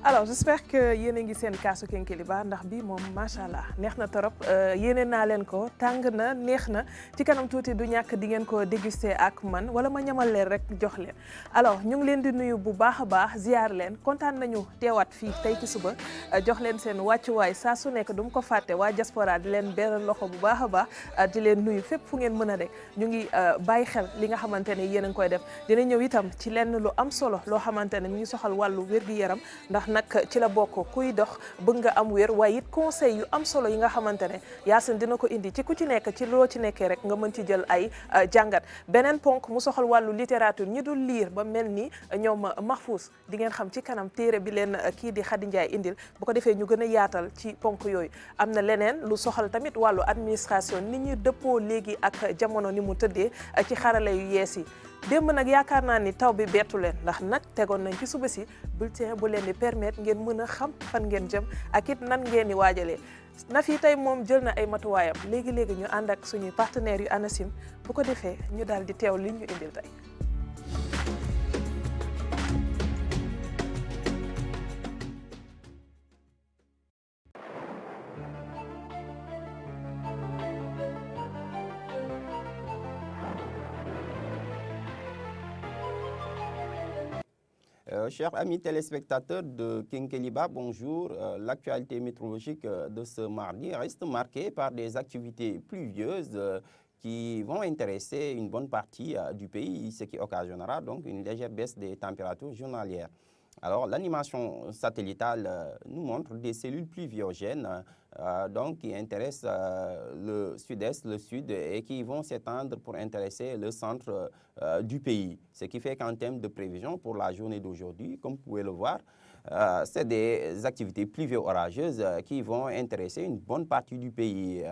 alors j'espère que yéen a ngi seen kaasu Kénkeliba ndax bi moom macha allah neex na torop yéene naa leen ko tàng na neex na ci kanam tuuti du ñàkk di ngeen ko déguster ak man wala ma ñamal leen rek jox leen. alors ñu ngi leen di nuyu bu baax a baax ziar leen kontaan nañu teewaat fii tey ci suba jox leen seen wàccuwaay saa su nekk du mu ko fàtte waa diaspora di leen beral loxo bu baax a baax di leen nuyu fépp fu ngeen mën a rek ñu ngi bàyyi xel li nga xamante ne yéen a ngi koy def dina ñëw itam ci lenn lu am solo loo xamante ne mi ngi soxal wàllu wér-gi-yaram ndax nag ci la bokk kuy dox bëgg nga am wér waaye it conseil yu am solo yi nga xamante ne Yacine dina ko indi ci ku ci nekk ci loo ci nekkee rek nga mën ci jël ay jàngat beneen ponk mu soxal wàllu littérature ñi dul lire ba mel ni ñoom Mahfouz di ngeen xam ci kanam téere bi leen kii di Khady Ndiaye indil bu ko defee ñu gën a yaatal ci ponk yooyu am na leneen lu soxal tamit wàllu administration nit ñi dëppoo léegi ak jamono ni mu tëddee ci xarala yu yees yi démb nag yaakaar naa ni taw bi bettu leen ndax nag tegoon nañ ci suba si bulletin bu leen di permettre ngeen mën a xam fan ngeen jëm ak it nan ngeen di waajalee na fi tey moom jël na ay matuwaayam léegi-léegi ñu ànd ak suñuy partenaires yu ANACIM bu ko defee ñu daal di teew li ñu indil tey. Chers amis téléspectateurs de Kénkeliba, bonjour. L'actualité météorologique de ce mardi reste marquée par des activités pluvieuses qui vont intéresser une bonne partie du pays, ce qui occasionnera donc une légère baisse des températures journalières. Alors, l'animation satellitale nous montre des cellules pluviogènes donc, qui intéressent le sud-est, le sud et qui vont s'étendre pour intéresser le centre du pays. Ce qui fait qu'en termes de prévision pour la journée d'aujourd'hui, comme vous pouvez le voir, c'est des activités pluvio-orageuses qui vont intéresser une bonne partie du pays.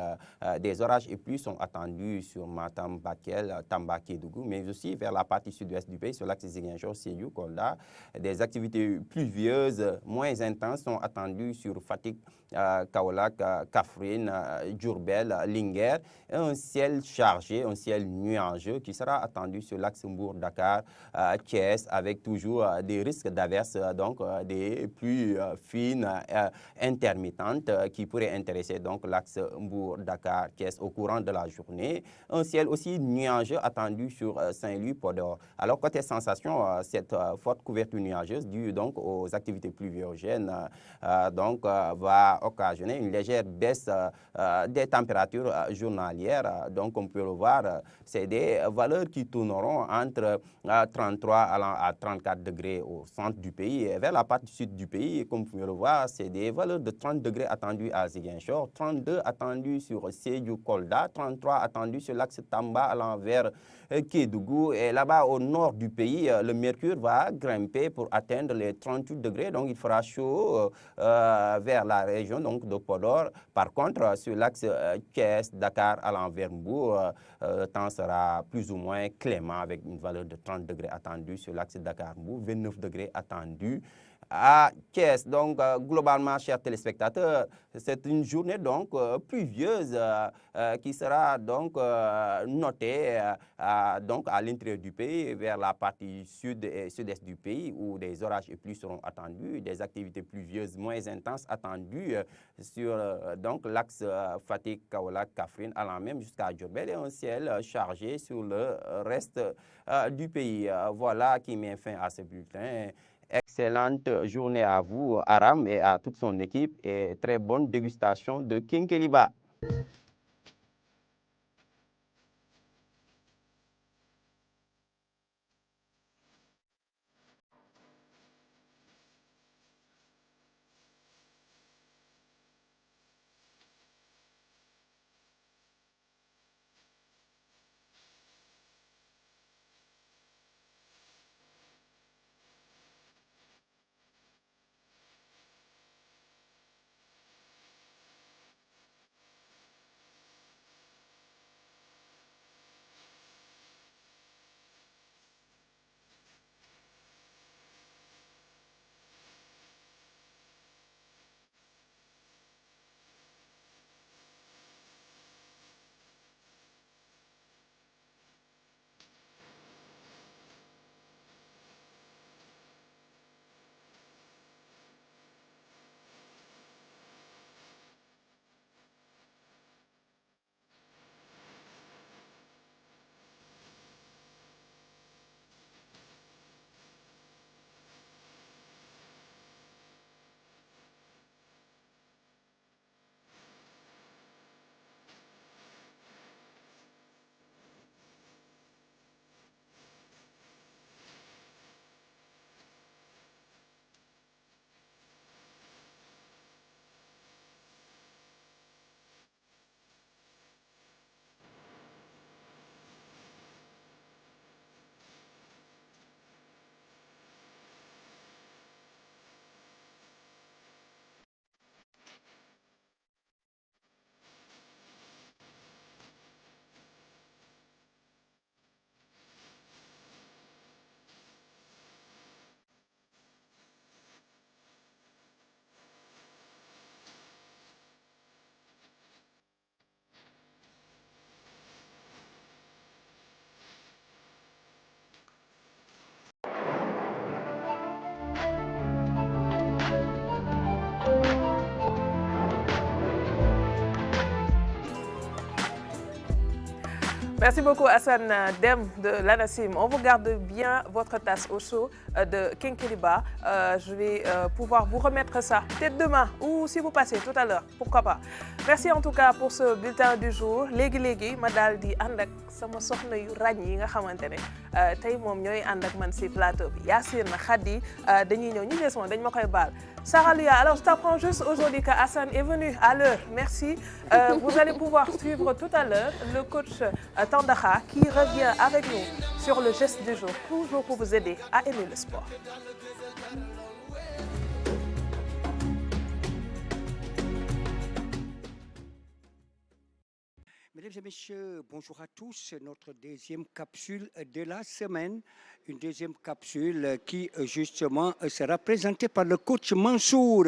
Des orages et pluies sont attendus sur Matam, Bakel, Tamba, Kédougou, mais aussi vers la partie sud-ouest du pays, sur l'axe Ziguinchor, Sédhiou, Kolda. Des activités pluvieuses moins intenses sont attendues sur Fatick, Kaolack, Kaffrine, Diourbel, Linguère, et un ciel chargé, un ciel nuageux qui sera attendu sur l'axe Mbour-Dakar, Thiès, avec toujours des risques d'averses, donc des pluies fines, intermittentes, qui pourraient intéresser donc l'axe Mbour-Dakar, Thiès au courant de la journée. Un ciel aussi nuageux attendu sur Saint-Louis, Podor. Alors côté sensation, cette forte couverture nuageuse due donc aux activités pluviogènes donc va occasionner une légère baisse des températures journalières. Donc, on peut le voir, c'est des valeurs qui tourneront entre 33 allant à 34 degrés au centre du pays. Et vers la partie sud du pays, comme vous pouvez le voir, c'est des valeurs de 30 degrés attendues à Ziguinchor, 32 attendues sur Sédhiou, Kolda, 33 attendues sur l'axe Tamba allant vers Kédougou. Et là-bas, au nord du pays, le mercure va grimper pour atteindre les 38 degrés. Donc, il fera chaud vers la région donc, de Podor. Par contre, sur l'axe Thiès, Dakar, allant vers Mbour, le temps sera plus ou moins clément avec une valeur de 30 degrés attendue sur l'axe Dakar-Mbour, 29 degrés attendus à Thiès. Donc, globalement, chers téléspectateurs, c'est une journée donc pluvieuse qui sera donc notée donc à l'intérieur du pays, vers la partie sud et sud-est du pays, où des orages et pluies seront attendus, des activités pluvieuses moins intenses attendues sur donc l'axe Fatick, Kaolack, Kaffrine, allant même jusqu'à Diourbel, et un ciel chargé sur le reste du pays. Voilà qui met fin à ce bulletin. Excellente journée à vous, Aram, et à toute son équipe, et très bonne dégustation de Kénkeliba. Merci beaucoup Hassan Dème de l'ANACIM. On vous garde bien votre tasse au chaud de Kenkeliba. Je vais pouvoir vous remettre ça peut-être demain ou si vous passez tout à l'heure, pourquoi pas. Merci en tout cas pour ce bulletin du jour. Léegi ma daal di ànd ak sama soxna yu ràññ yi nga xamante ne tey moom ñooy ànd ak man si plateau bi Yacine Khady dañuy ñëw ñi des moom dañ ma koy baal. Sarah Lia, alors je t'apprends juste aujourd'hui que Hassan est venu à l'heure. Merci. Vous allez pouvoir suivre tout à l'heure le coach Tandakha qui revient avec nous sur le geste du jour, toujours pour vous aider à aimer le sport. Mesdames et messieurs, bonjour à tous. Notre deuxième capsule de la semaine, une deuxième capsule qui justement sera présentée par le coach Mansour,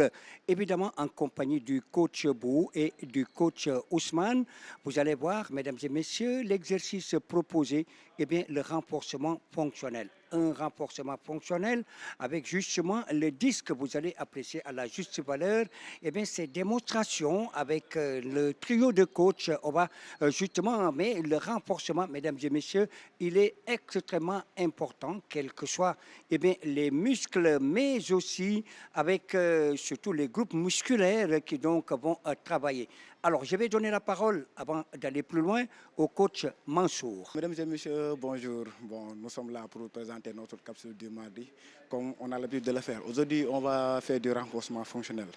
évidemment en compagnie du coach Bou et du coach Ousmane. Vous allez voir, mesdames et messieurs, l'exercice proposé, eh bien, le renforcement fonctionnel. Un renforcement fonctionnel avec justement le disque, vous allez apprécier à la juste valeur. Eh bien, ces démonstrations avec le trio de coach, on va justement, mais le renforcement, mesdames et messieurs, il est extrêmement important, quels que soient eh bien, les muscles, mais aussi avec surtout les groupes musculaires qui donc vont travailler. Alors, je vais donner la parole, avant d'aller plus loin, au coach Mansour. Mesdames et messieurs, bonjour. Bon, nous sommes là pour présenter notre capsule du mardi, comme on a l'habitude de le faire. Aujourd'hui, on va faire du renforcement fonctionnel.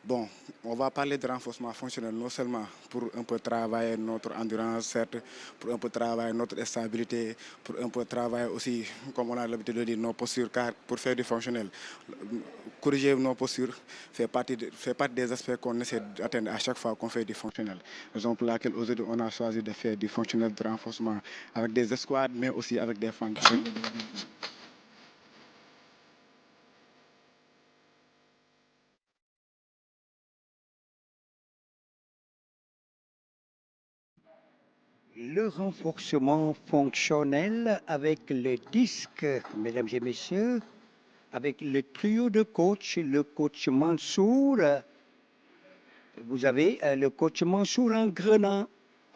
Bon, on va parler de renforcement fonctionnel non seulement pour un peu travailler notre endurance, certes, pour un peu travailler notre stabilité, pour un peu travailler aussi, comme on a l'habitude de dire, nos postures, car pour faire du fonctionnel, corriger nos postures fait partie des aspects qu'on essaie d'atteindre à chaque fois qu'on fait du fonctionnel. Raison pour laquelle aujourd'hui on a choisi de faire du fonctionnel de renforcement avec des escouades, mais aussi avec des fentes. Le renforcement fonctionnel avec le disque, mesdames et messieurs, avec le trio de coach, le coach Mansour. Vous avez le coach Mansour en grenat,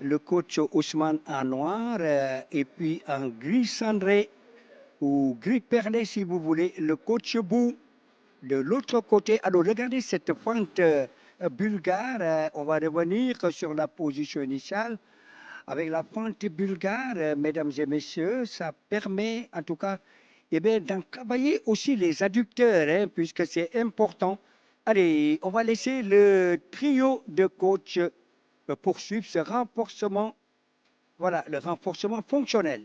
le coach Ousmane en noir et puis en gris cendré ou gris perlé si vous voulez, le coach Bou. De l'autre côté, alors regardez cette fente bulgare, on va revenir sur la position initiale. Avec la fente bulgare, mesdames et messieurs, ça permet en tout cas eh bien, d'en travailler aussi les adducteurs, hein, puisque c'est important. Allez, on va laisser le trio de coach poursuivre ce renforcement, voilà, le renforcement fonctionnel.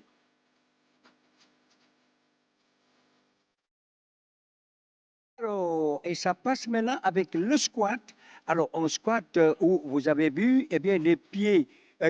Alors, et ça passe maintenant avec le squat. Alors, un squat où vous avez vu, eh bien, les pieds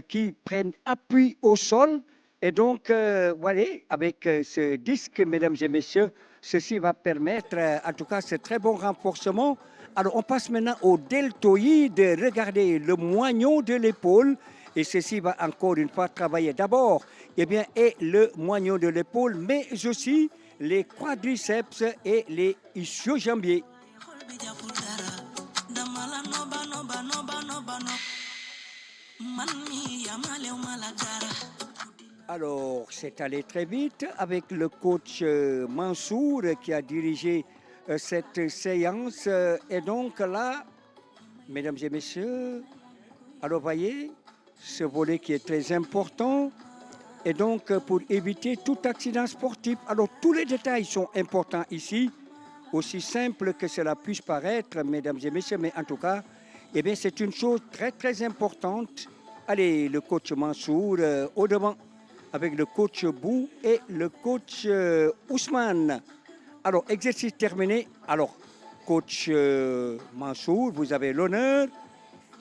qui prennent appui au sol. Et donc, voilà, avec ce disque, mesdames et messieurs, ceci va permettre, en tout cas, ce très bon renforcement. Alors, on passe maintenant au deltoïde. Regardez le moignon de l'épaule. Et ceci va encore une fois travailler d'abord, eh bien, et le moignon de l'épaule, mais aussi les quadriceps et les ischio-jambiers. Alors, c'est allé très vite avec le coach Mansour qui a dirigé cette séance. Et donc là, mesdames et messieurs, alors voyez, ce volet qui est très important. Et donc, pour éviter tout accident sportif, alors tous les détails sont importants ici, aussi simple que cela puisse paraître, mesdames et messieurs, mais en tout cas, eh bien, c'est une chose très, très importante. Allez, le coach Mansour au devant, avec le coach Bou et le coach Ousmane. Alors, exercice terminé. Alors, coach Mansour, vous avez l'honneur,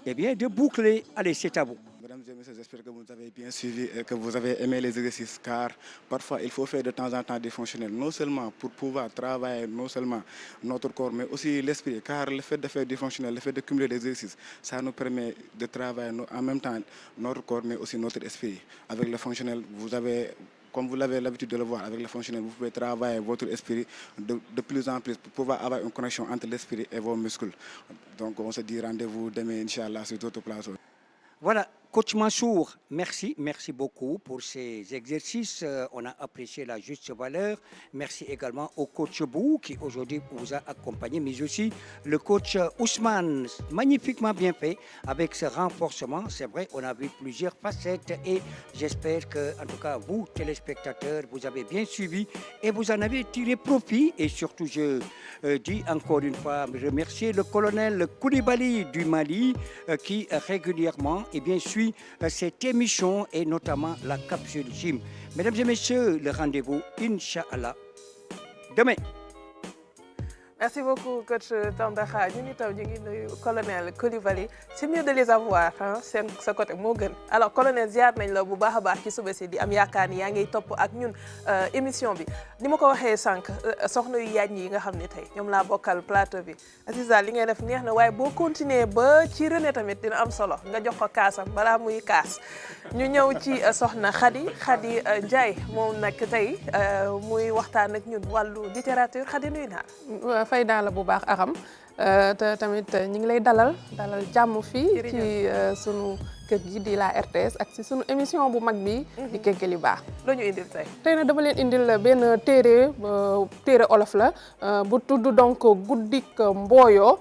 eh bien, de boucler. Allez, c'est à vous. Mesdames et messieurs, j'espère que vous avez bien suivi et que vous avez aimé les exercices, car parfois il faut faire de temps en temps des fonctionnels, non seulement pour pouvoir travailler non seulement notre corps, mais aussi l'esprit, car le fait de faire du fonctionnel, le fait de cumuler des exercices, ça nous permet de travailler en même temps notre corps, mais aussi notre esprit. Avec le fonctionnel, vous avez, comme vous l'avez l'habitude de le voir, avec le fonctionnel, vous pouvez travailler votre esprit de plus en plus pour pouvoir avoir une connexion entre l'esprit et vos muscles. Donc on se dit rendez-vous demain, Inch'Allah, sur d'autres plateaux. Voilà, Coach Mansour, merci beaucoup pour ces exercices. On a apprécié la juste valeur. Merci également au coach Bou qui aujourd'hui vous a accompagné, mais aussi le coach Ousmane, magnifiquement bien fait avec ce renforcement. C'est vrai, on a vu plusieurs facettes et j'espère que, en tout cas, vous, téléspectateurs, vous avez bien suivi et vous en avez tiré profit. Et surtout, je dis encore une fois, remercier le colonel Koulibaly du Mali qui régulièrement suit cette émission et notamment la capsule gym. Mesdames et messieurs, le rendez-vous, Inch'Allah, demain. Merci beaucoup coach Tandakha ñu itam ñu ngi nuyu colonel Koulibaly c'est mieux de les avoir seen sa côté moo gën alors colonel ziar nañ la bu baax a baax ci suba si di am yaakaar ni yaa ngi topp ak ñun émission bi ni ma ko waxee sànq soxna yu yaañ yi nga xam ne tey ñoom laa bokkal plateau bi Aziza li ngay def neex na waaye boo continuer ba ci René tamit dina am solo nga jox ko kaasam balaa muy kaas ñu ñëw ci soxna Khady Ndiaye moom nag tey muy waxtaan ak ñun wàllu littérature Khady nuyu naa fay naa la bu baax Aram te tamit ñu ngi lay dalal jàmm fii ci sunu kër gi di la RTS ak ci sunu émission bu mag bi di Kékéliba loo ñu indil tey na dama leen indil benn téere olof la bu tudd donc guddik mbooyo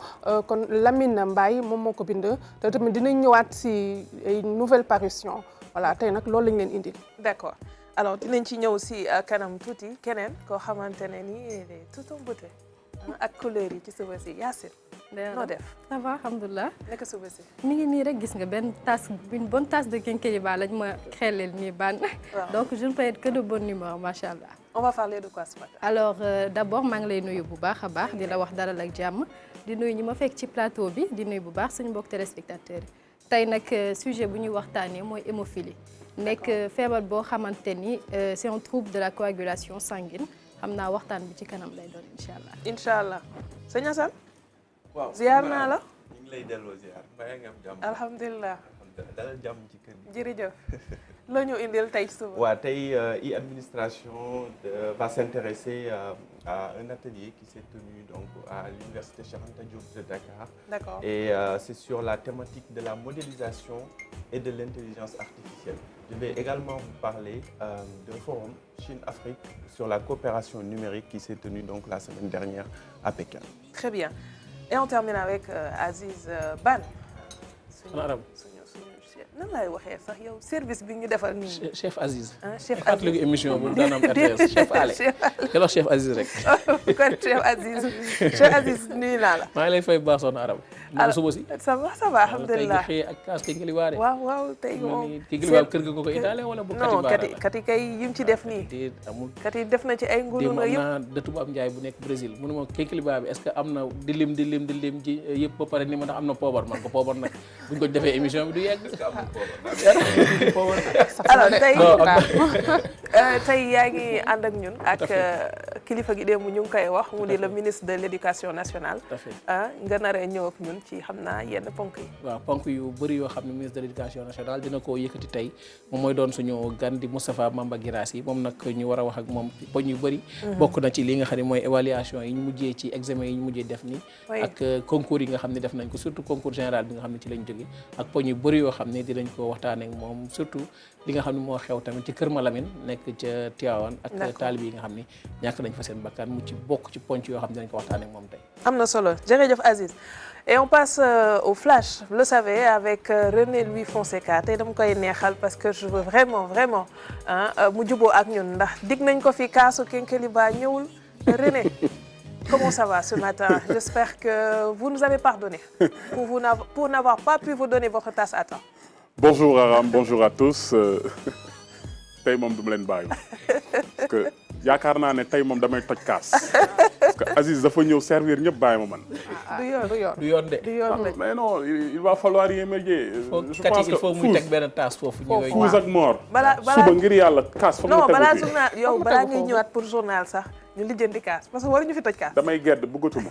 kon Lamine Mbaye moom moo ko bind te tamit dinañ ñëwaat ci ay nouvelle parution voilà tey nag loolu lañ leen indil d'accord alors dinañ ci ñëw ci kanam tuuti keneen koo xamante ne nii tout en beauté ak couleur yi ci suba si Yacine noo def ça va alhamdulilah nekk suba si mi ngi nii rek gis nga benn tasse une bonne tasse de Kékéliba lañ ma xelel nii ban donc je ne peux être que de bonne humeur macha allah. on va parler de quoi ce matin. alors d'abord maa ngi lay nuyu bu baax a baax di la wax dalal ak jàmm di nuyu ñi ma fekk ci plateau bi di nuyu bu baax suñu mbokk téléspectateurs yi tey nag sujet bu ñuy waxtaanee mooy hémophilie nekk feebar boo xamante ni c'est un trouble de la coagulation sanguine. xam naa waxtaan bi ci kanam lay doon incha allah sëñ Assane. waaw ziar naa la. ñu ngi lay delloo ziar mbaa nga am jàmm. alhamdulilah. dalal jàmm ci kër gi. jërëjëf loo ñu indil tey suba. waaw tey e-administration va s'intéresser à un atelier qui s'est tenu donc à l'université Cheikh Anta Diop de Dakar. D'accord. Et c'est sur la thématique de la modélisation et de l'intelligence artificielle. Je vais également vous parler d'un forum Chine-Afrique sur la coopération numérique qui s'est tenu donc la semaine dernière à Pékin. Très bien. Et on termine avec Aziz Ban. nan laay waxee sax yow service bi ñu defal nii. chef Aziz. chef Aziz fàttaliku émission bu daan am RTS chef Ale. keroog chef Aziz rek. kon chef Aziz nuyu naa la. maa ngi lay fay baax soxna Arab. alors suba si. ça va alhamdulilah. tey ak kaas Kékéliba de. waaw tey moom. Kékéliba kër ga ko indaale wala bu kati baara non kati kay yim ci def nii. déet amul. kati def na ci ay ngunu nga yëpp. am naa dëttu bu am Njaay bu nekk Brésil mu ne ma Kékéliba bi est-ce que am na di lim ji yëpp ba pare ni ma ndax am na poobar man ko poobar nag buñ ko defee émission bi du yegg. alors tey yaa ngi ànd ak ñun ak kilifa gi démb ñu ngi koy wax mu di le ministre de l'éducation nationale. nga naree ñëw ak ñun ci xam naa yenn ponk yi. waaw ponk yu bëri yoo xam ne ministre de l'éducation nationale dina ko yëkkati tey moom mooy doon suñu gan di Moustapha Mamba Guirassy moom nag ñu war a wax ak moom poñ yu bëri. bokk na ci li nga xam ne mooy évaluation yi ñu mujjee ci examen yi ñu mujjee def nii. ak concours yi nga xam ne def nañ ko surtout concours général bi nga xam ne ci lañ jóge ak poñ yu bëri yoo xam ne dinañ ko waxtaanee ak moom surtout li nga xam ne moo xew tamit ci Kër Malamine nekk ca Tivaouane ak taalib yi nga xam ne ñàkk nañ fa seen bakkan mu ci bokk ci ponc yoo xam ne dinañ ko waxtaanee ak moom tey. am na solo jërëjëf Aziz et on passe au flash vous le savez avec René Louis Fonseca tey dama koy neexal parce que je veux vraiment mu juboo ak ñun ndax dig nañ ko fi kaasu Kékéliba ñëwul René. Comment ça va ce matin? J'espère que vous nous avez pardonné pour n'avoir pas pu vous donner votre tasse à temps. Bonjour Aram, bonjour à tous. Tey moom du ma leen bàyyi parce que yaakaar naa ne tey moom damay toj kaas parce que Aziz dafa ñëw servir ñëpp bàyyi ma man. du yoon de. mais non il va falloir y émerger. je pense que il faut muy teg benn taas foofu. Fuus ak Mor. balaa suba ngir yàlla kaas foog nga tegu balaa journal yow balaa ngay ñëwaat pour journal sax ñu lijjanti kaas parce que waruñu fi toj kaas. damay gedd bëggatuma.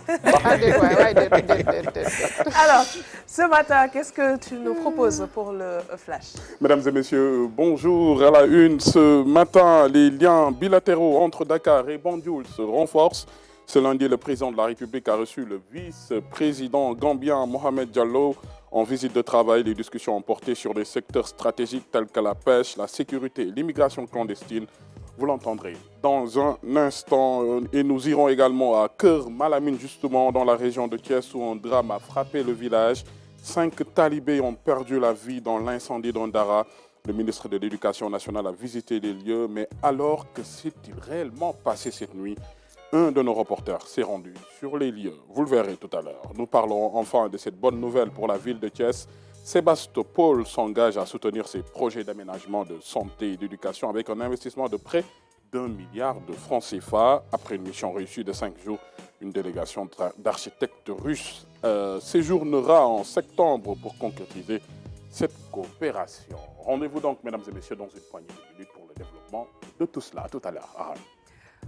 Alors ce matin qu'est-ce que tu nous proposes pour le flash? Mesdames et messieurs, bonjour. À la une ce matin, les liens bilatéraux entre Dakar et Banjul se renforcent. Ce lundi, le président de la République a reçu le vice-président gambien Mohamed Diallo en visite de travail. Les discussions ont porté sur des secteurs stratégiques tels que la pêche, la sécurité et l'immigration clandestine. Vous l'entendrez dans un instant. Et nous irons également à Keur Malamine, justement, dans la région de Thiès, où un drame a frappé le village. 5 talibés ont perdu la vie dans l'incendie d'Ondara. Le ministre de l'Éducation nationale a visité les lieux. Mais alors, que s'est-il réellement passé cette nuit? Un de nos reporters s'est rendu sur les lieux. Vous le verrez tout à l'heure. Nous parlons enfin de cette bonne nouvelle pour la ville de Thiès. Sébastopol s'engage à soutenir ses projets d'aménagement de santé et d'éducation avec un investissement de près d'1 milliard de francs CFA. Après une mission réussie de 5 jours, une délégation d'architectes russes séjournera en septembre pour concrétiser cette coopération. Rendez-vous donc, mesdames et messieurs, dans une poignée de minutes pour le développement de tout cela. À tout à l'heure.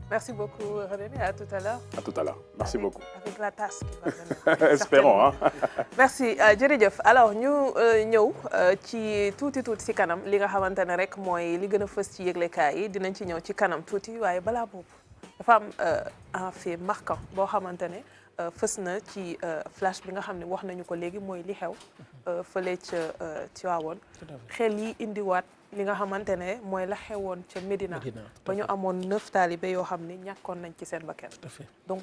Merci beaucoup, René. À tout à l'heure. À tout à l'heure. Merci beaucoup. Avec la tasse qui va venir. Espérons, hein. Merci jërëjëf alors ñu ñëw ci tuuti ci kanam li nga xamante ne rek mooy li gën a fës ci yëglekaay yi dinañ ci ñëw ci kanam tuuti waaye balaa boobu dafa am un fait marquant boo xamante ne fës na ci flash bi nga xam ne wax nañu ko léegi mooy li xew fële ca Tivaouane xel yi indiwaat li nga xamante ne mooy la xewoon ca Médina ba ñu amoon 9 talibé yoo xam ne ñàkkoon nañ ci seen bakkan donc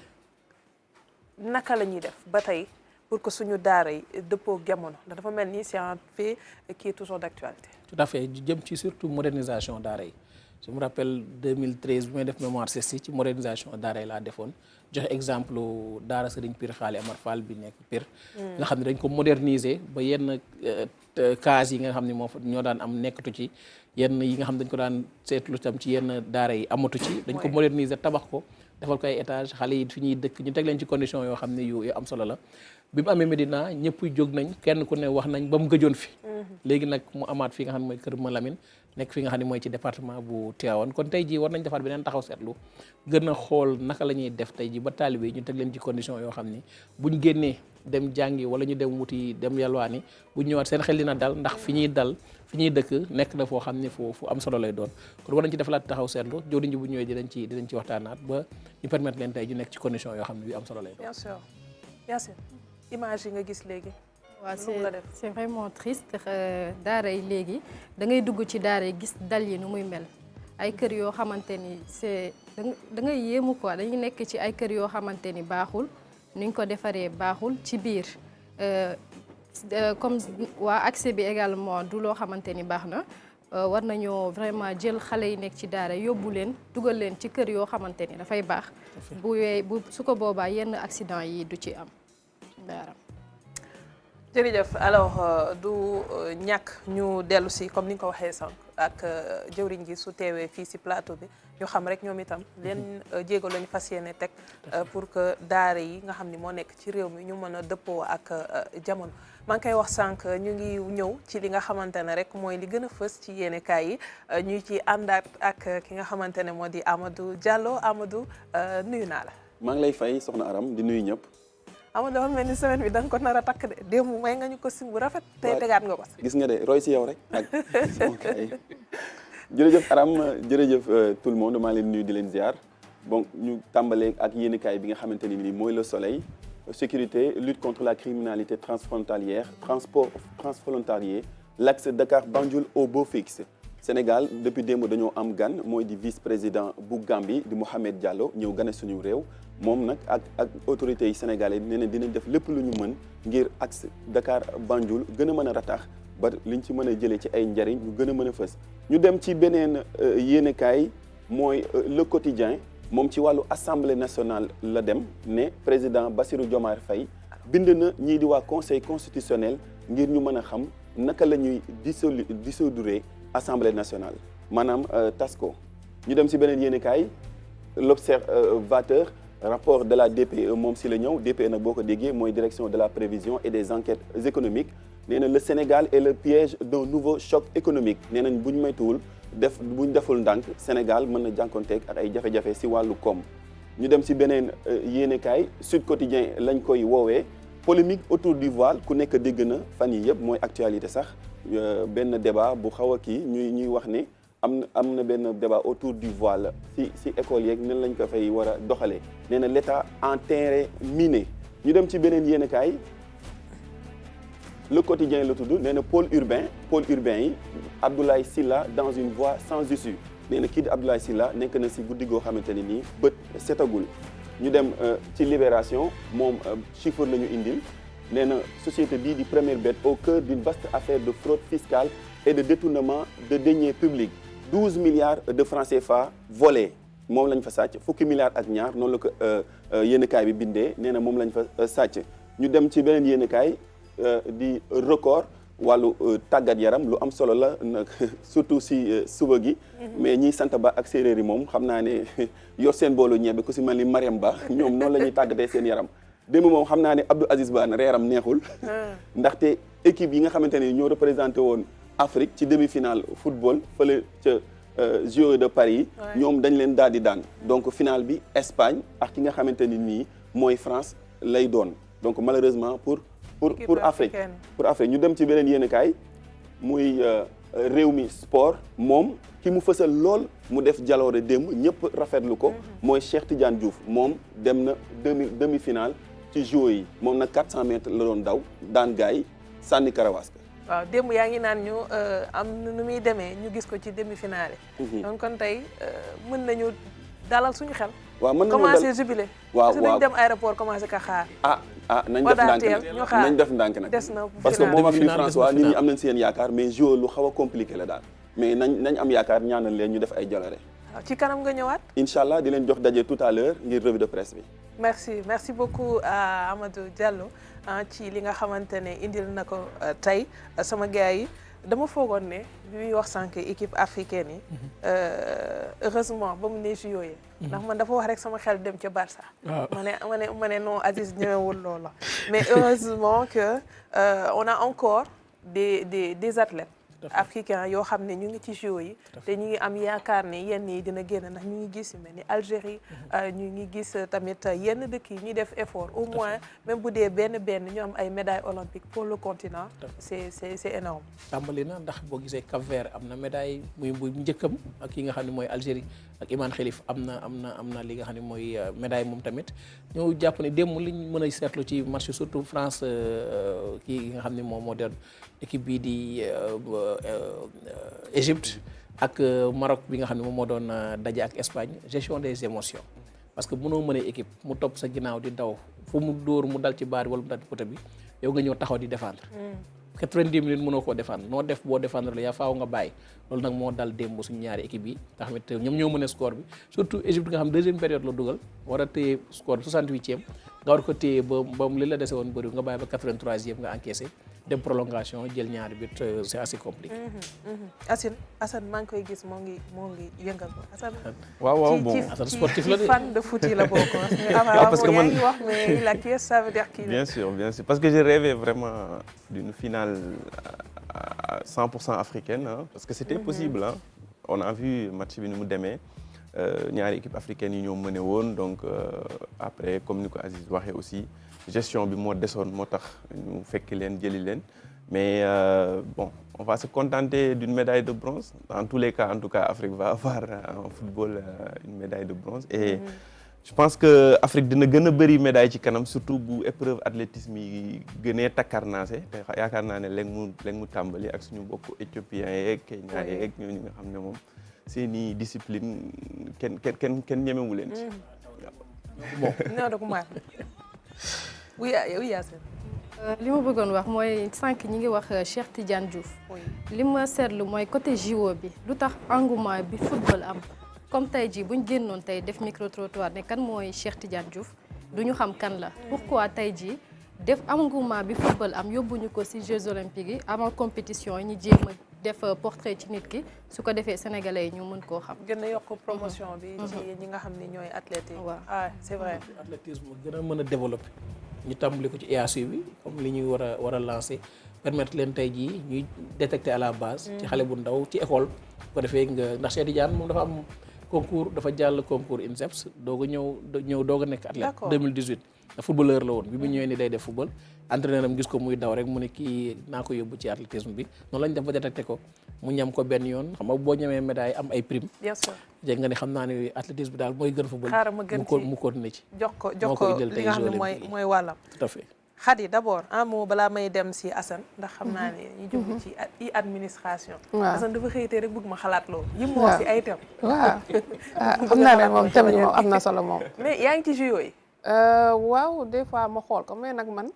naka la ñuy def ba tey pour que suñu daara yi dëppoo jamono ndax dafa mel ni c'est un fait qui est toujours d'actualité. Tout à fait jëm ci surtout modernisation daara yi je me rappelle 2013 bi may def mémoire CESTI ci modernisation daara yi laa defoon joxe exemple daara Serigne Pire Xaali Amar Fall bi nekk Pire nga xam ne dañ ko moderniser ba yenn case yi nga xam ne ñoo daan am nekkatu ci yenn yi nga xam dañ ko daan seetlu tam ci yenn daara yi amatu ci dañ ko moderniser tabax ko defal ko ay étage xale yi fi ñuy dëkk ñu teg leen ci condition yoo xam ne yu am solo la bi mu amee Médina ñëpp jóg nañ kenn ku ne wax nañ ba mu gëjoon fi léegi nag mu amaat fi nga xam ne mooy Kër Malamine nekk fi nga xam ne mooy ci département bu Tivaouane kon tey jii war nañ defaat beneen taxaw seetlu gën a xool naka la ñuy def tey jii ba taalibe yi ñu teg leen ci condition yoo xam ni buñ génnee dem jàngi wala ñu dem wuti dem yalwaani buñ ñëwaat seen xel dina dal ndax fi ñuy dëkk nekk na foo xam ne fu am solo lay doon kon war nañ ci defalaat taxaw seetlu jëwriñ ji bu ñëwee dinañ ci waxtaanaat ba ñu permettre leen tey ñu nekk ci condition yoo xam ne yu am solo lay doon. Bien sûr Yacine image yi nga gis léegi. waaw c'est vraiment triste daara yi léegi da ngay dugg ci daara yi gis dal yi nu muy mel ay kër yoo xamante ni c'est da ngay yéemu quoi dañuy nekk ci ay kër yoo xamante ni baaxul nuñ ko defaree baaxul ci biir comme waa accès bi également du loo xamante ni baax na war nañoo vraiment jël xale yi nekk ci daara yóbbu leen dugal leen ci kër yoo xamante ni dafay baax bu su ko boobaa yenn accident yi du ci am daara. jërëjëf alors du ñàkk ñu dellu si comme ni nga ko waxee sànq ak jëwriñ gi su teewee fii si plateau bi ñu xam rek ñoom itam leen jéego lañu fas yéene teg pour que daara yi nga xam ni moo nekk ci réew mi ñu mën a dëppoo ak jamono maa ngi koy wax sànq ñu ngi ñëw ci li nga xamante ne rek mooy li gën a fës ci yéenekaay yi ñuy ci àndaat ak ki nga xamante ne moo di Amadou Diallo Amadou nuyu naa la. maa ngi lay fay soxna Aram di nuyu ñëpp. Amadou dafa mel ni semaine bi da nga ko nar a takk de démb may nga ñu ko sim bu rafet. tey tegaat nga ko si. gis nga de roy si yow rek ak jërëjëf Aram jërëjëf tout le monde maa leen nuyu di leen ziar bon ñu tàmbalee ak yéenekaay bi nga xamante ni nii mooy Le Soleil sécurité lutte contre la criminalité transfrontalière transport transfrontalier l'axe Dakar Banjul au beau fixe Sénégal depuis démb dañoo am gan mooy di vice-président bu Gambie di Mohamed Diallo ñëw gane suñu réew moom nag ak autorités yi sénégalais nee na dinañ def lépp lu ñu mën ngir axe Dakar Banjul gën a mën a ratax ba liñ ci mën a jëlee ci ay njariñ ñu gën a mën a fës ñu dem ci beneen yéenekaay mooy Le Quotidien moom ci wàllu assemblée nationale la dem ne président Bassirou Diomaye Faye bind na ñii di waa conseil constitutionnel ngir ñu mën a xam naka la ñuy dissoudre assemblée nationale maanaam tas ko ñu dem si beneen yéenekaay L'Observateur rapport de la DPE moom si la ñëw DPE nag boo ko déggee mooy direction de la prévision et des enquêtes économiques nee na le Sénégal est le piège d'un nouveau choc économique nee nañ bu ñu moytuwul buñ deful ndànk Sénégal mën na jànkonteeg ak ay jafe-jafe si wàllu koom ñu dem si beneen yéenekaay Sud Quotidien lañ koy woowee polémique autour du voile ku nekk dégg na fan yi yëpp mooy actualité sax benn débat bu xaw a kii ñuy wax ne am na benn débat autour du voile si école yeeg nan lañ ko fay war a doxalee nee na l'État en terrain miné ñu dem ci beneen yéenekaay Le Quotidien la tudd nee na pôle urbain yi Abdoulaye Sylla dans une voie sans issue nee na kii di Abdoulaye Sylla nekk na si guddi goo xamante ne nii bët setagul ñu dem ci Libération moom chiffre la ñu indil nee na société bii di Première Bet au cœur d'une vaste affaire de fraude fiscale et de détournement de deniers publics 12 milliards de francs CFA volés moom lañ fa sàcc fukki milliards ak ñaar noonu la ko yéenekaay bi bindee nee na moom lañ fa sàcc ñu dem ci beneen yéenekaay di Record wàllu tàggat yaram lu am solo la nag surtout si suba gi mais ñiy sant ba ak séeréer yi moom xam naa ne yor seen boolu ñebe ku si mel ni Mariam Ba ñoom noonu la ñuy tàggatee seen yaram démb moom xam naa ne Abdou Aziz Ba reeram neexul ndaxte équipe yi nga xamante ne ñoo représenté woon Afrique ci demi-finale football fële ca Jeux de Paris ñoom dañ leen daal di daan donc finale bi Espagne ak ki nga xamante ni nii mooy France lay doon donc malheureusement pour Afrique ñu dem ci beneen yéenekaay muy Rewmi Sport moom ki mu fësal lool mu def jaloore démb ñëpp rafetlu ko mooy Cheikh Tidiane Diouf moom dem na demi-finale ci Jeux yi moom nag 400 mètres la doon daw daan gaay sànni karawaas ka waaw démb yaa ngi naan ñu am nu muy demee ñu gis ko ci demi-finale donc kon tey mën nañu dalal suñu xel waaw mën nañu commencé jubilé waaw parce que dañu dem aéroport commencé ka xaar nañ def ndànk nag des na parce que moom ak ni François nit ñi am nañ seen yaakaar mais jeu lu xaw a compliqué la daal mais nañ am yaakaar ñaanal leen ñu def ay jaloore waaw ci kanam nga ñëwaat incha allah di leen jox daje tout à l'heure ngir revue de presse bi merci beaucoup à Amadou Diallo ci li nga xamante ne indil na ko tey sama gars yi dama foogoon ne bi muy wax sànq équipe africaine yi heureusement ba mu ne JO yi ndax man dafa wax rek sama xel dem ca Barça ma ne non Aziz ñëwewul loola mais heureusement que on a encore des athlètes africains yoo xam ne ñu ngi ci JO yi te ñu ngi am yaakaar ne yenn yi dina génn ndax ñu ngi gis yu mel ni Algérie ñu ngi gis tamit yenn dëkk yi ñuy def effort au moins même bu dee benn ñu am ay médailles olympiques pour le continent c'est énorme tàmbali na ndax boo gisee Cap-Vert am na médaille muy bu njëkkam ak yi nga xam ne mooy Algérie ak Iman Khelif am na li nga xam ne mooy médaille moom tamit ñoo jàpp ne démb liñ mën a seetlu ci match surtout France kii nga xam ne moom moo doon équipe bii di Égypte ak Maroc bi nga xam ne moom moo doon daje ak Espagne gestion des émotions parce que mënoo mën a équipe mu topp sa ginnaaw di daw fu mu dóor mu dal ci baar wala mu dal ci côté bi yow nga ñëw taxaw di défendre 90 minutes mënoo koo défendre noo def boo défendre la yaa faaw nga bàyyi loolu nag moo dal démb suñu ñaari équipe yi nga xamante ñoom ñoo mën a score bi surtout Égypte nga xam deuxième période la dugal war a téye score bi 68e nga war ko téye ba li la dese woon bëri nga bàyyi ba 83e nga encaissé dem prolongation jël ñaari but c'est assez compliqué. Assane maa ngi koy gis moo ngi yëngal ko Assane. waaw bon Assane sportif la de fan de foot yi la bokk. parce que man wax mais la caisse ça veut dire qu'il bien sûr parce que je rêvais vraiment d'une finale à 100% africaine parce que c'était possible on a vu match bi ni mu demee ñaari équipe africaine yi ñoo mëne woon donc après comme ni ko Aziz waxee aussi. gestion bi moo desoon moo tax ñu fekk leen jëli leen mais bon on va se contenter d'une médaille de bronze dans tous les cas en tout cas Afrique va avoir en football une médaille de bronze et je pense que Afrique dina gën a bëri médaille ci kanam surtout bu épreuve athlétisme yi gënee takkarnaase te yaakaar naa ne léegi mu tàmbali ak suñu mbokku éthiopiens yeeg Kenya yeeg ñooñu nga xam ne moom seeni discipline kenn ñemewu leen ci bon oui Yacine. li ma bëggoon wax mooy sànq ñi ngi wax Cheikh Tidiane Diouf. li ma seetlu mooy côté JO bi lu tax engouement bi football am comme tey jii buñ génnoon tey def micro trottoir ne kan mooy Cheikh Tidiane Diouf du ñu xam kan la. pourquoi tey jii def engouement bi football am yóbbuñu ko ci Jeux olympiques yi avant compétition yi ñu jéem a def portrait ci nit ki su ko defee sénégalais yi ñu mën koo xam. gën a yokk promotion bi. ci ñi nga xam ne ñooy athlètes yi. waaw c'est vrai. athlétisme gën a mën a développer. ñu tàmbali ko ci EASU bi comme li ñuy war a lancer permettre leen tey jii ñuy détecter à la base. ci xale bu ndaw ci école. bu ko defee nga ndax Cheikh Tidiane moom dafa am concours dafa jàll concours INSEPS doog a ñëw doog a nekk athlète. 2018 footballeur la woon bi mu ñëwee ni day def football entraîneur am gis ko muy daw rek mu ne kii naa ko yóbbu ci athlétisme bi noonu lañ def ba détecté ko mu ñam ko benn yoon xam nga boo ñamee médaille am ay prime bien sûr jég nga ni xam naa ne athlétisme bi daal mooy gën football xaaral ma gën ci mu continuer ci jox ko li nga xam ne mooy wàllam tout à fait Khady d'abord un mot balaa may dem si Assane ndax xam naa ne ñu jublu ci administration Assane dafa xëytee rek bëgg ma xalaat loolu yi mu wax si ay thèmes waaw xam naa ne moom thème moom am na solo moom mais yaa ngi ci jeux yooyu waaw des fois ma xool ko mais nag man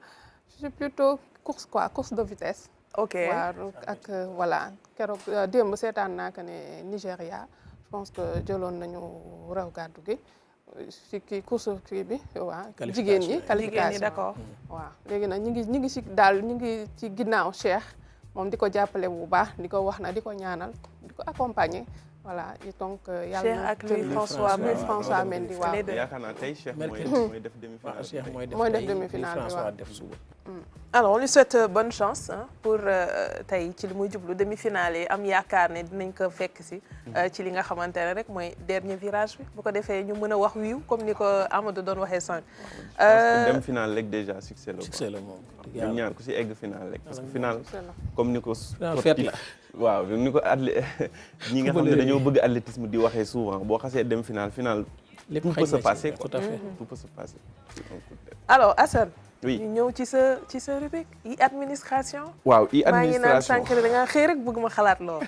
je suis plutôt course de vitesse ok waaw ak voilà keroog démb seetaan naa que ne Nigéria je pense que jëloon nañu raw gàddu gi si kii course kii bi waaw jigéen ñi qualification d'accord waaw léegi nag ñu ngi si daal ñu ngi ci ginnaaw Cheikh moom di ko jàppale bu baax di ko wax na di ko ñaanal di ko accompagner voilà et donc yàlla Cheikh ak Louis François Mendy waaw yaakaar naa tey Cheikh mooy def demi-finale Cheikh mooy def demi-finale bi waaw def suba alors on lui souhaite bonne chance pour tey ci li muy jublu demi-finale yi am yaakaar ne dinañ ko fekk si ci li nga xamante ne rek mooy dernier virage bi bu ko defee ñu mën a wax wiiw comme ni ko Amadou doon waxee sànq dem finale rek déjà succès la moom ñun ñaar ku si egg finale rek parce que finale comme ni ko fête la waaw ni ko ñi nga xam ne dañoo bëgg athlétisme di waxee souvent boo xasee dem finale tout peut se passer quoi. Tout à fait. Tout peut se passer. Alors Assane oui ñu ñëw ci sa rubrique administration waaw administration maa ngi naan sànq da nga xëy rek bëgg ma xalaat lool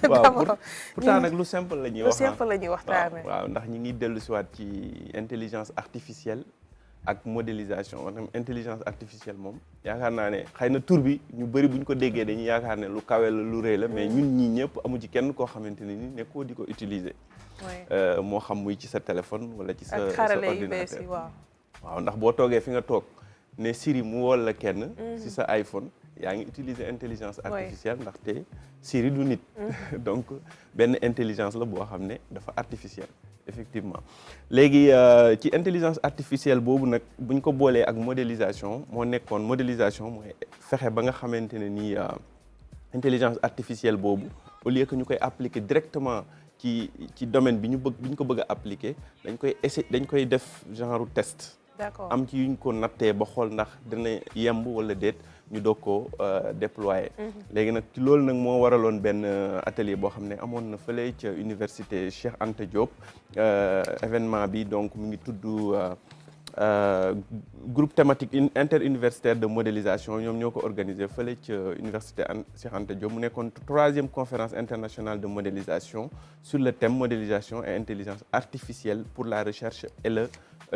waaw pourtant nag lu simple la ñuy wax lu simple la ñuy waxtaanee waaw ndax ñi ngi dellu si waat ci intelligence artificielle ak modélisation maanaam intelligence artificielle moom yaakaar naa ne xëy na tur bi ñu bëri bu ñu ko déggee dañuy yaakaar ne lu kawe la lu rëy la mais ñun ñii ñëpp amu ci kenn koo xamante ne ni nekkoo di ko utiliser moo xam muy ci sa téléphone wala ci sa ordinateur waaw ndax boo toogee fi nga toog ne Siri mu wol la kenn si sa iPhone yaa ngi utiliser intelligence artificielle ndaxte Siri du nit donc benn intelligence la boo xam ne dafa artificielle effectivement léegi ci intelligence artificielle boobu nag buñ ko boolee ak modélisation moo nekkoon modélisation mooy fexe ba nga xamante ne nii intelligence artificielle boobu au lieu que ñu koy appliquer directement ci domaine bi ñu ko bëgg a appliquer dañ koy def genre test d'accord am ci yuñ ko nattee ba xool ndax dina yemb wala déet ñu doog ko déployer léegi nag ci loolu nag moo waraloon benn atelier boo xam ne amoon na fële ca université Cheikh Anta Diop événement bi donc mu ngi tudd groupe thématique interuniversitaire de modélisation ñoom ñoo ko organisé fële ca université Cheikh Anta Diop mu nekkoon 3e conférence internationale de modélisation sur le thème modélisation et intelligence artificielle pour la recherche et le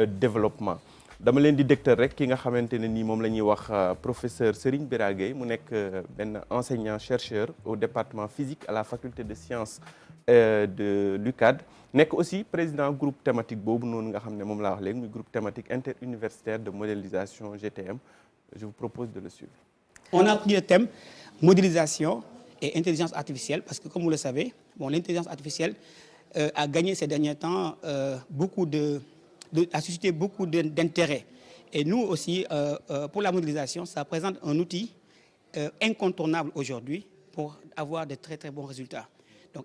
développement dama leen di dégtal rek ki nga xamante ne nii moom la ñuy wax professeur Serigne Bira Gueye mu nekk benn enseignant chercheur au département physique à la faculté de sciences de l'UCAD nekk aussi président groupe thématique boobu noonu nga xam ne moom laa wax léegi muy groupe thématique interuniversitaire de modélisation GTM je vous propose de le suivre. On a pris le thème modélisation et intelligence artificielle parce que comme vous le savez l'intelligence artificielle a gagné ces derniers temps a suscité beaucoup d'intérêt. Et nous aussi, pour la modélisation, ça présente un outil incontournable aujourd'hui pour avoir de très très bons résultats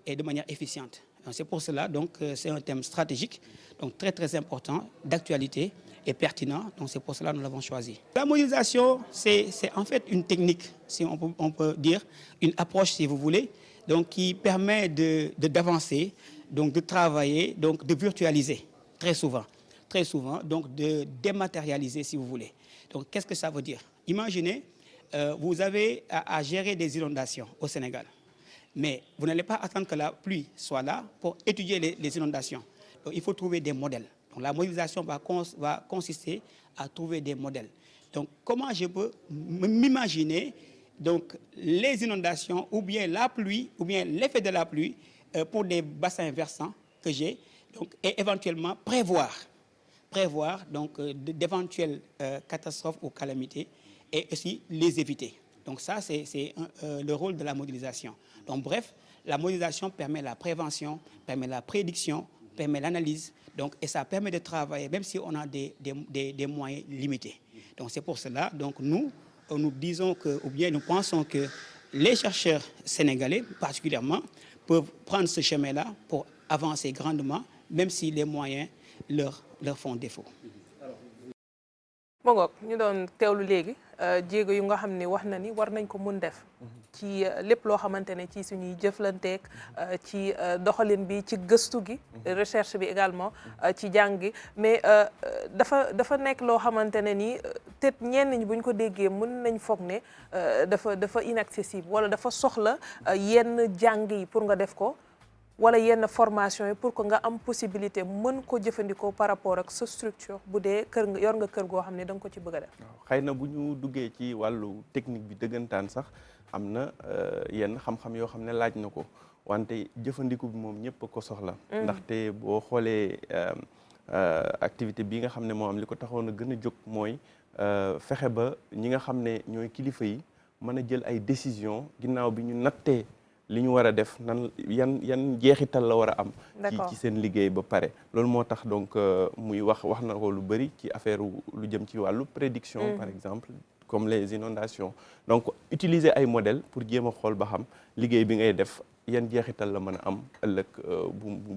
et de manière efficiente. C'est pour cela donc c'est un thème stratégique, donc très très important, d'actualité et pertinent. Donc c'est pour cela que nous l'avons choisi. La modélisation, c'est en fait une technique, si on peut dire, une approche si vous voulez, donc qui permet d'avancer, donc de travailler, donc de virtualiser très souvent, donc de dématérialiser si vous voulez. Donc qu'est-ce que ça veut dire? Imaginez, vous avez à gérer des inondations au Sénégal, mais vous n'allez pas attendre que la pluie soit là pour étudier les inondations. Donc il faut trouver des modèles. Donc la modélisation va consister à trouver des modèles. Donc comment je peux m'imaginer donc les inondations ou bien la pluie ou bien l'effet de la pluie pour des bassins versants que j'ai, donc et éventuellement prévoir donc d'éventuelles catastrophes ou calamités et aussi les éviter. Donc ça, c'est le rôle de la modélisation. Donc bref, la modélisation permet la prévention, permet la prédiction, permet l'analyse, donc et ça permet de travailler même si on a des moyens limités. Donc c'est pour cela, donc nous disons que, ou bien nous pensons que les chercheurs sénégalais particulièrement peuvent prendre ce chemin-là pour avancer grandement, même si les moyens leur font défaut. ma ngoog ñu doon teewlu léegi jéego yu nga xam ne wax na ni war nañ ko mun def ci lépp loo xamante ne ci suñuy jëflanteeg ci doxalin bi ci gëstu gi recherche bi également ci jàng gi mais dafa nekk loo xamante ne ni te ñenn ñi buñ ko déggee mën nañ foog ne dafa inaccessible wala dafa soxla yenn jàng yi pour nga def ko wala yenn formation yi pour que nga am possibilité mën ko jëfandikoo par rapport ak sa structure bu dee kër nga yor nga kër goo xam ne da nga ko ci bëgg a def. xëy na bu ñu duggee ci wàllu technique bi dëggantaan sax am na yenn xam-xam yoo xam ne laaj na ko wante jëfandiku bi moom ñëpp ko soxla. ndaxte boo xoolee activité bi nga xam ne moo am li ko taxoon a gën a jóg mooy fexe ba ñi nga xam ne ñooy kilifa yi mën a jël ay décisions ginnaaw bi ñu nattee. li ñu war a def nan yan jeexital la war a am ci seen liggéey ba pare loolu moo tax donc muy wax na ko lu bëri ci affaire lu jëm ci wàllu prédiction par exemple comme les inondations donc utiliser ay modèles pour jéem a xool ba xam liggéey bi ngay def yan jeexital la mën a am ëllëg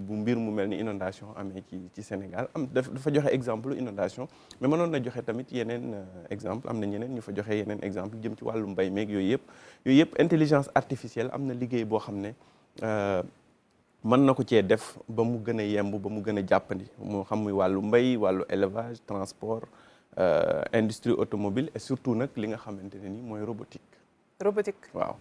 bu mbir mu mel ni inondation amee ci Sénégal dafa joxe exemple inondation mais mënoon na joxe tamit yeneen exemple am na ñeneen ñu fa joxe yeneen exemple jëm ci wàllu mbay meeg yooyu yëpp intelligence artificielle am na liggéey boo xam ne mën na ko cee def ba mu gën a yemb ba mu gën a jàppandi moo xam muy wàllu mbay wàllu élevage transport industrie automobile et surtout nag li nga xamante ne ni mooy robotique waaw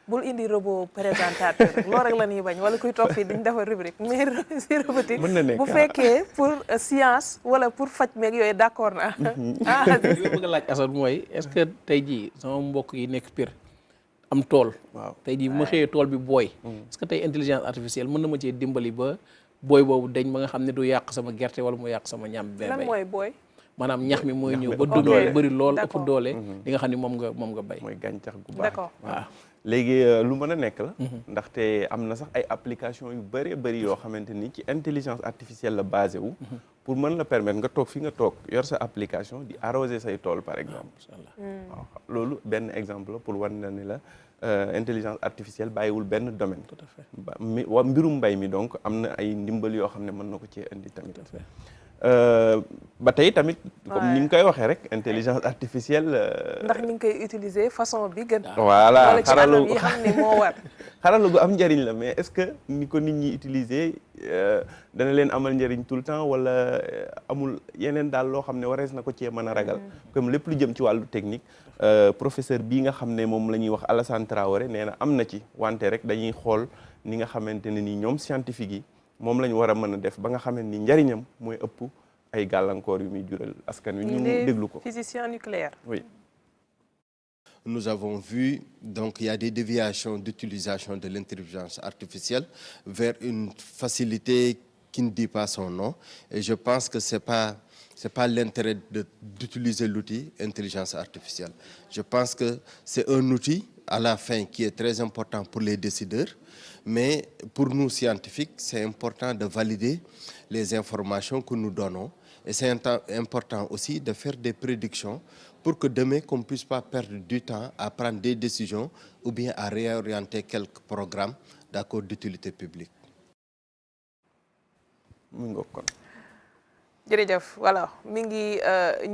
bul indi robot présentateur loolu rek la ñuy bañ wala kuy toog fii diñ defar rubrique mais si robotique bu fekkee pour science wala pour faj meeg yooyu d'accord na li bëgg a laaj Assane mooy est-ce que tey jii sama mbokk yi nekk Pire am tool waaw tey jii bu ma xëyee tool bi booy est-ce que tey intelligence artificielle mën na ma cee dimbali ba booy boobu dañ ma nga xam ne du yàq sama gerte wala mu yàq sama ñam bay lan mooy booy maanaam ñax mi mooy ñëw ba doole bëri lool ëpp doole li nga xam ne moom nga bay mooy gàncax gu baax waaw léegi lu mën a nekk la ndaxte am na sax ay application yu bëri yoo xamante ni ci intelligence artificielle la basé wu pour mën la permettre nga toog fi nga toog yor sa application di arroser say tool par exemple waaw loolu benn exemple la pour wan na ni la intelligence artificielle bàyyiwul benn domaine tout à fait mbirum mbay mi donc am na ay ndimbal yoo xam ne mën na ko cee indi tamit ba tey tamit comme ni nga koy waxee rek intelligence artificielle ndax ni nga koy utiliser façon bi gën voilà xaralu yi xam ne moo war xaralu gu am njëriñ la mais est-ce que ni ko nit ñi utiliser dana leen amal njëriñ tout le temps wala amul yeneen daal loo xam ne warees na ko cee mën a ragal comme lépp lu jëm ci wàllu technique professeur bii nga xam ne moom la ñuy wax Alassane Traoré nee na am na ci wante rek dañuy xool ni nga xamante ne ni ñoom scientifique yi moom la ñu war a mën a def ba nga xamante ni njëriñam mooy ëpp ay gàllankoor yu muy jural askan wi ñu déglu ko. physicien nucléaire. Oui. Nous avons vu, donc il y a des déviations d'utilisation de l'intelligence artificielle vers une facilité qui ne dit pas son nom. Et je pense que c'est pas l'intérêt d'utiliser l'outil intelligence artificielle. Je pense que c'est un outil à la fin qui est très important pour les décideurs. Mais pour nous scientifiques, c'est important de valider les informations que nous donnons. Et c'est important aussi de faire des prédictions pour que demain, qu'on ne puisse pas perdre du temps à prendre des décisions ou bien à réorienter quelques programmes d'accord d'utilité publique. jërëjëf voilà mi ngi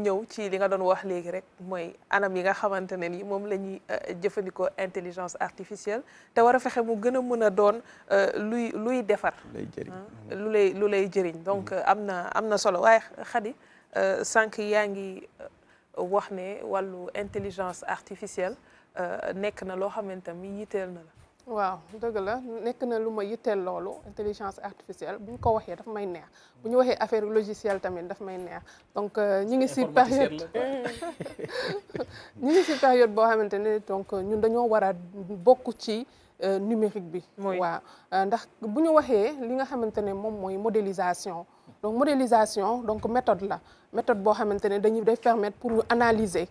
ñëw ci li nga doon wax léegi rek mooy anam yi nga xamante ne ni moom la ñuy jëfandikoo intelligence artificielle te war a fexe mu gën a mën a doon luy defar lu lay jëriñ donc am na solo waaye Khady sànq yaa ngi wax ne wàllu intelligence artificielle nekk na loo xamante ni yitteel na la waaw dëgg la nekk na lu ma yitteel loolu intelligence artificielle bu ñu ko waxee daf may neex bu ñu waxee affaire logicielle tamit daf may neex donc ñi ngi ci période boo xamante ne donc ñun dañoo war a bokk ci numérique bi waaw ndax bu ñu waxee li nga xamante ne moom mooy modélisation donc modélisation donc méthode boo xamante ne day permettre pour ñu analyser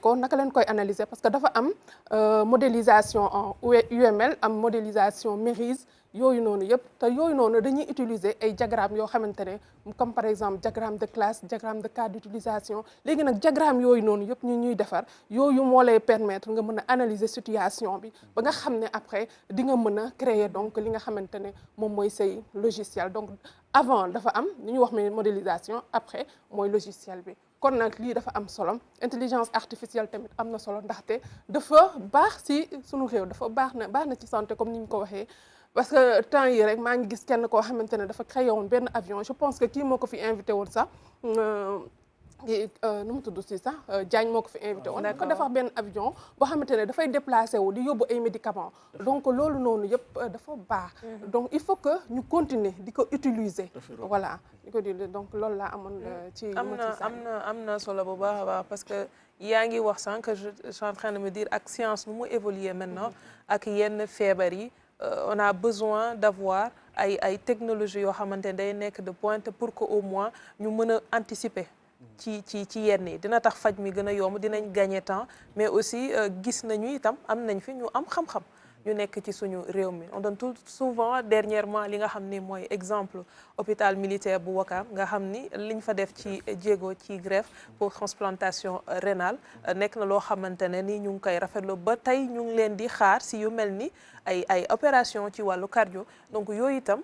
ko naka leen koy analyser parce que dafa am modélisation en UML am modélisation MERIS yooyu noonu yëpp te yooyu noonu dañuy utiliser ay diagrammes yoo xamante ne comme par exemple diagramme de classe diagramme de cas d'utilisation léegi nag diagramme yooyu noonu yëpp ñuy defar yooyu moo lay permettre nga mën a analyser situation bi ba nga xam ne après di nga mën a créer donc li nga xamante ne moom mooy say logiciel donc avant dafa am li ñuy wax modélisation après mooy logiciel bi kon nag lii dafa am solo intelligence artificielle tamit am na solo ndaxte dafa baax ci sunu réew dafa baax na ci santé comme ni ñu ko waxee parce que temps yi rek maa ngi gis kenn koo xamante ne dafa créé woon benn avion je pense que kii moo ko fi invité woon sax nu mu tudd si sax Diagne moo ko fi invité woon ko defar benn avion boo xamante ne dafay déplacé wu di yóbbu ay médicaments donc loolu noonu yëpp dafa baax donc il faut que ñu continuer di ko utiliser voilà di ko di donc loolu laa amoon ci am na solo bu baax a baax parce que yaa ngi wax sànq je suis en train de me dire ak science nu mu évoluer maintenant ak yenn feebar yi on a besoin d'avoir ay technologies yoo xamante ne day nekk de pointe pour que au moins ñu mën a anticiper ci yenn yi dina tax faj mi gën a yomb dinañ gagner temps mais aussi gis nañu itam am nañ fi ñu am xam-xam ñu nekk ci suñu réew mi on donne tout souvent dernièrement li nga xam ni mooy exemple hôpital militaire bu Ouakam nga xam ni liñ fa def ci jéego ci greffe pour transplantation rénale nekk na loo xamante ne ni ñu ngi koy rafetlu ba tey ñu ngi leen di xaar si yu mel ni ay opération ci wàllu cardio donc yooyu itam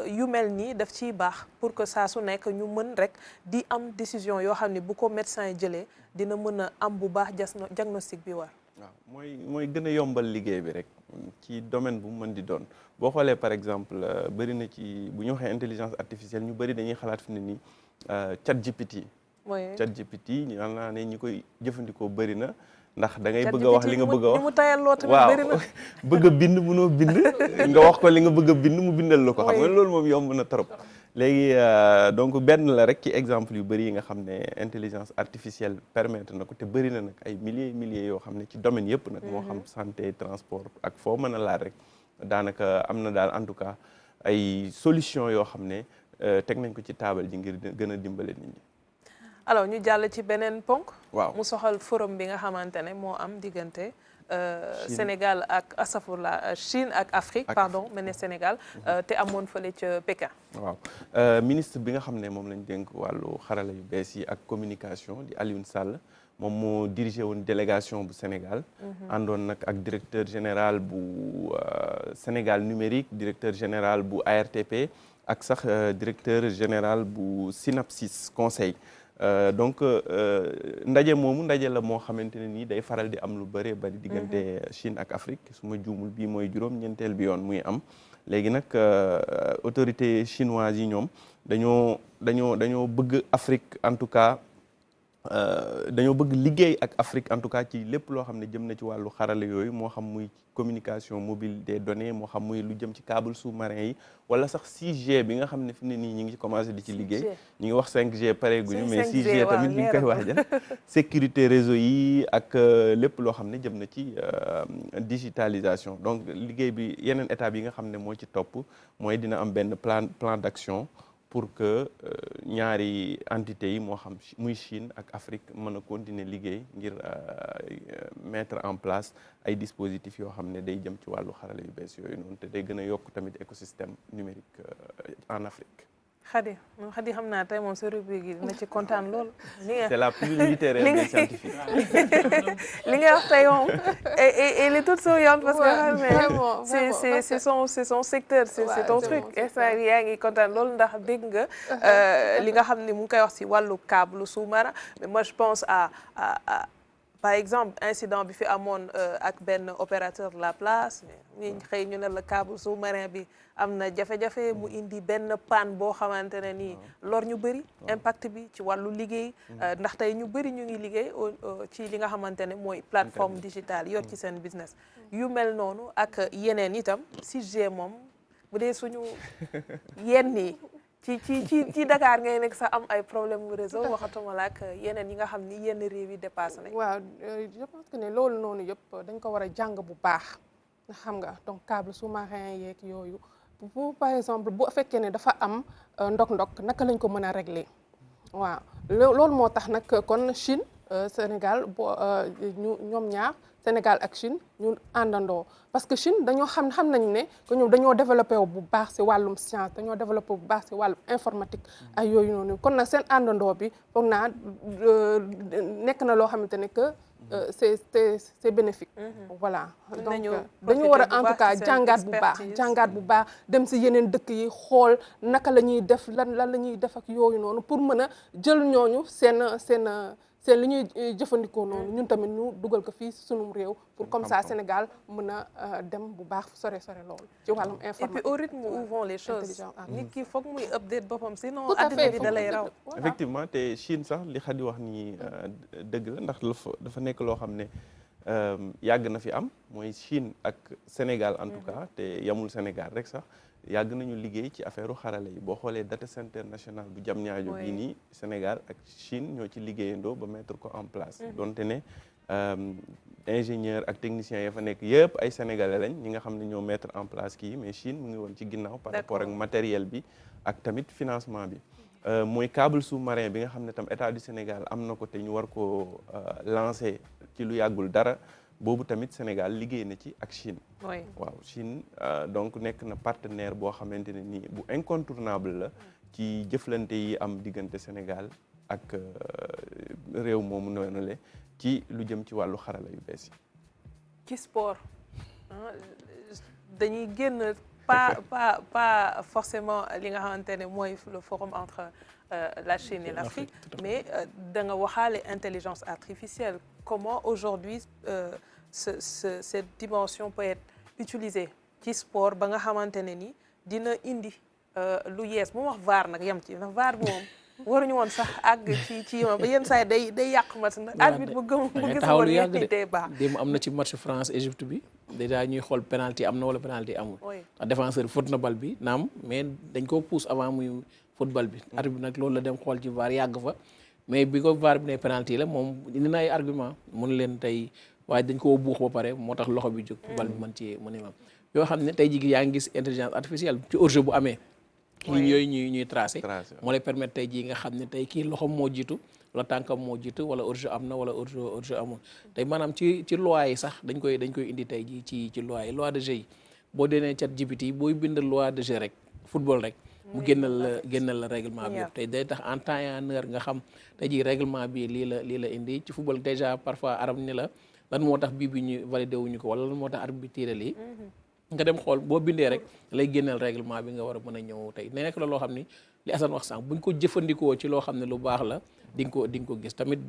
yu mel nii daf ciy baax pour que saa su nekk ñu mën rek di am décision yoo xam ne bu ko médecin yi jëlee dina mën a am bu baax diagnostic bi war. waaw mooy gën a yombal liggéey bi rek ci domaine bu mu mën di doon boo xoolee par exemple bëri na ci bu ñu waxee intelligence artificielle ñu bëri dañuy xalaat fi ne nii ChatGPT. ChatGPT ñu naa ne ñi koy jëfandikoo bëri na. ndax da ngay bëgg a wax li nga bëgg a wax mu tayalloo tamit bëri na bëgg a bind mënoo bind nga wax ko li nga bëgg a bind mu bindal la ko xam nga loolu moom yomb na trop léegi donc benn la rek ci exemple yu bëri yi nga xam ne intelligence artificielle permettre na ko te bëri na nag ay milliers yoo xam ne ci domaine yëpp nag moo xam santé transport ak foo mën a laal rek daanaka am na daal en tout cas ay solution yoo xam ne teg nañ ko ci taabal ji ngir gën a dimbale nit ñi. alors ñu jàll ci beneen ponk. waaw mu soxal forum bi nga xamante ne moo am diggante Sénégal ak asafurla Chine ak Afrique pardon mel ne Sénégal te amoon fële ca Pékin. waaw ministre bi nga xam ne moom lañ dénk wàllu xarala yu bees yi ak communication di Alioune Sall moom moo dirigé woon délégation bu Sénégal. àndoon nag ak directeur général bu Sénégal numérique directeur général bu ARTP ak sax directeur général bu Synapsis conseil. Donc ndaje moomu ndaje la moo xamante ne nii day faral di am lu bëree bëri diggante Chine ak Afrique su ma juumul bii mooy juróom-ñeenteel bi yoon muy am léegi nag autorité chinoise yi ñoom dañoo bëgg Afrique en tout cas dañoo bëgg liggéey ak Afrique en tout cas ci lépp loo xam ne jëm na ci wàllu xarale yooyu moo xam muy communication mobile des données moo xam muy lu jëm ci câble sous-marin yi wala sax 6G bi nga xam ne fi ne nii ñi ngi commencé di ci liggéey ñi ngi wax 5G pareeguñu mais 6G tamit ñu ngi koy waajal sécurité réseau yi ak lépp loo xam ne jëm na ci digitalisation donc liggéey bi yeneen étapes yi nga xam ne moo ci topp mooy dina am benn plan d'action pour que ñaari entités yi moo xam muy Chine ak Afrique mën a continuer liggéey ngir mettre en place ay dispositifs yoo xam ne day jëm ci wàllu xarala yu bees yooyu noonu te day gën a yokk tamit écosystème numérique en Afrique. Khady xam naa tey moom sa rubrique yi dina ci kontaan lool. C'est la plus littéraire des scientifiques. li nga wax tey moom elle est toute souriante parce que c'est son secteur c'est ton truc instant yaa ngi kontaan lool ndax dégg nga li nga xam ne mu ngi koy wax ci wàllu câble sous-marin mais moi je pense à par exemple incident bi fi amoon ak benn opérateur de la place ñu xëy ñu ne la câble sous-marin bi am na jafe-jafe mu indi benn panne boo xamante ne nii lor ñu bëri impact bi ci wàllu liggéey ndax tey ñu bëri ñu ngi liggéey ci li nga xamante ne mooy plateforme digitale yor ci seen business yu mel noonu ak yeneen itam 6G moom bu dee suñu yenn yi ci Dakar ngay nekk sax am ay problème mu réseau waxatuma la ak yeneen yi nga xam ni yenn réew yi dépassé nañ. waaw je pense que ne loolu noonu yëpp dañ ko war a jàng bu baax nga xam nga donc câble sous-marin yeeg yooyu bu par exemple bu fekkee ne dafa am ndok-ndok naka lañ ko mën a régler waaw loolu moo tax nag kon Chine Sénégal ñoom ñaar Sénégal ak Chine ñu àndandoo parce que Chine dañoo xam nañu ne que ñoom dañoo développé wu bu baax ci wàllum science dañoo développé bu baax ci wàllum informatique ay yooyu noonu kon nag seen àndandoo bi foog naa nekk na loo xamante ne que c'est bénéfique. Voilà donc dañu war a en tout cas jàngaat bu baax dem si yeneen dëkk yi xool naka la ñuy def lan la ñuy def ak yooyu noonu pour mën a jël ñooñu seen li ñuy jëfandikoo noonu ñun tamit ñu dugal ko fii sunum réew pour comme ça Sénégal mën a dem bu baax sore loolu ci wàllum informatique. et puis au rythme où vont les choses nit ki foog muy update boppam sinon adduna bi da lay raw. effectivement te Chine sax li Khady wax ni dëgg la ndax dafa nekk loo xam ne yàgg na fi am mooy Chine ak Sénégal en tout cas te yamul Sénégal rek sax yàgg nañu liggéey ci affaire xarala yi boo xoolee data center national bu Diamniadio bii nii Sénégal ak Chine ñoo ci liggéeyandoo ba mettre ko en place donte ne ingénieur ak technicien ya fa nekk yëpp ay sénégalais lañ ñi nga xam ne ñoo mettre en place kii mais Chine mu ngi woon ci ginnaaw par rapport ak matériel bi ak tamit financement bi mooy câble sous-marin bi nga xam ne tam état du Sénégal am na ko te ñu war ko lancer ci lu yàggul dara boobu tamit Sénégal liggéey na ci ak Chine. waaw Chine donc nekk na partenaire boo xamante ne nii bu incontournable la ci jëflante yi am diggante Sénégal ak réew moomu noonu le ci lu jëm ci wàllu xarala yu bees yi. ci sport dañuy génn pas forcément li nga xamante ne mooy le forum entre la Chine et l'Afrique mais da nga waxaale intelligence artificielle. Comment aujourd'hui cette dimension peut être utilisée ci sport ba nga xamante ne ni dina indi lu yees mu wax VAR nag yem ci ndax VAR bi moom waruñu woon sax àgg ci ba yenn saa yi day yàq match ndax arbitre bu gis woon yéen day baax. démb am na ci match France Égypte bi déjà ñuy xool penalty am na wala penalty amul. ndax défenseur faute na bal bi naam mais dañ koo pousse avant muy football bi. arbitre bi nag loolu la dem xool ci VAR yàgg fa. mais bi ko VAR bi ne penalty la moom indi na ay argument mun leen tey waaye dañ koo buux ba pare moo tax loxo bi jóg bal bi mën ci mën a yoo xam ne tey jii yaa ngi gis intelligence artificielle ci hors-jeu bu amee ligne yooyu ñuy tracé moo lay permettre tey jii nga xam ne tey kii loxom moo jiitu wala tànkam moo jiitu wala hors-jeu am na wala hors-jeu amul tey maanaam ci loi yi sax dañ koy indi tey jii ci loi yi loi de jeu yi boo deenee ChatGPT booy bind loi de jeu rek football rek mu génnal la règlement bi yëpp tey day tax en temps et en heure nga xam tey jii règlement bi lii la indi ci football déjà parfois aram ni la lan moo tax bii bi ñu validé wuñu ko wala lan moo tax arbitre bi tiré lii nga dem xool boo bindee rek lay génneel règlement bi nga war a mën a ñëw tey ne nekk la loo xam ni li Assane wax sànq buñ ko jëfandikoo ci loo xam ne lu baax la di nga ko gis tamit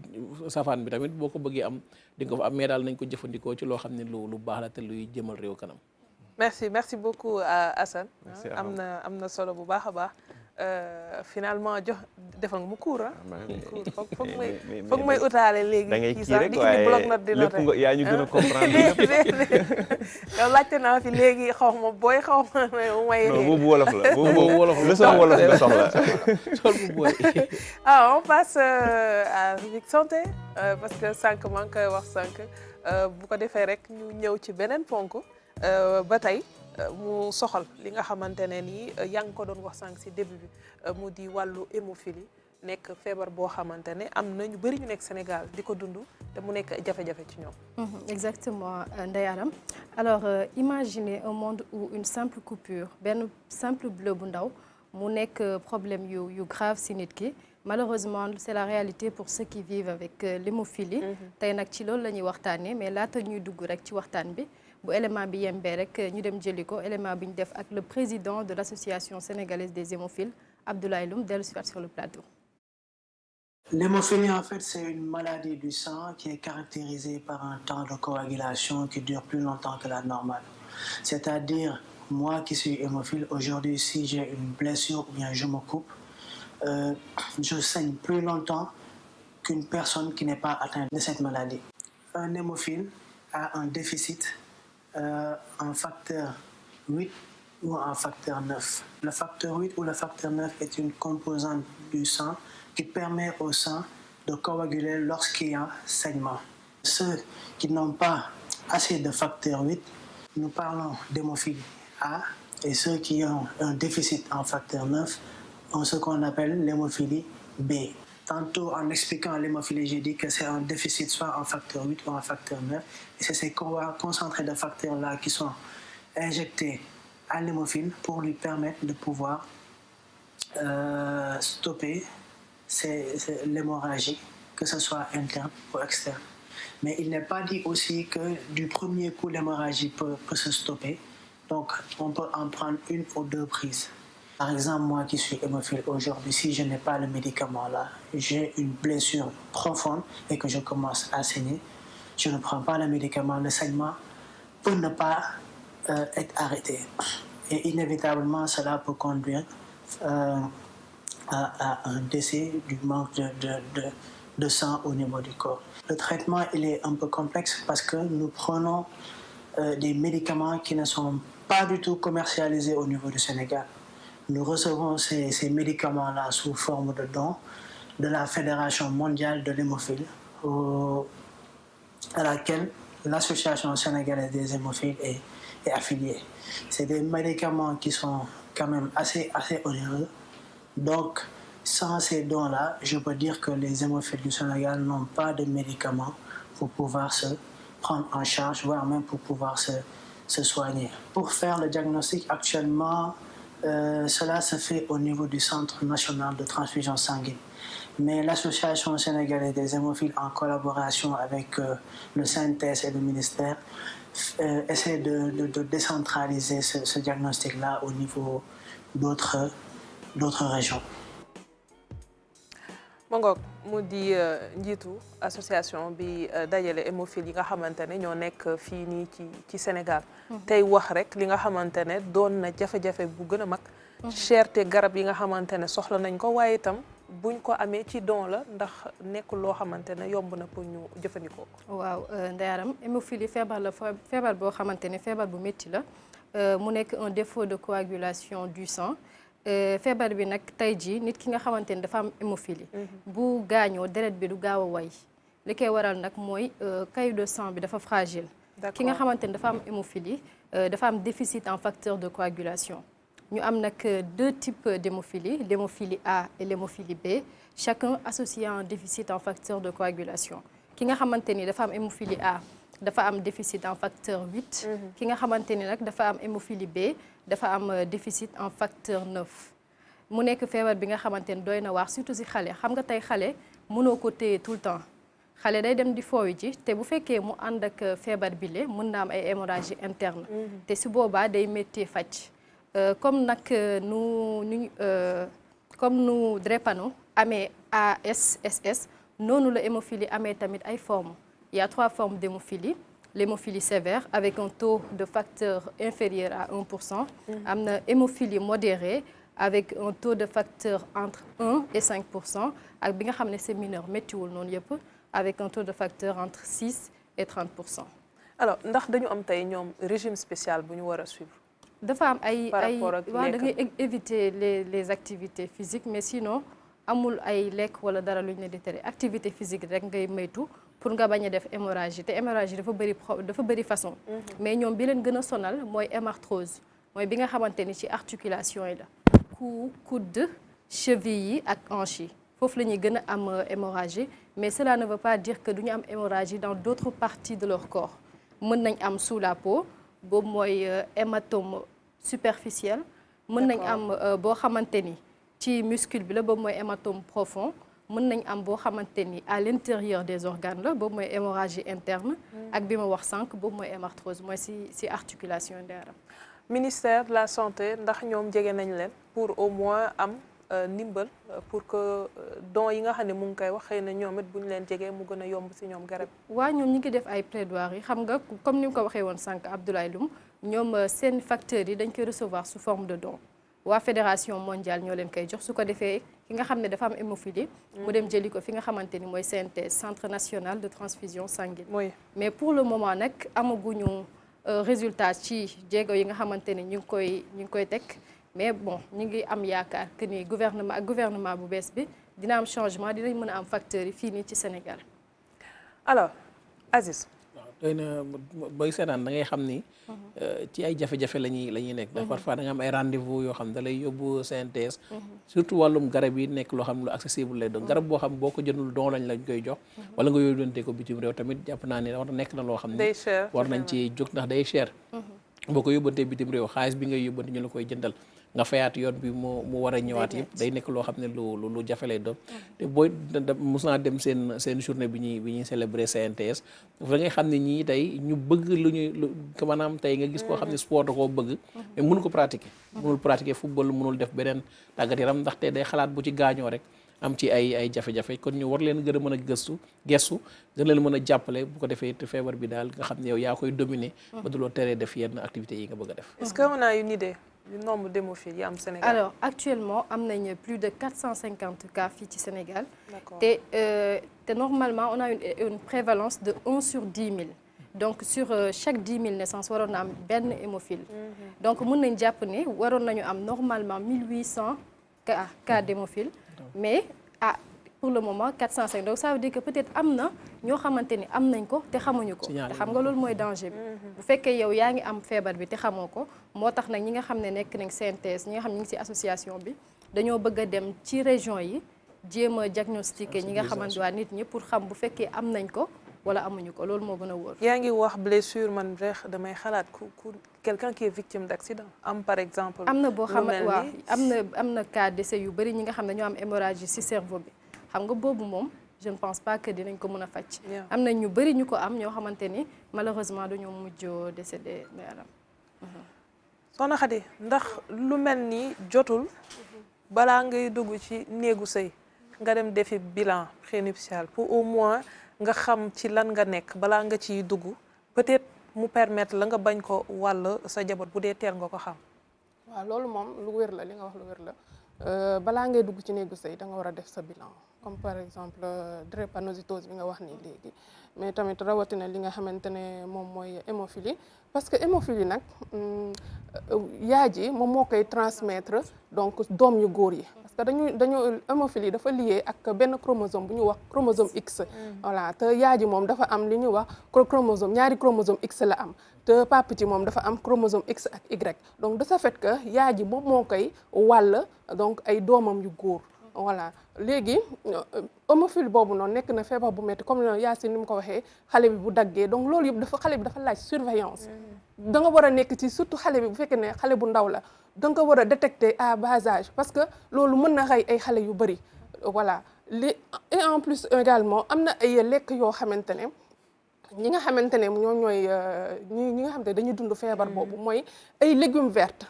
safaan bi tamit boo ko bëggee am di nga ko fa am mais daal nañ ko jëfandikoo ci loo xam ne lu baax la te luy jëmal réew kanam. merci beaucoup Assane. am na solo bu baax a baax. Finalement defal nga mu cours foog may utaale léegi. da ngay kii rek waaye lépp nga yaa ñu gën a comprendre yow laajte naa fi léegi xaw ma booy xaw ma may. non boobu wolof la boobu wolof leçon wolof la soxla. On passe à rubrique santé parce que sànq maa ngi koy wax sànq bu ko defee rek ñu ñëw ci beneen ponk ba tey. mu soxal li nga xamante ne nii yaa ngi ko doon wax sànq ci début bi mu di wàllu hémophilie nekk feebar boo xamante ne am na ñu bëri ñu nekk Sénégal di ko dund te mu nekk jafe-jafe ci ñoom. Exactement Ndeye Aram alors imaginez un monde où une simple coupure benn simple bleu bu ndaw mu nekk problème yu grave ci nit ki malheureusement c'est la réalité pour ceux qui vivent avec l'hémophilie. tey nag ci loolu la ñuy waxtaanee mais laata ñuy dugg rek ci waxtaan bi. bu élément bi yembee rek ñu dem jëli ko élément bi ñu def ak le président de l'association sénégalaise des hémophiles Abdoulaye Loum dellu si waat sur le plateau. L'hémophilie en fait c'est une maladie du sang qui est caractérisée par un temps de coagulation qui dure plus longtemps que la normale. C'est-à-dire moi qui suis hémophile aujourd'hui si j'ai une blessure ou bien je me coupe je saigne plus longtemps qu'une personne qui n'est pas atteinte de cette maladie. Un hémophile a un déficit en facteur 8 ou en facteur 9. Le facteur 8 ou le facteur 9 est une composante du sang qui permet au sang de coaguler lorsqu'il y a saignement. Ceux qui n'ont pas assez de facteur 8, nous parlons d'hémophilie A, et ceux qui ont un déficit en facteur 9 ont ce qu'on appelle l'hémophilie B. Tantôt, en expliquant l'hémophilie, j'ai dit que c'est un déficit soit en facteur 8 ou en facteur 9. Et c'est ces concentrés de facteurs-là qui sont injectés à l'hémophile pour lui permettre de pouvoir stopper l'hémorragie, que ce soit interne ou externe. Mais il n'est pas dit aussi que du premier coup, l'hémorragie peut se stopper. Donc, on peut en prendre une ou deux prises. Par exemple, moi qui suis hémophile aujourd'hui, si je n'ai pas le médicament là, j'ai une blessure profonde et que je commence à saigner, je ne prends pas le médicament, le saignement peut ne pas être arrêté. Et inévitablement, cela peut conduire à un décès du manque de sang au niveau du corps. Le traitement, il est un peu complexe parce que nous prenons des médicaments qui ne sont pas du tout commercialisés au niveau du Sénégal. Nous recevons ces médicaments-là sous forme de dons de la Fédération mondiale de l'hémophilie, à laquelle l'Association sénégalaise des hémophiles est affiliée. C'est des médicaments qui sont quand même assez onéreux. Donc, sans ces dons-là, je peux dire que les hémophiles du Sénégal n'ont pas de médicaments pour pouvoir se prendre en charge, voire même pour pouvoir se soigner. Pour faire le diagnostic actuellement, cela se fait au niveau du Centre national de transfusion sanguine. Mais l'Association sénégalaise des hémophiles, en collaboration avec le CNTS et le ministère, essaie de décentraliser ce diagnostic-là au niveau d'autres régions. Mangok mu di njiitu association bi dajale hémophile yi nga xamante ne ñoo nekk fii nii ci Sénégal tey wax rek li nga xamante ne doon na jafe-jafe bu gën a mag cherté garab yi nga xamante ne soxla nañ ko waaye itam buñ ko amee ci don la ndax nekkul loo xamante ne yomb na pour ñu jëfandikoo ko. waaw Ndayaram hémophilie feebar la feebar boo xamante ne feebar bu métti la mu nekk un défaut de coagulation du sang. feebar bi nag tey jii nit ki nga xamante ni dafa am hémophilie bu gaañoo deret bi du gaaw a way li koy waral nag mooy caillot de sang bi dafa fragile. ki nga xamante ni dafa am hémophilie dafa am déficit en facteur de coagulation. ñu am nag deux types d'hémophilie, l'hémophilie A et l'hémophilie B, chacun associé à un déficit en facteur de coagulation. ki nga xamante ni dafa am hémophilie A dafa am déficit en facteur 8. ki nga xamante ni nag dafa am hémophilie B dafa am déficit en facteur 9. mu nekk feebar bi nga xamante ni doy na waar surtout si xale xam nga tey xale mënoo ko téye tout le temps xale day dem di fooyu ji te bu fekkee mu ànd ak feebar bile mën na am ay hémorragie interne. te su boobaa day métti faj. comme nag comme nu drépano amee ASSS noonu la hémophilie amee tamit ay formes. Il y a 3 formes d'hémophilie. L'hémophilie sévère avec un taux de facteur inférieur à 1%. Am na hémophilie modérée avec un taux de facteur entre 1 et 5%. ak bi nga xam ne c'est mineur méttiwul noonu yëpp avec un taux de facteur entre 6 et 30%. alors ndax dañu am tey ñoom régime spécial bu ñu war a suivre. dafa am par rapport ak waaw da ngay éviter les activités physiques mais sinon amul ay lekk wala dara lu ñu ne di tere activité physique rek ngay moytu pour nga bañ a def hémorragie te hémorragie dafa bëri façon. mais ñoom bi leen gën a sonal mooy hémarthrose mooy bi nga xamante ni ci articulation yi la. cou coude cheville yi ak hanche yi foofu la ñuy gën a am hémorragie mais cela ne veut pas dire que du ñu am hémorragie dans d'autres parties de leur corps. mën nañ am sous la peau boobu mooy hématome superficiel. mën nañ am boo xamante ni ci muscle bi la boobu mooy hématome profond. mën nañ am boo xamante ni à l'intérieur des organes la boobu mooy hémorragie interne. ak bi ma wax sànq boobu mooy hémarthrose mooy ci articulation Ndayaram. ministère de la santé ndax ñoom jege nañ leen pour au moins am ndimbal pour que don yi nga xam ne mu ngi koy wax xëy na ñoom it bu ñu leen jegee mu gën a yomb ci ñoom garab. waaw ñoom ñi ngi def ay plaidoiries yi xam nga comme ni mu ko waxee woon sànq Abdoulaye Loum ñoom seen facteurs yi dañ koy recevoir sous forme de don. waa fédération mondiale ñoo leen koy jox su ko defee ki nga xam ne dafa am hémophilie mu dem jëli ko fi nga xamante ni mooy CNTS centre national de transfusion sanguine. mais pour le moment nag amaguñu résultat ci jéego yi nga xamante ni ñu ngi koy teg mais bon ñu ngi am yaakaar que ni gouvernement bu bees bi dina am changement dinañ mën a am facteurs yi fii nii ci Sénégal. alors Aziz. doy na booy seetaan da ngay xam ni ci ay jafe-jafe la ñuy nekk ndax parfois da nga am ay rendez-vous yoo xam da lay yóbbu CNTS surtout wàllum garab yi nekk loo xam lu accessible lay doon garab boo xam boo ko jëndul don lañ koy jox wala nga yóbbante ko bitim réew tamit jàpp naa ne war na nekk na loo xam ne war nañ ci jóg ndax day cher boo ko yóbbantee bitim réew xaalis bi ngay yóbbante ñu la koy jëndal nga fayaat yoon bi mu war a ñëwaat yëpp day nekk loo xam ne lu jafe lay doon te booy mos naa dem seen journée bi ñuy célébrer CNTS da ngay xam ne ñii tey ñu bëgg lu maanaam tey nga gis koo xam ne sport da koo bëgg mais mënu ko pratiquer mënul pratiquer football mënul def beneen tàggat yaram ndaxte day xalaat bu ci gaañoo rek am ci ay jafe-jafe kon ñu war leen gën a mën a gestu gën leen mën a jàppale bu ko defee feebar bi daal nga xam ne yow yaa koy dominer ba du loo teree def yenn activités yi nga bëgg a def. Est-ce qu'on a une idée du nombre d'hémophiles yi am Sénégal? Alors actuellement am nañ plus de 450 cas fii ci Sénégal. D'accord. te normalement on a une prévalence de 1 sur 10 000. Donc sur chaque 10 000 naissances waroon na am benn hémophile. Donc mën nañ jàpp ne waroon nañu am normalement 1800 cas d'hémophile. Mais pour le moment 405 donc ça veut dire que peut-être am na ñoo xamante ni am nañ ko te xamuñu ko. te xam nga loolu mooy danger bi. bu fekkee yow yaa ngi am feebar bi te xamoo ko moo tax nag ñi nga xam ne nekk nañ CNTS ñi nga xam ne ñu ngi ci association bi dañoo bëgg a dem ci région yi jéem a diagnostiquer ñi nga xamante waa nit ñi pour xam bu fekkee am nañ ko wala amuñu ko loolu moo gën a wóor. yaa ngi wax blessure man rek damay xalaat ku quelqu'un qui est victime d'accident am par exemple. am na boo xam ne waaw am na cas décès yu bëri ñi nga xam ne ñoo am hémorragie ci cerveau bi xam nga boobu moom je ne pense pas que dinañ ko mën a faj. am na ñu bëri ñu ko am ñoo xamante ni malheureusement dañoo mujj décédé yaram. Soxna Khady ndax lu mel ni jotul balaa ngay dugg ci néegu sëy nga dem defi bilan prénuptial pour au moins nga xam ci lan nga nekk balaa nga ciy dugg peut-être mu permettre la nga bañ ko wàll sa jaboot bu dee teel nga ko xam. waaw loolu moom lu wér la li nga wax lu wér la balaa ngay dugg ci néegu sëy da nga war a def sa bilan comme par exemple drépanocytose bi nga wax nii léegi mais tamit rawatina li nga xamante ne moom mooy hémophilie parce que hémophilie nag yaay ji moom moo koy transmettre donc doom yu góor yi. te dañu hémophilie dafa lié ak benn chromosome bu ñu wax chromosome X. voilà te yaay ji moom dafa am li ñuy wax chromosome ñaari chromosome X la am te papa ji moom dafa am chromosome X ak Y donc de ce fait que yaay ji moom moo koy wàll donc ay doomam yu góor. voilà léegi hémophile boobu noonu nekk na feebar bu metti comme Yacine ni mu ko waxee xale bi bu daggee donc loolu yëpp xale bi dafa laaj surveillance. da nga war a nekk ci surtout xale bi bu fekkee ne xale bu ndaw la. da nga ko war a détecter à bas âge parce que loolu mën na rey ay xale yu bëri voilà et en plus également am na ay lekk yoo xamante ne ñi nga xamante ne ñoom ñooy ñi nga xamante ne dañuy dund feebar boobu mooy ay légumes verts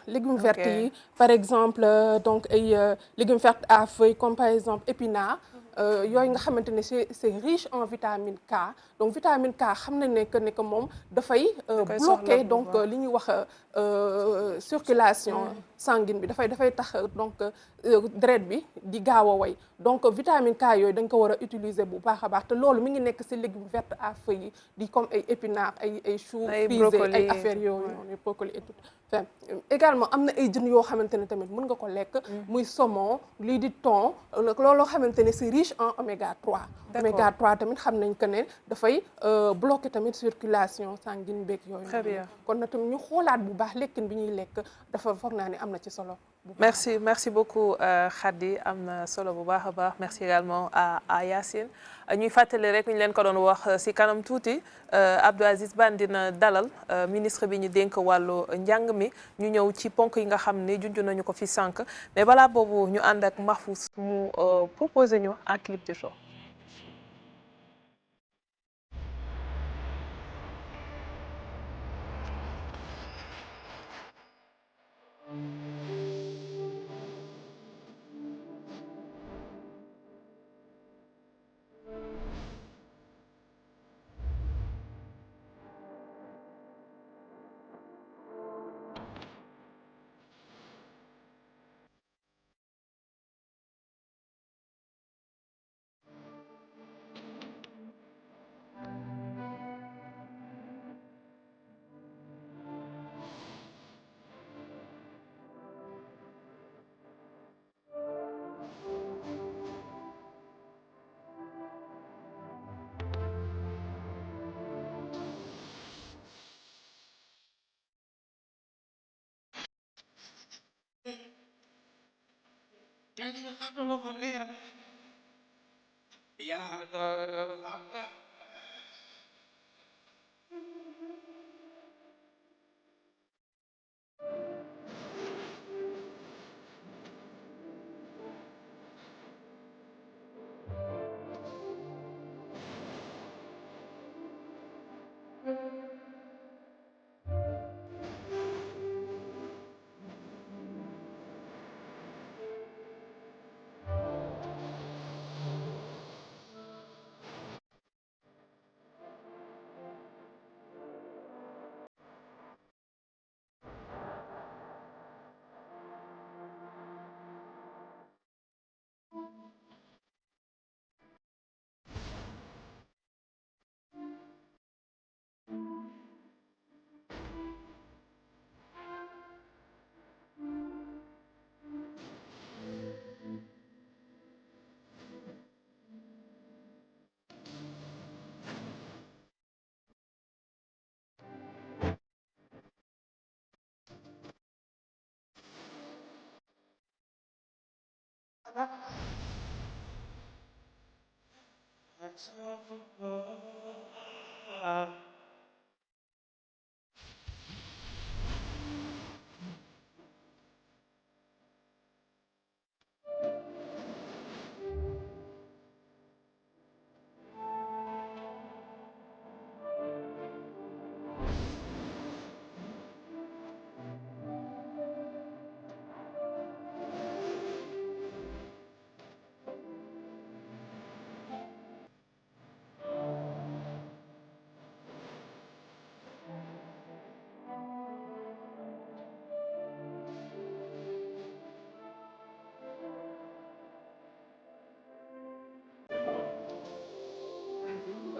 yi par exemple donc ay légumes verts à feuilles comme par exemple épinards yooyu nga xamante ne c'est riche en vitamine K donc vitamine K xam nañ ne que moom dafay bloquer donc li ñuy wax circulation sanguine bi dafay tax donc deret bi di gaaw a way donc vitamine K yooyu dañ ko war a utiliser bu baax a baax te loolu mi ngi nekk ci légumes verts à feuilles yi di comme ay épinards ay choux frisés ay affaires yooyu noonu brocoli et tout également am na ay jën yoo xamante ne tamit mën nga ko lekk muy saumon lii di thon looloo xamante ne c'est riche en oméga 3 oméga 3 tamit xam nañ que ne dafay bloquer tamit circulation sanguine beeg yooyu kon na tamit ñu xoolaat bu baax lekkin bi ñuy lekk dafa foog naa ne am na ci solo merci beaucoup Khady am na solo bu baax a baax merci également à Yacine ñuy fàttali rek ñu leen ko doon wax ci kanam tuuti Abdou Aziz Ban dina dalal ministre bi ñu dénk wàllu njàng mi ñu ñëw ci ponk yi nga xam ne junj nañu ko fi sànq mais balaa boobu ñu ànd ak Mahfous mu proposé ñu un clip de show.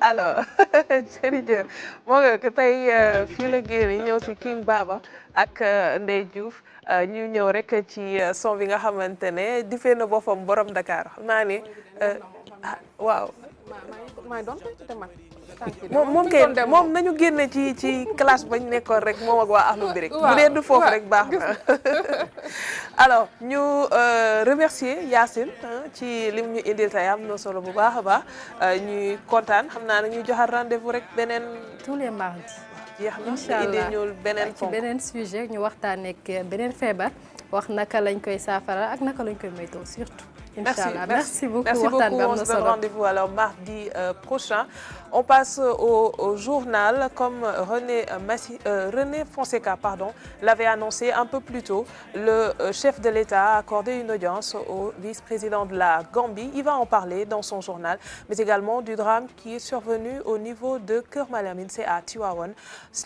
alors jërëjëf moo nga ko tey fii la génn ñëw ci King Baba ak Ndeye Diouf ñu ñëw rek ci son bi nga xamante ne difee na boppam borom Dakar xam naa ni waaw maa doon te man moom kay moom nañu génne ci classe bañ nekkoon rek moom ak waa Akhlou Brick bu dee du foofu rek baax na alors ñu remercier Yacine ci lim ñu indil tey am na solo bu baax a baax ñuy kontaan xam naa ne ñuy joxaat rendez-vous rek beneen tous les mardis jeex na incha indi allah ñu beneen ci beneen sujet ñu waxtaanee ak beneen feebar wax naka lañ koy saafara ak naka lañ koy moytoo surtout. Inch'Allah. Merci beaucoup. On se donne rendez-vous alors mardi prochain. On passe au journal comme René Fonseca l'avait annoncé un peu plus tôt. Le chef de l'État a accordé une audience au vice-président de la Gambie. Il va en parler dans son journal, mais également du drame qui est survenu au niveau de Keur Malamine, c'est à Tivaouane.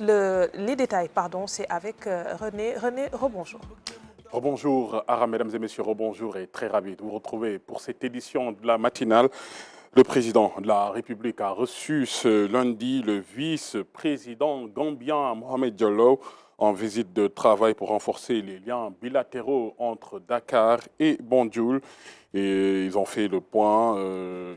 Les détails, c'est avec René. René, rebonjour. Rebonjour, Ara, mesdames et messieurs, rebonjour et très ravi de vous retrouver pour cette édition de la matinale. Le président de la République a reçu ce lundi le vice-président gambien Mohamed Diallo en visite de travail pour renforcer les liens bilatéraux entre Dakar et Banjul. Et ils ont fait le point,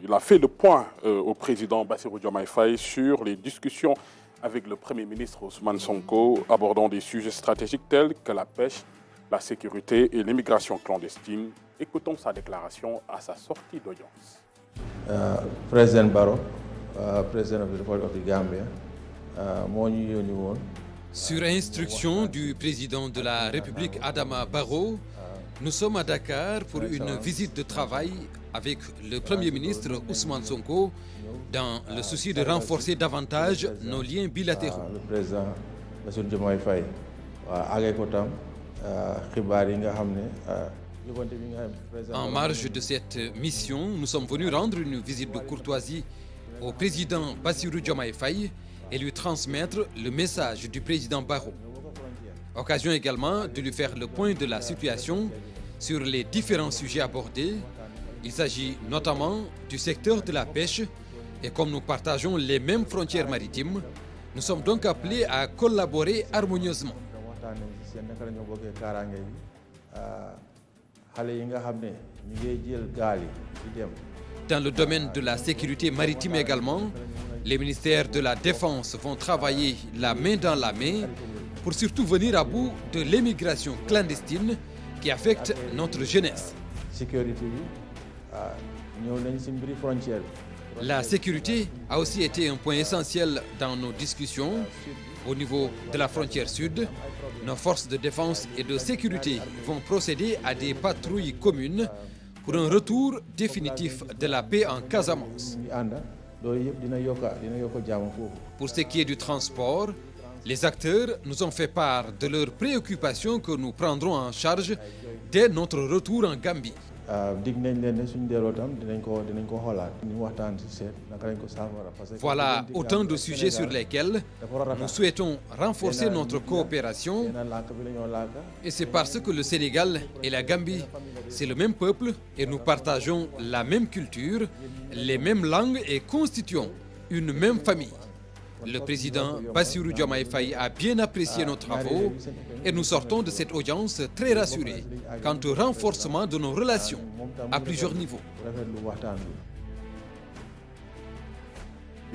il a fait le point au président Bassirou Diomaye Faye sur les discussions avec le Premier ministre Ousmane Sonko, abordant des sujets stratégiques tels que la pêche, la sécurité et l'immigration clandestine. Écoutons sa déclaration à sa sortie d'audience. President Barrow, President of the Republic of the Gambia, sur instruction du président de la République Adama Barrow, nous sommes à Dakar pour une visite de travail avec le Premier ministre Ousmane Sonko dans le souci de renforcer davantage nos liens bilatéraux. Le président Bassirou Diomaye Faye en marge de cette mission, nous sommes venus rendre une visite de courtoisie au président Bassirou Diomaye Faye et lui transmettre le message du président Barrow. Occasion également de lui faire le point de la situation sur les différents sujets abordés. Il s'agit notamment du secteur de la pêche et comme nous partageons les mêmes frontières maritimes, nous sommes donc appelés à collaborer harmonieusement. Dans le domaine de la sécurité maritime également, les ministères de la Défense vont travailler la main dans la main pour surtout venir à bout de l'émigration clandestine qui affecte notre jeunesse. La sécurité a aussi été un point essentiel dans nos discussions. Au niveau de la frontière sud, nos forces de défense et de sécurité vont procéder à des patrouilles communes pour un retour définitif de la paix en Casamance. Pour ce qui est du transport, les acteurs nous ont fait part de leurs préoccupations que nous prendrons en charge dès notre retour en Gambie. Voilà autant de sujets sur lesquels nous souhaitons renforcer notre coopération. Et c'est parce que le Sénégal et la Gambie, c'est le même peuple et nous partageons la même culture, les mêmes langues et constituons une même famille. Le président Bassirou Diomaye Faye a bien apprécié nos travaux et nous sortons de cette audience très rassurés quant au renforcement de nos relations à plusieurs niveaux.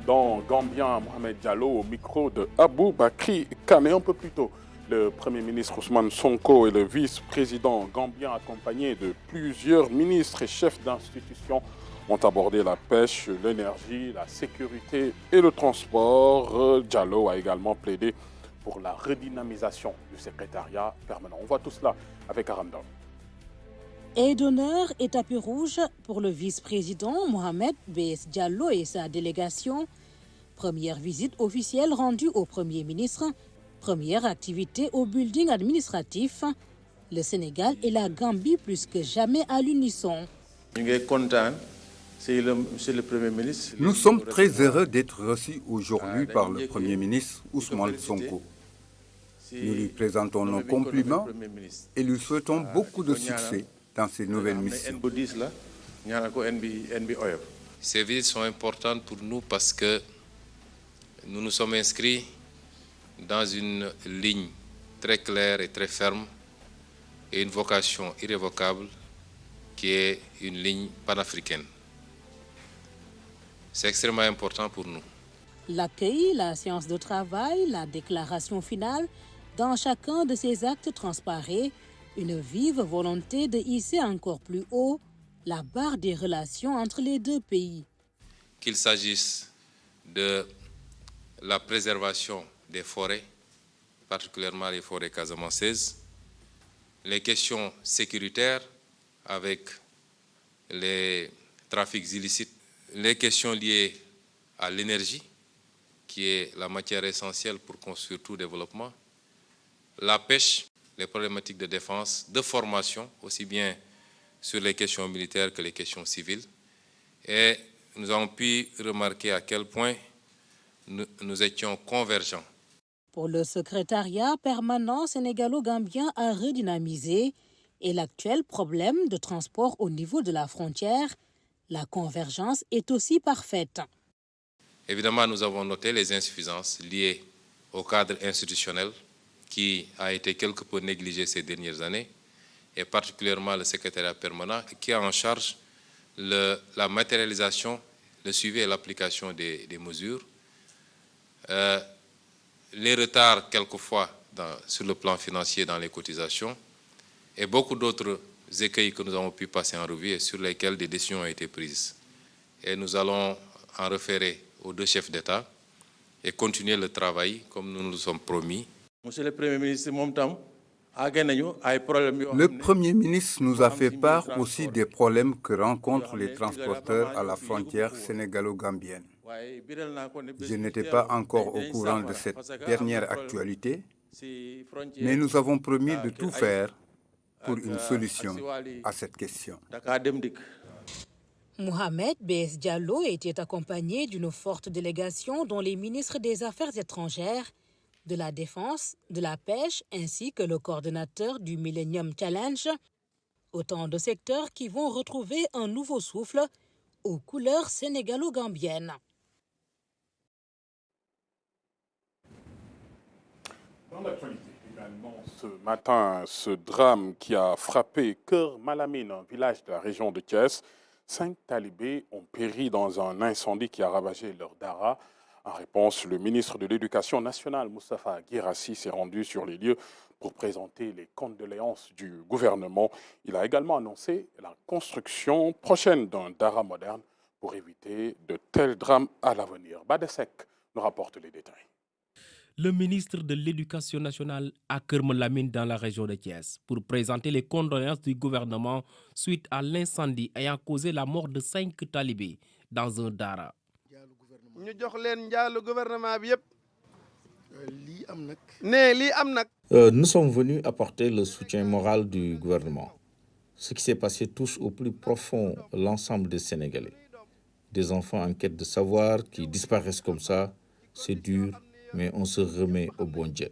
Dans Gambien Mohamed Diallo au micro de Abou Bakri Kane un peu plus tôt. Le Premier ministre Ousmane Sonko et le vice-président gambien accompagnés de plusieurs ministres et chefs d'institutions ont abordé la pêche, l'énergie, la sécurité et le transport. Diallo a également plaidé pour la redynamisation du secrétariat permanent. On voit tout cela avec Arandon. Et d'honneur et tapis rouge pour le vice-président Mohamed B.S. Diallo et sa délégation. Première visite officielle rendue au Premier ministre. Première activité au building administratif. Le Sénégal et la Gambie plus que jamais à l'unisson. Nous sommes très heureux d'être reçus aujourd'hui par le Premier ministre Ousmane Sonko. Nous lui présentons nos compliments et lui souhaitons beaucoup de succès dans ses nouvelles missions. Ces visites sont importantes pour nous parce que nous nous sommes inscrits dans une ligne très claire et très ferme et une vocation irrévocable qui est une ligne panafricaine. C'est extrêmement important pour nous. L'accueil, la séance de travail, la déclaration finale, dans chacun de ces actes transparaît une vive volonté de hisser encore plus haut la barre des relations entre les deux pays. Qu'il s'agisse de la préservation des forêts, particulièrement les forêts casamançaises, les questions sécuritaires avec les trafics illicites, les questions liées à l'énergie, qui est la matière essentielle pour construire tout développement, la pêche, les problématiques de défense, de formation, aussi bien sur les questions militaires que les questions civiles. Et nous avons pu remarquer à quel point nous étions convergents. Pour le secrétariat permanent sénégalo-gambien à redynamiser et l'actuel problème de transport au niveau de la frontière, la convergence est aussi parfaite. Évidemment, nous avons noté les insuffisances liées au cadre institutionnel qui a été quelque peu négligé ces dernières années, et particulièrement le secrétariat permanent qui a en charge la matérialisation, le suivi et l'application des mesures. Les retards quelquefois sur le plan financier dans les cotisations et beaucoup d'autres écueils que nous avons pu passer en revue et sur lesquels des décisions ont été prises. Et nous allons en référer aux deux chefs d'État et continuer le travail comme nous nous sommes promis. Le Premier ministre nous a fait part aussi des problèmes que rencontrent les transporteurs à la frontière sénégalo-gambienne. Je n'étais pas encore au courant de cette dernière actualité, mais nous avons promis de tout faire pour une solution à cette question. Mohamed B.S. Diallo était accompagné d'une forte délégation dont les ministres des Affaires étrangères, de la Défense, de la Pêche ainsi que le coordonnateur du Millennium Challenge. Autant de secteurs qui vont retrouver un nouveau souffle aux couleurs sénégalo-gambiennes. Dans l'actualité également, ce matin, ce drame qui a frappé Keur Malamine, un village de la région de Thiès. 5 talibés ont péri dans un incendie qui a ravagé leur dara. En réponse, le ministre de l'Éducation nationale, Moustapha Guirassy, s'est rendu sur les lieux pour présenter les condoléances du gouvernement. Il a également annoncé la construction prochaine d'un dara moderne pour éviter de tels drames à l'avenir. Badesek nous rapporte les détails. Le ministre de l'Éducation nationale à Keur Malamine dans la région de Thiès pour présenter les condoléances du gouvernement suite à l'incendie ayant causé la mort de 5 talibés dans un dara. Nous sommes venus apporter le soutien moral du gouvernement. Ce qui s'est passé touche au plus profond l'ensemble des Sénégalais. Des enfants en quête de savoir qui disparaissent comme ça, c'est dur, mais on se remet au bon Dieu.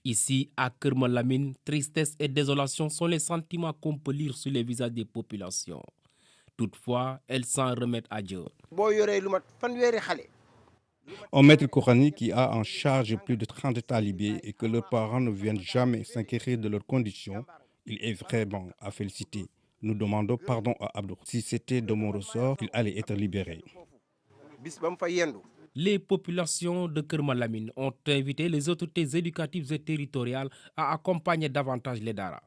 Ici, à Keur Malamine, tristesse et désolation sont les sentiments qu'on peut lire sur les visages des populations. Toutefois, elles s'en remettent à Dieu. Un maître coranique qui a en charge plus de 30 talibés et que leurs parents ne viennent jamais s'inquiéter de leurs conditions, il est vraiment à féliciter. Nous demandons pardon à Abdou. Si c'était de mon ressort, il allait être libéré. Les populations de Keur Malamine ont invité les autorités éducatives et territoriales à accompagner davantage les Dara.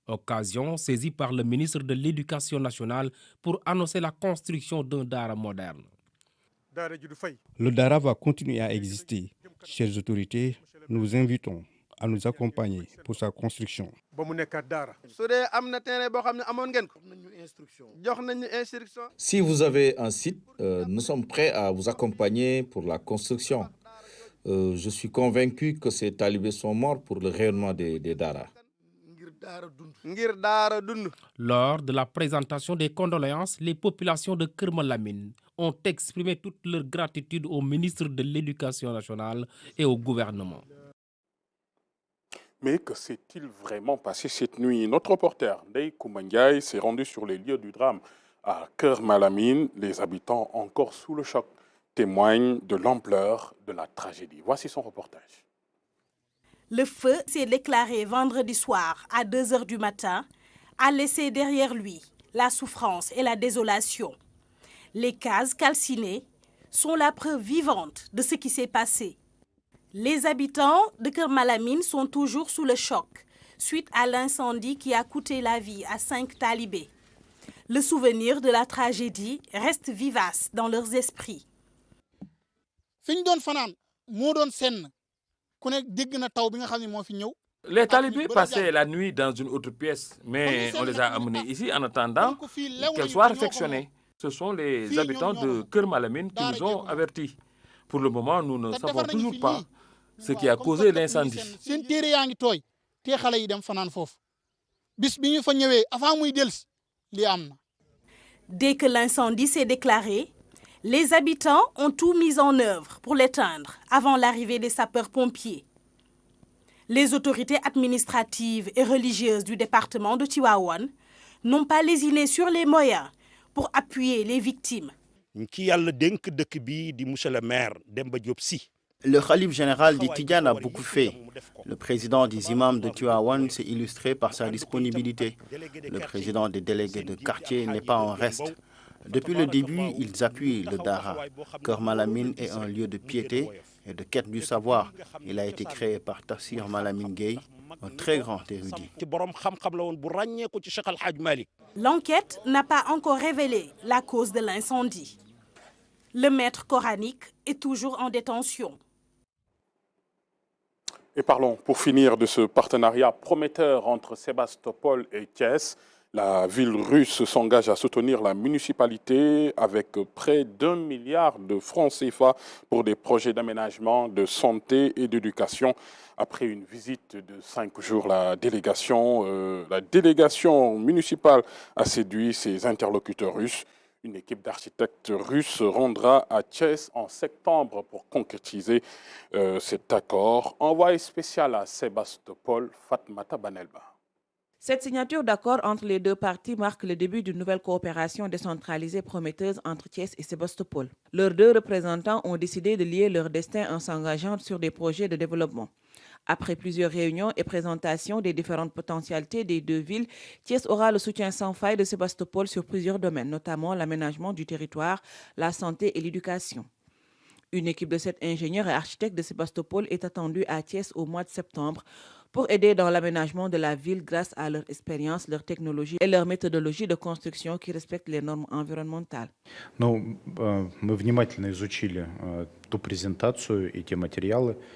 Occasion saisie par le ministre de l'Éducation nationale pour annoncer la construction d'un Dara moderne. Le Dara va continuer à exister. Chères autorités, nous vous invitons à nous accompagner pour sa construction. Si vous avez un site, nous sommes prêts à vous accompagner pour la construction. Je suis convaincu que ces talibés sont morts pour le rayonnement des Dara. Lors de la présentation des condoléances, les populations de Keur Malamine ont exprimé toute leur gratitude au ministre de l'Éducation nationale et au gouvernement. Mais que s'est-il vraiment passé cette nuit? Notre reporter Ndeye Koumba s'est rendu sur les lieux du drame à Keur Malamine. Les habitants, encore sous le choc, témoignent de l'ampleur de la tragédie. Voici son reportage. Le feu s'est déclaré vendredi soir à 2 h du matin, a laissé derrière lui la souffrance et la désolation. Les cases calcinées sont la preuve vivante de ce qui s'est passé. Les habitants de Keur Malamine sont toujours sous le choc suite à l'incendie qui a coûté la vie à 5 talibés. Le souvenir de la tragédie reste vivace dans leurs esprits. Les talibés passaient la nuit dans une autre pièce, mais on les a amenés ici en attendant qu'elles soient réfectionnées. Ce sont les habitants de Keur Malamine qui nous ont avertis. Pour le moment, nous ne savons toujours pas ce qui a causé l'incendie. Dès que l'incendie s'est déclaré, les habitants ont tout mis en œuvre pour l'éteindre avant l'arrivée des sapeurs-pompiers. Les autorités administratives et religieuses du département de Tivaouane n'ont pas lésiné sur les moyens pour appuyer les victimes. Le Khalif général des Tidjanes a beaucoup fait. Le président des imams de Tivaouane s'est illustré par sa disponibilité. Le président des délégués de quartier n'est pas en reste. Depuis le début, ils appuient le Dara. Keur Malamine est un lieu de piété et de quête du savoir. Il a été créé par Tafsir Malamine Gueye, un très grand érudit. L'enquête n'a pas encore révélé la cause de l'incendie. Le maître coranique est toujours en détention. Et parlons pour finir de ce partenariat prometteur entre Sébastopol et Thiès. La ville russe s'engage à soutenir la municipalité avec près d'1 milliard de francs CFA pour des projets d'aménagement, de santé et d'éducation. Après une visite de 5 jours, la délégation municipale a séduit ses interlocuteurs russes. Une équipe d'architectes russes se rendra à Thiès en septembre pour concrétiser cet accord. Envoyé spécial à Sébastopol, Fatmata Banelba. Cette signature d'accord entre les deux parties marque le début d'une nouvelle coopération décentralisée prometteuse entre Thiès et Sébastopol. Leurs deux représentants ont décidé de lier leur destin en s'engageant sur des projets de développement. Après plusieurs réunions et présentations des différentes potentialités des deux villes, Thiès aura le soutien sans faille de Sébastopol sur plusieurs domaines, notamment l'aménagement du territoire, la santé et l'éducation. Une équipe de 7 ingénieurs et architectes de Sébastopol est attendue à Thiès au mois de septembre pour aider dans l'aménagement de la ville grâce à leur expérience, leur technologie et leur méthodologie de construction qui respectent les normes environnementales.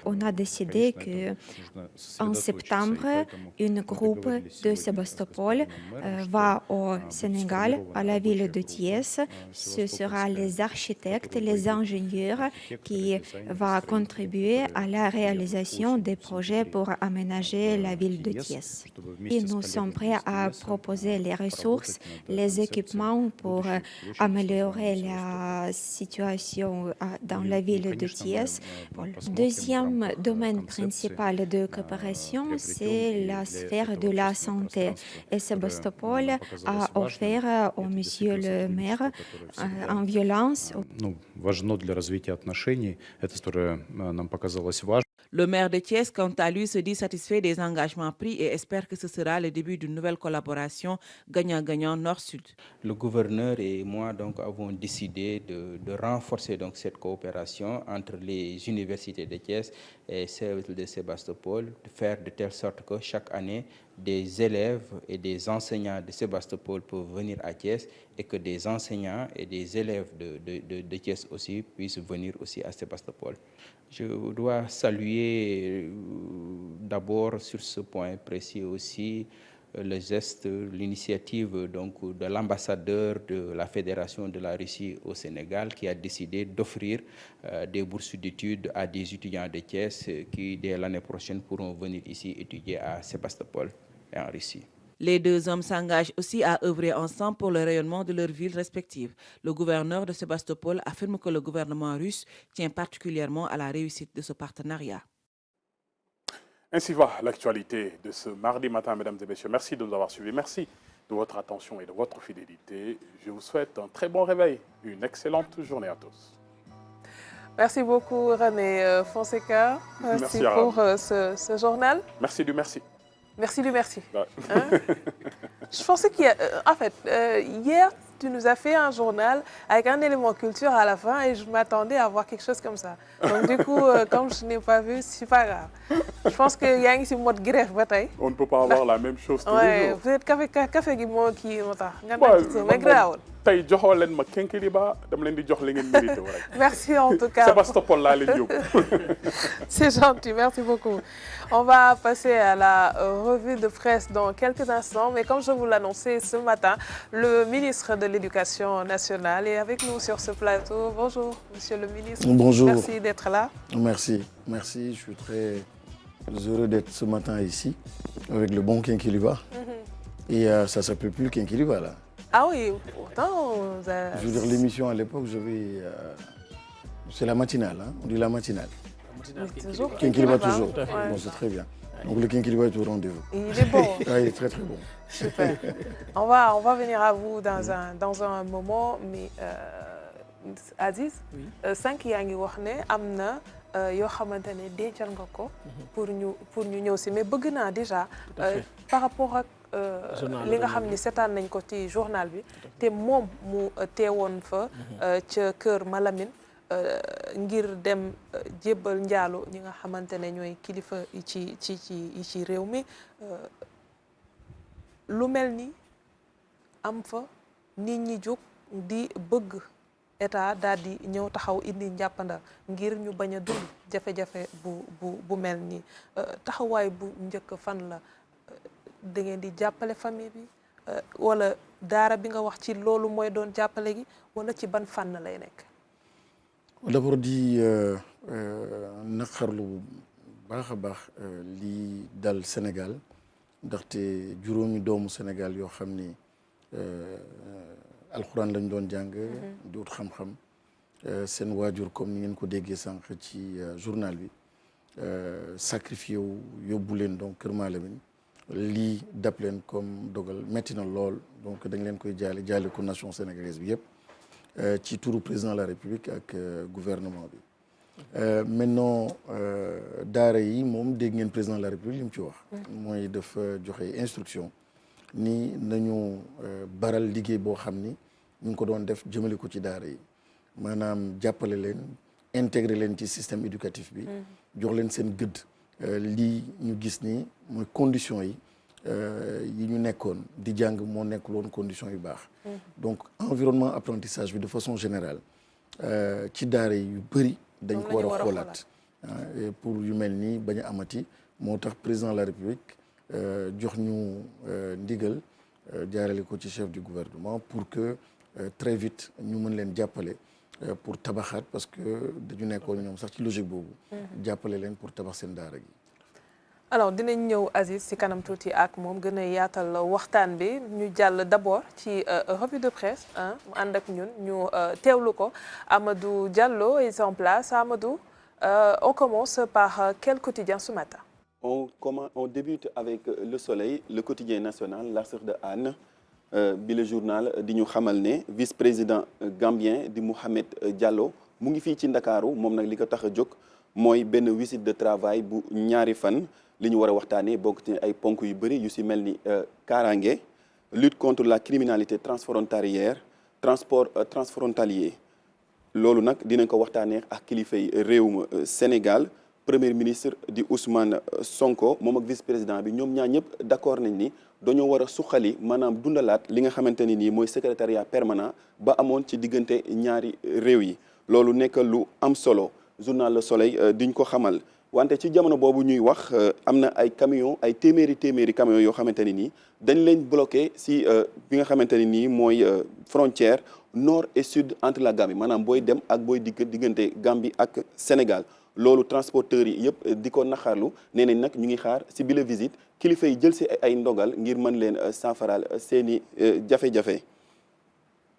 On a décidé qu'en septembre, un groupe de Sébastopol va au Sénégal, à la ville de Thiès. Ce sera les architectes, les ingénieurs qui vont contribuer à la réalisation des projets pour aménager la ville de Thiès. Et nous sommes prêts à proposer les ressources, les équipements pour améliorer la situation dans la ville de Thiès. Le deuxième domaine principal de coopération, c'est la sphère de la santé. Et Sébastopol a offert au monsieur le maire ambulance. Le maire de Thiès, quant à lui, se dit satisfait des engagements pris et espère que ce sera le début d'une nouvelle collaboration gagnant-gagnant Nord-Sud. Le gouverneur et moi donc avons décidé de renforcer donc cette coopération entre les universités de Thiès et celles de Sébastopol, de faire de telle sorte que chaque année des élèves et des enseignants de Sébastopol peuvent venir à Thiès et que des enseignants et des élèves de Thiès aussi puissent venir aussi à Sébastopol. Je dois saluer d'abord sur ce point précis aussi le geste, l'initiative donc de l'ambassadeur de la Fédération de la Russie au Sénégal qui a décidé d'offrir des bourses d'études à des étudiants de Thiès qui dès l'année prochaine pourront venir ici étudier à Sébastopol et en Russie. Les deux hommes s'engagent aussi à œuvrer ensemble pour le rayonnement de leurs villes respectives. Le gouverneur de Sébastopol affirme que le gouvernement russe tient particulièrement à la réussite de ce partenariat. Ainsi va l'actualité de ce mardi matin, mesdames et messieurs. Merci de nous avoir suivis. Merci de votre attention et de votre fidélité. Je vous souhaite un très bon réveil, une excellente journée à tous. Merci beaucoup René Fonseca. Merci pour ce journal. Merci du merci. Merci du merci. Ouais. Hein? Je pensais qu'il y a... En fait, hier, tu nous as fait un journal avec un élément culture à la fin et je m'attendais à voir quelque chose comme ça. Donc du coup, comme je n'ai pas vu, c'est pas grave. Je pense qu'il y a une mode greffe bataille. On ne peut pas avoir la même chose tous les jours. Peut-être café qui qui mais grave. Tay joxo len ma Kinkeliba dama len di jox li ngeen mérité rek. Merci en tout cas. Sébastopol la len yóbbu. C'est gentil, merci beaucoup. On va passer à la revue de presse dans quelques instants, mais comme je vous l'annonçais ce matin, le ministre de l'Éducation nationale est avec nous sur ce plateau. Bonjour, monsieur le ministre. Bonjour. Merci d'être là. Merci, merci. Je suis très heureux d'être ce matin ici avec le bon Kinkeliba. Et ça ne s'appelle plus le Kinkeliba là. Ah oui, pourtant... Je veux dire, l'émission à l'époque, c'est la matinale, hein? On dit la matinale. Toujours Kinkeliba toujours. Ouais. Bon, c'est très bien. Donc le Kinkeliba est au rendez-vous. Il est bon. Ouais, il est très très bon. Super. On va venir à vous dans un moment, mais Aziz, 5 yaa ngi wax ne am na yoo xamante ne dencal nga ko pour ñu ñëw si mais bëgg naa déjà par rapport ak li nga xam ni seetaan nañ ko ci journal bi te moom mu teewoon fa ca kër Malamine ngir dem jébbal njaalu ñi nga xamante ne ñooy kilifa yi ci réew mi lu mel ni am fa nit ñi jóg di bëgg état daal di ñëw taxaw indi njàppandal ngir ñu bañ a dund jafe-jafe bu mel ni taxawaay bu njëkk fan la da ngeen di jàppale famille bi wala daara bi nga wax ci loolu mooy doon jàppale gi wala ci ban fànn lay nekk. D'abord di naqarlu bu baax a baax lii dal Sénégal ndaxte juróomi doomu Sénégal yoo xam ni alxuraan lañ doon jàng di wut xam-xam seen waajur comme ni ngeen ko déggee sànq ci journal bi sacrifié wu yóbbu leen donc Kër Malamine lii dab leen comme dogal metti na lool donc dañ leen koy jaale ko nation sénégalaise bi yëpp ci turu président de la République ak gouvernement bi maintenant daara yi moom dégg ngeen président de la République li mu ci wax mooy dafa joxe instruction ni nañu baral liggéey boo xam ni ñu ngi ko doon def jëmale ko ci daara yi maanaam jàppale leen intégrer leen ci système éducatif bi jox leen seen gëdd lii ñu gis ni mooy conditions yi ñu nekkoon di jàng moo nekkul woon conditions yu baax donc environnement apprentissage bi de façon générale ci daara yi yu bëri dañ ko war a xoolaat pour yu mel nii bañ a amati moo tax président de la République jox ñu ndigal jaarale ko ci chef du gouvernement pour que très vite ñu mën leen jàppale pour tabaxaat parce que dañu nekkoon ñoom sax ci logique boobu jàppale leen pour tabax seen daara gi. alors dinañ ñëw Aziz ci kanam tuuti ak moom gën a yaatal waxtaan bi ñu jàll d'abord ci revue de presse mu ànd ak ñun ñu teewlu ko Amadou Diallo est en place. Amadou, on commence par quel quotidien ce matin? On débute avec Le Soleil, le quotidien national, la sœur de Anne, bi le journal di ñu xamal ne vice-président gambien di Mohamed Diallo mu ngi fii ci Ndakaaru moom nag li ko tax a jóg mooy benn visite de travail bu ñaari fan li ñu war a waxtaanee bokk ci ay ponk yu bëri yu si mel ni kaaraange lutte contre la criminalité transfrontalière transport transfrontalier loolu nag dinañ ko waxtaanee ak kilifay réewum Sénégal premier ministre di Ousmane Sonko moom ak vice-président bi ñoom ñaar ñëpp d'accord nañ ni dañoo war a suqali maanaam dundalaat li nga xamante ni nii mooy secrétariat permanent ba amoon ci diggante ñaari réew yi loolu nekk lu am solo journal Le Soleil diñ ko xamal wante ci jamono boobu ñuy wax am na ay camion ay téeméeri camion yoo xamante ni nii dañ leen bloqué si bi nga xamante ni nii mooy frontière nord et sud entre la Gambie maanaam booy dem ak booy diggante Gambie ak Sénégal loolu transporteurs yi yëpp di ko naxarlu nee nañ nag ñu ngi xaar si bile visite kilifa yi jël si ay ndogal ngir mën leen saafaraal seeni jafe-jafe.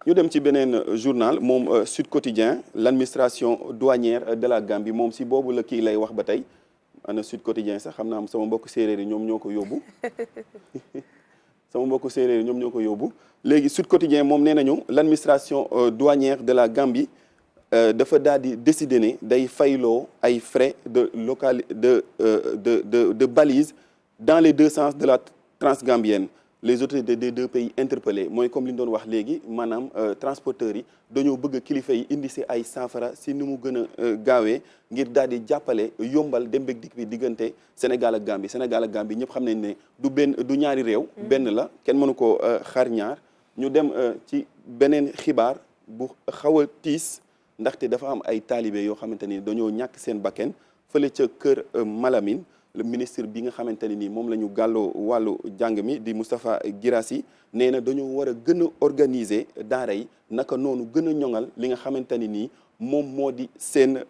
ñu dem ci beneen journal moom Sud Quotidien l'administration douanière de la Gambie moom si boobu la kii lay wax ba tey ana Sud Quotidien sax xam naa sama mbokk séeréer yi ñoom ñoo ko yóbbu léegi Sud Quotidien moom nee nañu l'administration douanière de la Gambie dafa daal di décider ne day fayloo ay frais de balise dans les deux sens de la transgambienne les autorités des deux pays interpellés mooy comme li ñu doon wax léegi maanaam transporteurs yi dañoo bëgg kilifa yi indi si ay saafara si ni mu gën a gaawee ngir daal di jàppale yombal dem beeg dikk bi diggante Sénégal ak Gambie ñëpp xam nañ ne du ñaari réew benn la kenn mënu ko xar ñaar ñu dem ci beneen xibaar bu xaw a tiis ndaxte dafa am ay taalibe yoo xamante ni dañoo ñàkk seen bakken fële ca kër Malamine le ministre bi nga xamante ne nii moom la ñu gàlloo wàllu jàng mi di Moustapha Guirassy nee na dañoo war a gën a organiser daara yi naka noonu gën a ñoŋal li nga xamante ni nii moom moo di seen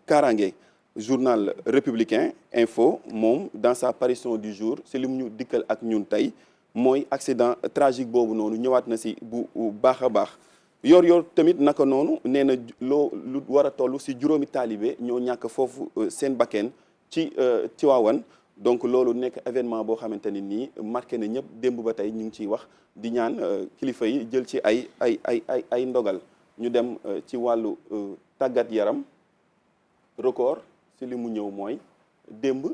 kaaraange journal républicain info moom dans sa parution du jour si li mu ñu dikkal ak ñun tey mooy accident tragique boobu noonu ñëwaat na si bu baax a baax yor tamit naka noonu nee na lu war a toll si juróomi taalibe ñoo ñàkk foofu seen bakken ci Tiwaawan donc loolu nekk événement boo xamante ni nii marqué na ñëpp démb ba tey ñu ngi ciy wax di ñaan kilifa yi jël ci ay ndogal ñu dem ci wàllu tàggat yaram record si li mu ñëw mooy démb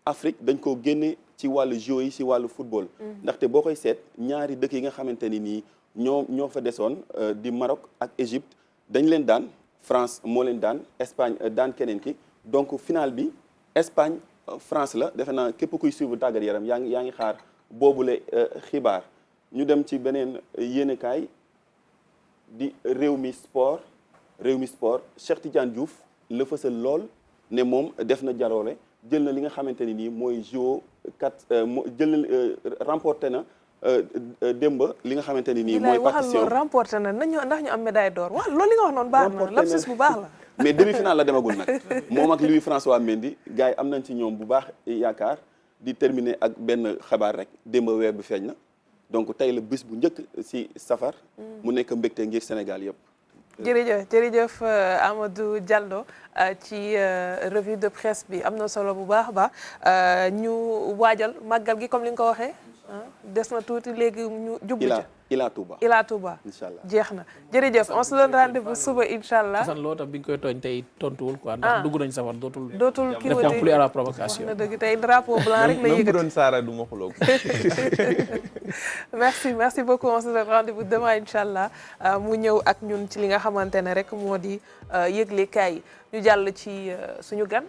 Afrique dañ ko génne ci wàllu jeux yi si wàllu football ndaxte boo koy seet ñaari dëkk yi nga xamante ni nii ñoo fa desoon di Maroc ak Égypte dañ leen daan France moo leen daan Espagne daan keneen ki donc final bi Espagne France la defe naa képp kuy suivre tàggat yaram yaa ngi xaar boobule xibaar ñu dem ci beneen yéenekaay di Rewmi Sport Cheikh Tidiane Diouf la fësal lool ne moom def na jaloore jël na li nga xamante ni nii mooy JO 4 jël na remporté na démb li nga xamante ni nii mooy partition remporté na nañu ndax ñu am médaille d'or waaw loolu li nga wax noonu baax na lapsus bu baax la mais demi-finale la demagul nag moom ak Louis François Mendy gars yi am nañ ci ñoom bu baax yaakaar di terminer ak benn xabaar rek démb weer bi feeñ na donc tey la bis bu njëkk si safar mu nekk mbégte ngir Sénégal yëpp jërëjëf Amadou Diallo ci revue de presse bi am na solo bu baax a baax ñu waajal màggal gi comme li nga ko waxee des na tuuti léegi ñu jublu ca Ila Touba incha allah jeex na jërëjëf on se donne rendez-vous suba incha allah. Assane loo tax bi ñu koy tooñ tey tontuwul quoi. ndax dugg nañ safar dootul kii wati plus à la provocation. na dëgg tey drapeau blanc rek la yëkkati. même bu doon Saara du ma xuloo. merci beaucoup on se donne rendez-vous demain incha allah mu ñëw ak ñun ci li nga xamante ne rek moo di yëglekaay yi ñu jàll ci suñu gan.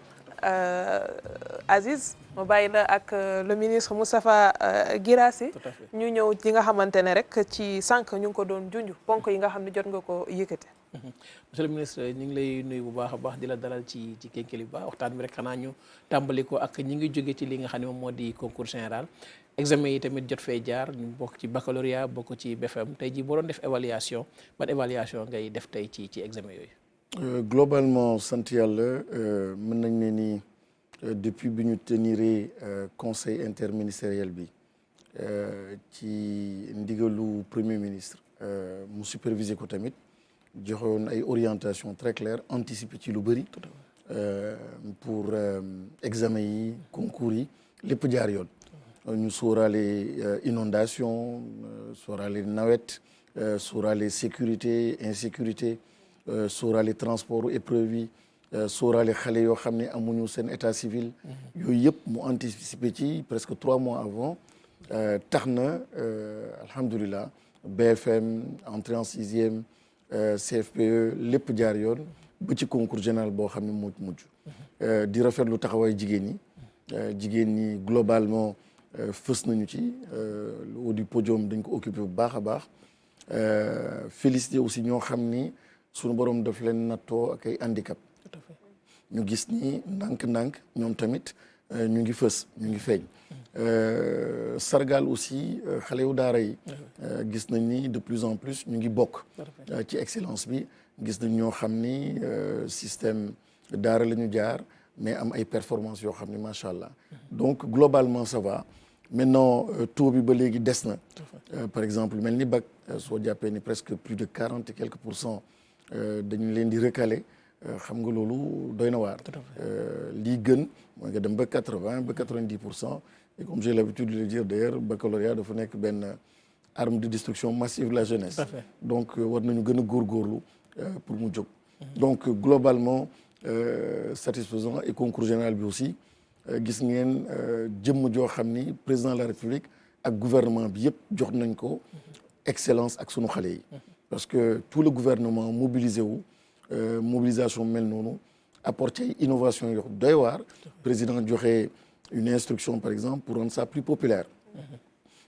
Aziz ma bàyyi la ak le ministre Moustapha Guirassy ñu ñëw ci nga xamante ne rek ci sànq ñu ngi ko doon junj ponk yi nga xam ne jot nga ko yëkkate. monsieur le ministre ñu ngi lay nuyu bu baax a baax di la dalal ci Kékéliba waxtaan bi rek xanaa ñu tàmbali ko ak ñi ngi jóge ci li nga xam ne moom moo di concours général examen yi tamit jot fee jaar ñu bokk ci baccalauréat bokk ci BFM tey jii boo doon def évaluation ban évaluation ngay def tey ci examen yooyu. Globalement sant yàlla mën nañ ne ni depuis bi ñu teniree conseil interministériel bi ci ndigalu premier ministre mu superviser ko tamit joxoon ay orientation très claires anticiper ci lu bëri pour examen yi concours yi lépp jaar yoon ñu sóoraale inondation sóoraale nawet sóoraale sécurité insécurité sóoraale transport épreuve yi sóoraale xale yoo xam ne amuñu seen état civil. yooyu yëpp mu anticiper ci presque 3 mois avant tax na alhamdulilah BFM entrée en 6e CFPE lépp jaar yoon ba ci concours général boo xam ne moo mujj. di rafetlu taxawaay jigéen ñi globalement fës nañu ci le haut du podium dañ ko occupé bu baax a baax félicité aussi ñoo xam ni suñu borom daf leen nattoo ak ay handicap. ñu gis ni ndànk-ndànk ñoom tamit ñu ngi fës ñu ngi feeñ. sargal aussi xale yu daara yi. gis nañ ni de plus en plus ñu ngi bokk. ci excellence bi gis nañ ñoo xam ni système daara la ñu jaar mais am ay performances yoo xam ni macha allah. donc globalement ça va maintenant taux bi ba léegi des na. par exemple mel ni bac soo jàppee ni presque plus de 40 et quelques % dañu leen di recaler. xam nga loolu doy na waar. lii gën mooy nga dem ba 80 ba 90%. et comme j'ai l'habitude de le dire d'ailleurs baccalauréat dafa nekk benn arme de destruction massive de la jeunesse. donc war nañu gën a góorgóorlu pour mu jóg. donc globalement satisfaisant et concours général bi aussi gis ngeen jëmm joo xam ni président de la République ak gouvernement bi yëpp jox nañ ko excellence ak sunu xale yi. parce que tout le gouvernement mobilisé wu. Mobilisation mel noonu apporter innovation yoo doy waar président joxe une instruction par exemple pour rendre ça plus populaire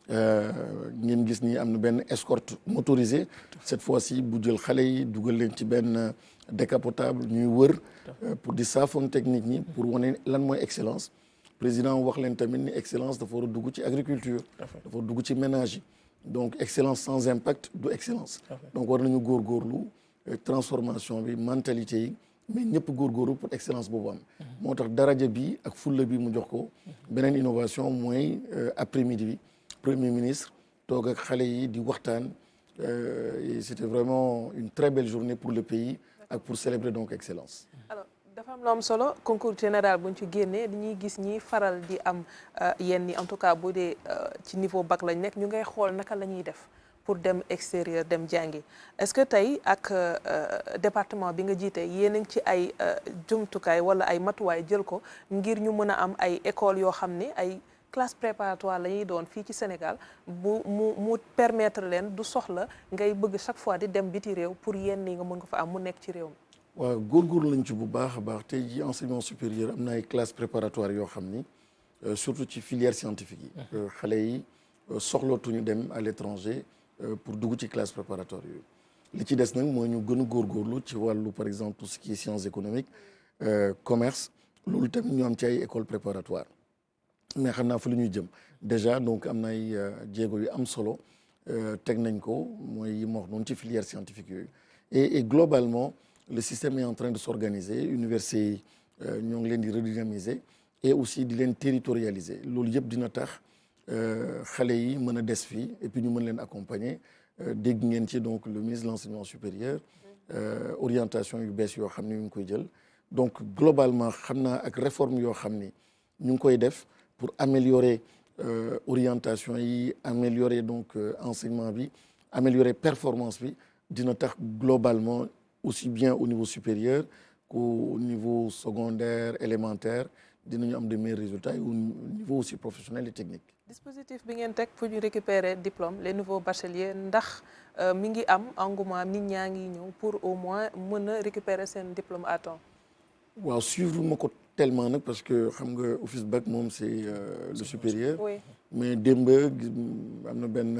ngeen gis ni am na benn escorte motorisée cette fois-ci bu jël xale yi dugal leen ci benn décapotable ñuy wër pour di saafoon technique ñi pour wane lan mooy excellence président wax leen tamit ni excellence dafa war a dugg ci agriculture dafa war a dugg ci ménage yi donc excellence sans impact du excellence donc war nañu góorgóorlu transformation bi mentalité yi mais ñëpp góorgóorlu pour excellence boobu am moo tax daraja bi ak fulla bi mu jox ko beneen innovation mooy après midi bi premier ministre toog ak xale yi di waxtaan et c'était vraiment une très belle journée pour le pays ak pour célébrer donc excellence. Alors dafa am lu am solo concours général buñ ci génnee dañuy gis ñi faral di am yenn yi en tout cas bu dee ci niveau bac lañ nekk ñu ngay xool naka la ñuy def pour dem extérieur dem jàngi est-ce que tey ak département bi nga jiite yéen a ngi ci ay jumtukaay wala ay matuwaay jël ko ngir ñu mën a am ay écoles yoo xam ne ay classe préparatoire la ñuy doon fii ci Sénégal mu permettre leen du soxla ngay bëgg chaque fois di dem biti réew pour yenn yi nga mën ko fa am mu nekk ci réew mi. waaw góorgóorlu lañ ci bu baax a baax tey ji enseignement supérieur am na ay classe préparatoire yoo xam ni surtout ci filière scientifique yi. xale yi soxlootuñu dem à l'étranger pour dugg ci classe préparatoire yooyu. li ci des nag mooy ñu gën a góorgóorlu ci wàllu par exemple tout ce qui est sciences économiques commerce loolu tamit ñu am ci ay écoles préparatoires. mais xam naa fa lu ñuy jëm déjà donc am na ay jéego yu am solo teg nañ ko mooy yi ma wax noonu ci filière scientifique yooyu et globalement le système est en train de s'organiser université yi ñoo ngi leen di redynamiser et aussi di leen territorialiser loolu yëpp dina tax xale yi mën a des fii et puis ñu mën leen accompagner dégg ngeen ci donc le ministre de l'enseignement supérieur orientation yu bees yoo xam ne ñu ngi koy jël donc globalement xam naa ak réforme yoo xam ni ñu ngi koy def pour améliorer orientation yi améliorer donc enseignement bi améliorer performance bi dina tax globalement aussi bien au niveau supérieur qu'au niveau secondaire élémentaire dinañu am de meilleurs résultats et au niveau aussi professionnel et technique. dispositif bi ngeen teg pour ñu récupérer diplôme les nouveaux bacheliers ndax mi ngi am engouement nit ñaa ngi ñëw pour au moins mën a récupérer seen diplôme à temps. waaw suivre ma ko tellement nag parce que xam nga office bac moom c'est le supérieur. Oui. mais démb am na benn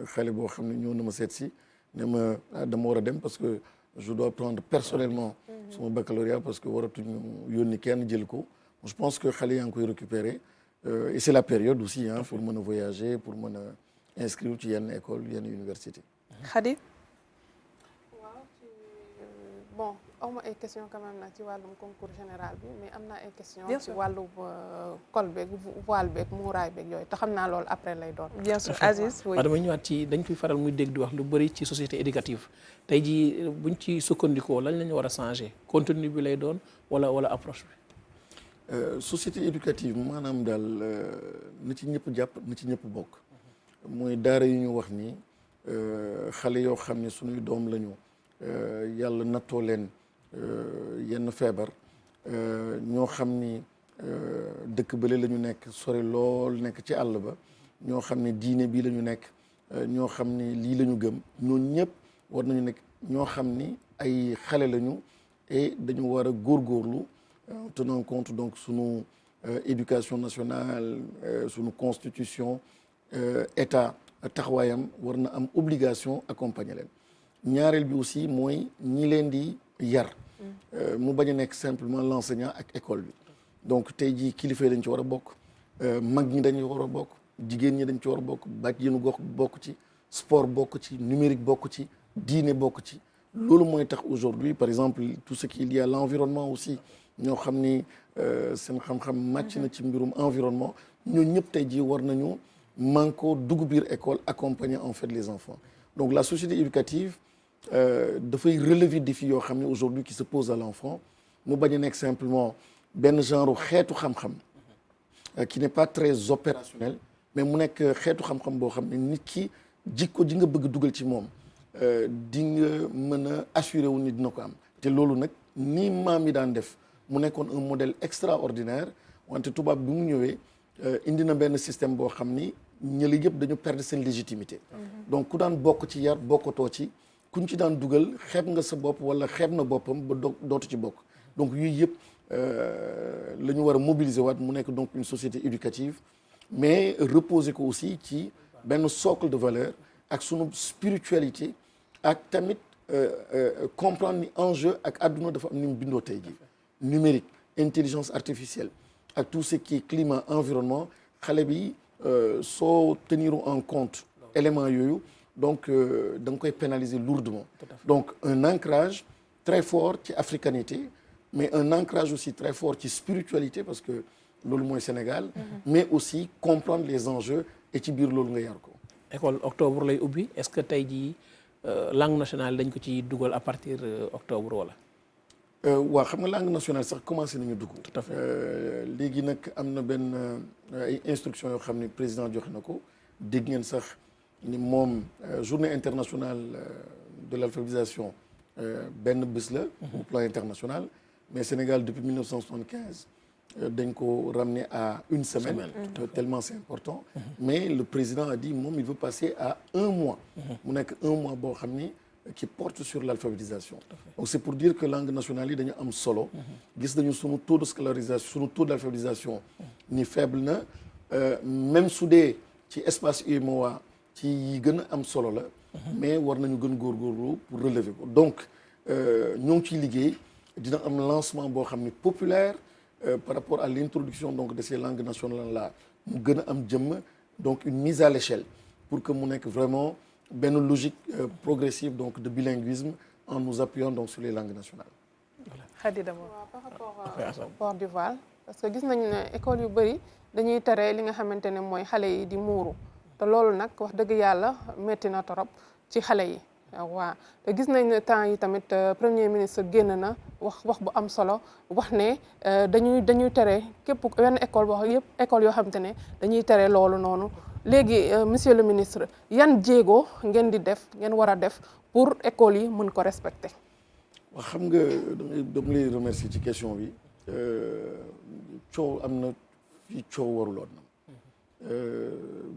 xale boo xam ne ñëw na ma seet si ne ma dama war a dem parce que je dois prendre personnellement sama baccalauréat parce que waratuñu yónni kenn jël ko je pense que xale yaa ngi koy récupérer et c'est la période aussi hein pour mën a voyager pour mën a inscrire ci yenn école yenn université. Khady. waaw bon awma ay question quand même nag ci wàllum concours général bi mais am na ay question ci wàllu col beeg voile beeg muuraay beeg yooyu te xam naa loolu après lay doon. bien sûr Aziz oui. damay ñëwaat ci dañ koy faral muy dégg di wax lu bëri ci société éducative tey jii buñ ci sukkandikoo lañ la ñu war a changer contenu bi lay doon wala approche bi. société éducative maanaam daal na ci ñëpp jàpp na ci ñëpp bokk mooy daara yu ñu wax ni xale yoo xam ne suñuy doom lañu yàlla nattoo leen yenn feebar ñoo xam ni dëkk bële la ñu nekk sori lool nekk ci àll ba ñoo xam ne diine bii la ñu nekk ñoo xam ni lii la ñu gëm ñooñu ñëpp war nañu nekk ñoo xam ni ay xale lañu et dañu war a góorgóorlu tenant compte donc sunu éducation nationale sunu constitution état taxawaayam war na am obligation accompagner leen ñaareel bi aussi mooy ñi leen di yar mu bañ a nekk simplement l'enseignant ak école bi donc tey jii kilifa yi dañ ci war a bokk mag ñi dañu war a bokk jigéen ñi dañ ci war a bokk bàcc yéenu gox bokk ci sport bokk ci numérique bokk ci diine bokk ci loolu mooy tax aujourd'hui par exemple tout ce qui est lié à l'environnement aussi ñoo xam ni seen xam-xam màcc na ci mbirum environnement ñoo ñëpp tey jii war nañu manko dugg biir école accompagner en fait les enfants donc la société éducative dafay relever défi yoo xam ne aujourd'hui qui se pose à l'enfant mu bañ a nekk simplement benn genre xeetu xam-xam qui n'est pas très opérationnel mais mu nekk xeetu xam-xam boo xam ne nit ki jikko ji nga bëgg dugal ci moom di nga mën a assuré wu ni dina ko am te loolu nag ni maam yi daan def mu nekkoon un modèle extraordinaire wante tubaab bi mu ñëwee indi na benn système boo xam ni ñëli yëpp dañu perdre seen légitimité donc ku daan bokk ci yar bokkatoo ci kuñ ci daan dugal xeeb nga sa bopp wala xeeb na boppam ba dootu ci bokk donc yooyu yëpp la ñu war a mobiliser waat mu nekk donc une société éducative mais reposer ko aussi ci benn socle de valeur ak sunu spiritualité ak tamit comprendre ni enjeu ak àdduna dafa am ni mu bindoo tey jii numérique intelligence artificielle ak tout ce qui est climat environnement xale bi soo tenir en compte éléments yooyu donc da nga koy pénaliser lourdement donc un ancrage très fort ci africanité mais un ancrage aussi très fort ci spiritualité parce que loolu mooy Sénégal mais aussi comprendre les enjeux et ci biir loolu nga yar ko école octobre lay ubbi est-ce que tey jii langue nationale dañ ko ci dugal à partir octobre wala waaw xam nga langue nationale sax commencé nañu dugg tout à fait léegi nag am na benn ay instructions yoo xam ne président joxe na ko dégg ngeen sax ni moom journée internationale de l'alphabétisation benn bés la au plan international mais Sénégal depuis 1975 dañ ko ramener à une semaine tellement c'est important mais le président a dit moom il veut passer à un mois mu nekk un mois boo xam ni qui porte sur l'alphabétisation donc c'est pour dire que langue nationale yi dañu am solo gis nañu sunu taux de scolarisation sunu taux d'alphabétisation ni faible na même su dee ci espace UEMOA ci yi gën a am solo la mais war nañu gën góorgóorlu pour relever ko donc ñoo ngi ciy liggéey dina am lancement boo xam ni populaire par rapport à l'introduction donc de ces langues nationales là mu gën a am jëmm donc une mise à l'échelle pour que mu nekk vraiment benn logique progressive donc de bilinguisme en nous appuyant donc sur les langues nationales. Khady Damo par rapport au port du voile parce que gis nañu ne école yu bëri dañuy tere li nga xamante ne mooy xale yi di muuru te loolu nag wax dëgg yàlla métti na torop ci xale yi waaw te gis nañ ne temps yi tamit premier ministre génn na wax bu am solo wax ne dañuy tere képp wenn école boo yëpp école yoo xamante ne dañuy tere loolu noonu léegi monsieur le ministre yan jéego ngeen di def ngeen war a def pour école yi mën ko respecter. waaw xam nga dama lay remercier ci question bi coow am na fii coow waruloon na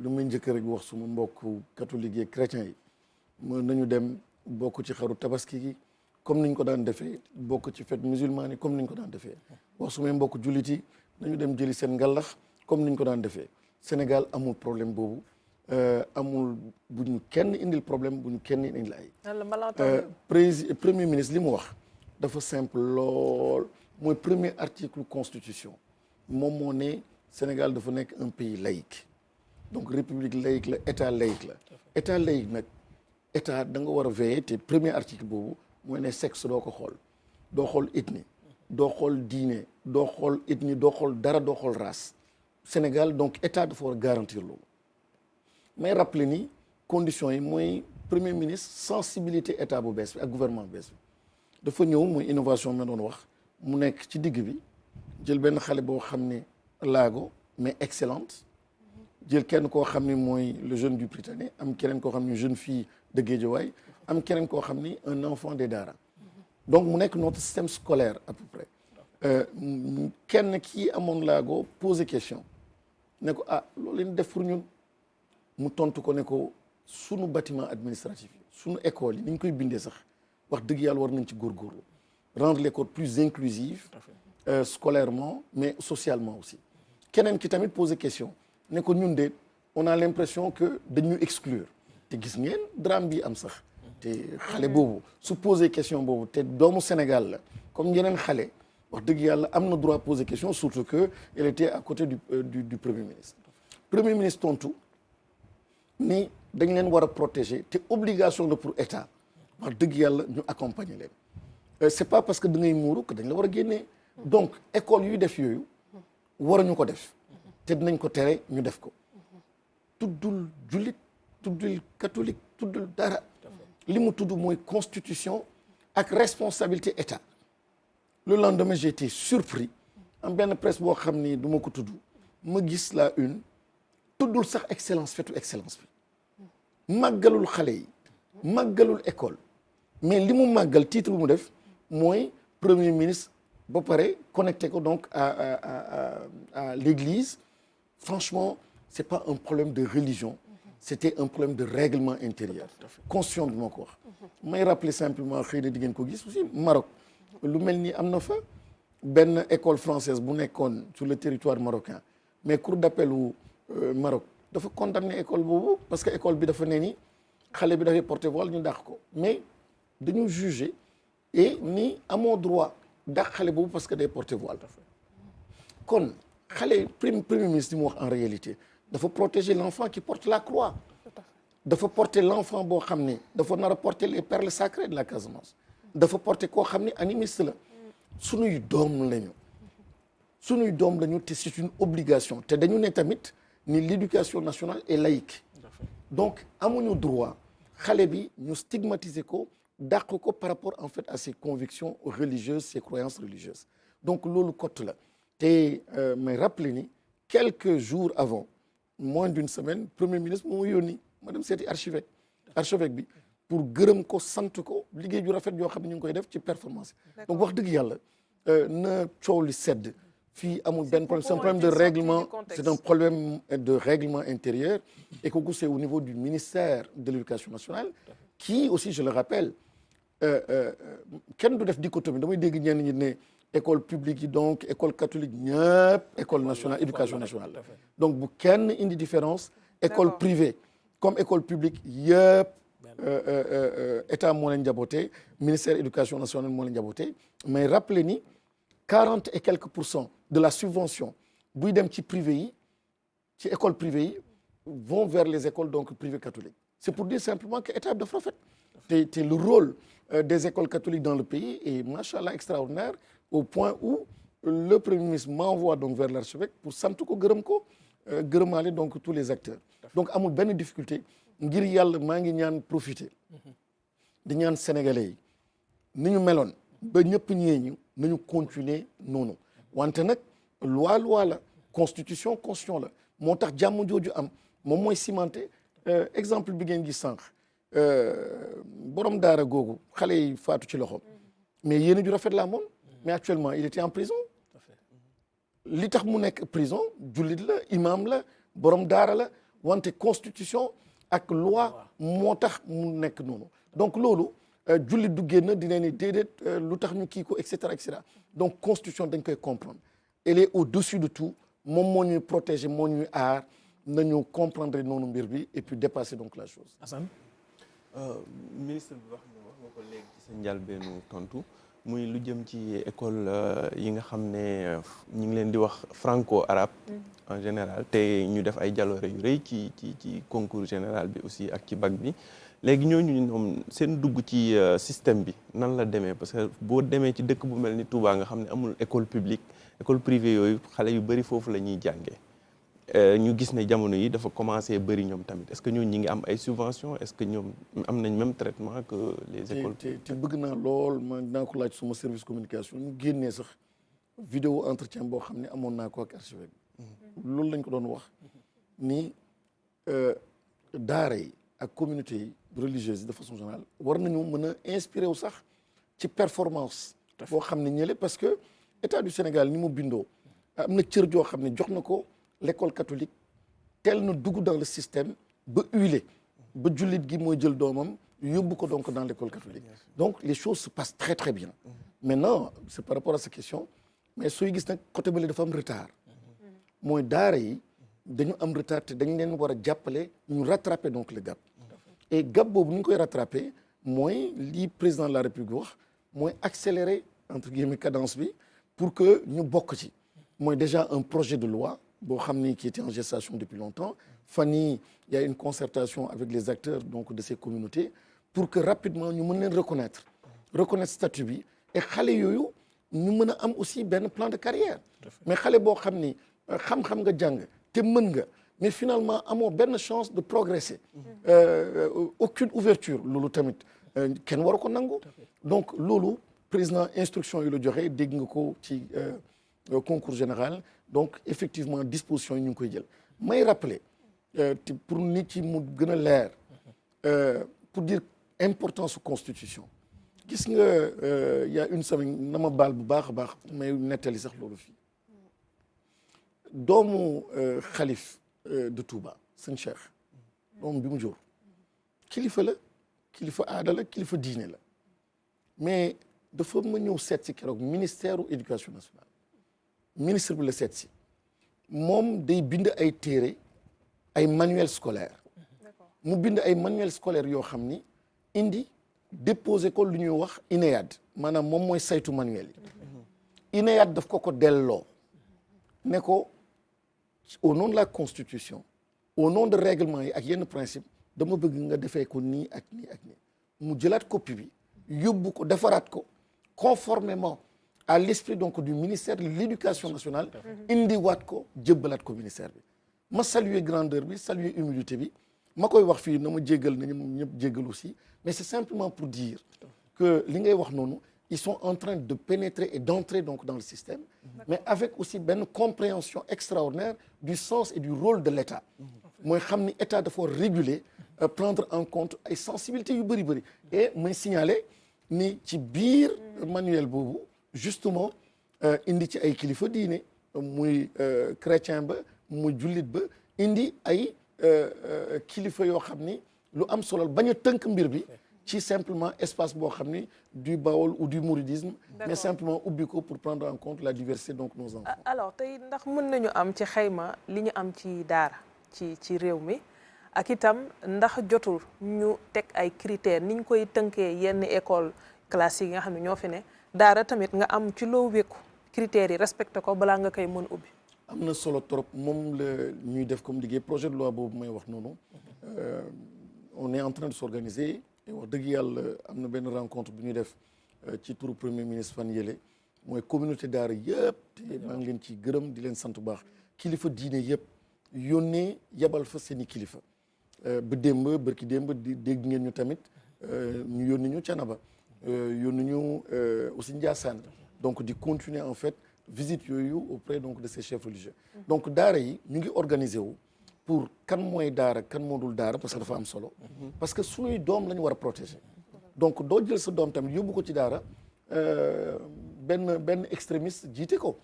lu may njëkk rek wax suma mbokk catholique yi chrétiens yi mën nañu dem bokk ci xaru tabaski gi comme niñ ko daan defee bokk ci fête musulmane yi comme niñ ko daan defee wax sumay mbokk jullit yi nañu dem jëli seen ngalax comme niñ ko daan defee Sénégal amul problème boobu amul bu ñu kenn indil problème bu ñu kenn indil ay premier ministre li mu wax dafa simple lool mooy premier article constitution moom moo ne Sénégal dafa nekk un pays laïque donc république laïque la état laïque la état laïque nag état da nga war a veiller te premier article boobu mooy ne sexe doo ko xool doo xool ethnie doo xool diine doo xool ethnie doo xool dara doo xool race Sénégal donc état dafa war a garantir loolu may rappeler ni conditions yi mooy premier ministre sensibilité état bu bees bi ak gouvernement bu bees bi dafa ñëw mooy innovation ma doon wax mu nekk ci digg bi jël benn xale boo xam ne laago mais excellente jël kenn koo xam ni mooy le jeune du Prytanée am keneen koo xam ni jeune fille de Guédiawaye am keneen koo xam ni un enfant des Daara donc mu nekk notre système scolaire à peu près kenn kii amoon laago posé question ne ko ah loolu leen def pour ñun mu tontu ko ne ko sunu bâtiment administratif yi sunu école yi ni ñu koy bindee sax wax dëgg yàlla war nañ ci góorgóorlu rendre l'école plus inclusive scolairement mais socialement aussi keneen ki tamit posé question ne ko ñun de on a l'impression que dañu exclure te gis ngeen drame bi am sax te xale boobu su posé question boobu te doomu Sénégal la comme yeneen xale wax dëgg yàlla am na droit poser question surtout que elle était à côté du premier ministre. Premier ministre tontu ni dañ leen war a protéger te obligation la pour état wax dëgg yàlla ñu accompagner leen c'est pas parce que da ngay muuru que dañ la war a génnee donc école yuy def yooyu waruñu ko def te dinañ ko tere ñu def ko tuddul jullit tuddul catholique tuddul dara li mu tudd mooy constitution ak responsabilité état. Le lendemain j'ai été surpris am benn presse boo xam ni du ma ko tudd ma gis la une tuddul sax excellence fetu excellence bi màggalul xale yi màggalul école mais li mu màggal titre bu mu def mooy premier ministre ba pare connecté ko donc à l'église. Franchement c'est pas un problème de religion c'était un problème de règlement intérieur constitution bi moo ko wax may rappeler simplement xëy na di ngeen ko gis aussi Maroc lu mel ni am na fa benn école française bu nekkoon sur le territoire marocain mais cour d'appel wu Maroc dafa condamné école boobu parce que école bi dafa ne ni xale bi dafay porter voile ñu dàq ko mais dañu juger et ni amoo droit dàq xale boobu parce que day porter voile kon xale premier ministre mu wax en réalité dafa protéger l'enfant qui porte la croix dafa porter l'enfant boo xam ne dafa nar a porter les perles sacrées de la Casamance dafa porter koo xam ne animiste la sunuy doom lañu te c'est une obligation te dañu ne tamit ni l'éducation nationale est laïque donc amuñu droit xale bi ñu stigmatiser ko dàq ko par rapport en fait à ses convictions religieuses ses croyances religieuses donc loolu cote la te may rappeler ni quelques jours avant moins d'une semaine premier ministre moo yónni ma dem seeti archevêque bi pour gërëm ko sant ko liggéey ju rafet yoo xam ne ñu ngi koy def ci performance donc wax dëgg yàlla na coow li sedd fii amul benn problème c'est un problème de règlement c'est un problème de règlement intérieur et kooku c'est au niveau du ministère de l'éducation nationale qui aussi je le rappelle kenn du def dichotomie damay dégg ñenn ñi ne école publique yi donc école catholique ñëpp école nationale éducation nationale donc bu kenn indi différence école privée comme école publique yëpp état moo leen njaboote ministère éducation nationale moo leen njaboote mais rappelez ni 40 et quelques % de la subvention buy dem ci privé yi ci école privée yi vont vers les écoles donc privées catholiques c'est pour dire simplement que état bi dafa rafet te le rôle des écoles catholiques dans le pays est machallah extraordinaire au point où le premier ministre m'envoie donc vers l'archevêque pour sant ko gërëmaale donc tous les acteurs donc amul benn difficulté ngir yàlla maa ngi ñaan profiter di ñaan sénégalais yi ni ñu meloon ba ñëpp ñee ñu nañu continuer noonu wante nag loi la constitution la moo tax jàmm jooju am moom mooy cimenté exemple bi ngeen gis sànq borom daara googu xale yi faatu ci loxo mais yéen ju rafet la moom mais actuellement il était en prison li tax mu nekk prison jullit la imam la borom daara la wante constitution ak loi moo tax mu nekk noonu donc loolu jullit du génn dina ni déedéet lu tax ñu kii ko et cetera donc constitution dañ koy comprendre elle est au-dessus de tout moom moo ñuy protéger moo ñuy aar nañu comprendre noonu mbir bi et puis dépasser donc la chose. Assane. Ministre bi wax nga ko léegi ci sa njëlbeenu tontu muy lu jëm ci école yi nga xam ne ñu ngi leen di wax franco-arabe en général te ñu def ay jaloore yu rëy ci concours général bi aussi ak ci bac bi léegi ñooñu ñoom seen dugg ci système bi nan la demee parce que boo demee ci dëkk bu mel ni Touba nga xam ne amul école publique école privée yooyu xale yu bëri foofu la ñuy jàngee ñu gis ne jamono yi dafa commencé bëri ñoom tamit est-ce que ñooñu ñi ngi am ay subventions est-ce que ñoom am nañ même traitement que les écoles te bëgg naa lool ma dinaa ko laaj suma service communication ñu génnee sax vidéo entretien boo xam ne amoon naa ko ak archevêque loolu lañ ko doon wax ni daara yi ak communauté yi religieuse yi de façon générale war nañu mën a inspiré wu sax ci performance boo xam ne ñële parce que état du Sénégal ni mu bindoo am na cër joo xam ne jox na ko l'école catholique tel na dugg dans le système ba huilé ba jullit gi mooy jël doomam yóbbu ko donc dans l'école catholique donc les choses se passent très très bien maintenant c'est par rapport à cette question mais sooy gis nag côté bële dafa am retard mooy daara yi dañu am retard te dañ leen war a jàppale ñu rattraper donc le gap et gap boobu ni ñu koy rattraper mooy li président de la République wax mooy accélérer entre guillemets cadence bi pour que ñu bokk ci mooy déjà un projet de loi boo xam ni qui était en gestation depuis longtemps fan yii il y a une concertation avec les acteurs donc de ces communautés pour que rapidement ñu mën leen reconnaître statut bi et xale yooyu ñu mën a am aussi benn plan de carrière mais xale boo xam ni xam-xam nga jàng te mën nga mais finalement amoo benn chance de progresser aucune ouverture loolu tamit kenn waru ko nangu donc loolu président instruction yi la joxe dégg nga ko ci concours général donc effectivement disposition yi ñu ngi koy jël may rappeler te pour nit ci mu gën a leer pour dire importance constitution gis nga y a une semaine na ma baal bu baax a baax may nettali sax loolu fii doomu xalif de Touba sëñ Cheikh doomu bi mu jur kilifa la kilifa aada la kilifa diine la mais dafa ma ñëw seet si keroog ministère u éducation nationale ministre bi la seet si moom day bind ay téere ay manuel scolaire mu bind ay manuel scolaire yoo xam ni indi déposé ko lu ñuy wax INEAD maanaam moom mooy saytu manuel yi INEAD daf ko delloo ne ko au nom de la constitution au nom de règlement yi ak yenn principe dama bëgg nga defee ko nii ak nii ak nii mu jëlaat copie bi yóbbu ko defaraat ko conformément à l'esprit donc du ministère de l'éducation nationale indi waat ko jëbbalaat ko ministère bi ma saluer grandeur bi saluer humilité bi ma koy wax fii na ma jéggal nañu moom ñëpp jéggal aussi mais c'est simplement pour dire que li ngay wax noonu ils sont en train de pénétrer et d'entrer donc dans le système mais avec aussi benn compréhension extraordinaire du sens et du rôle de l'État mooy xam ni État dafa réguler prendre en compte ay sensibilités yu bëri bëri et may signaler ni ci biir manuel boobu justement indi ci ay kilifa diine muy chrétien ba muy jullit ba indi ay kilifa yoo xam ni lu am solo bañ a tënk mbir bi ci simplement espace boo xam ni du Baol ou du mouridisme mais simplement ubbi ko pour prendre en compte la diversité donc nos enfants. alors tey ndax mën nañu am ci xayma li ñu am ci daara ci réew mi ak itam ndax jotul ñu teg ay critères ni ñu koy tënkee yenn école classique yi nga xam ne ñoo fi ne daara tamit nga am ci loo wékku critères yi respecté ko balaa nga koy mën ubbi. am na solo trop moom la ñuy def comme liggéey projet de loi boobu may wax noonu on est en train de s'organiser et wax dëgg yàlla am na benn rencontre bu ñuy def ci turu premier ministre fan yële mooy communauté daara yëpp te maa ngi leen ci gërëm di leen sant bu baax kilifa diine yëpp yónnee yabal fa seeni kilifa ba démb bërki démb di dégg ngeen ñu tamit ñu yónni ñu Canaba yónni ñu aussi Ndiassane donc di continuer en fait visite yooyu auprès donc de ces chefs religieux donc daara yi ñu ngi organiser wu pour kan mooy daara kan moo dul daara parce que dafa am solo parce que suñuy doom la ñu war a protéger donc doo jël sa doom tamit yóbbu ko ci daara benn extrémiste jiite ko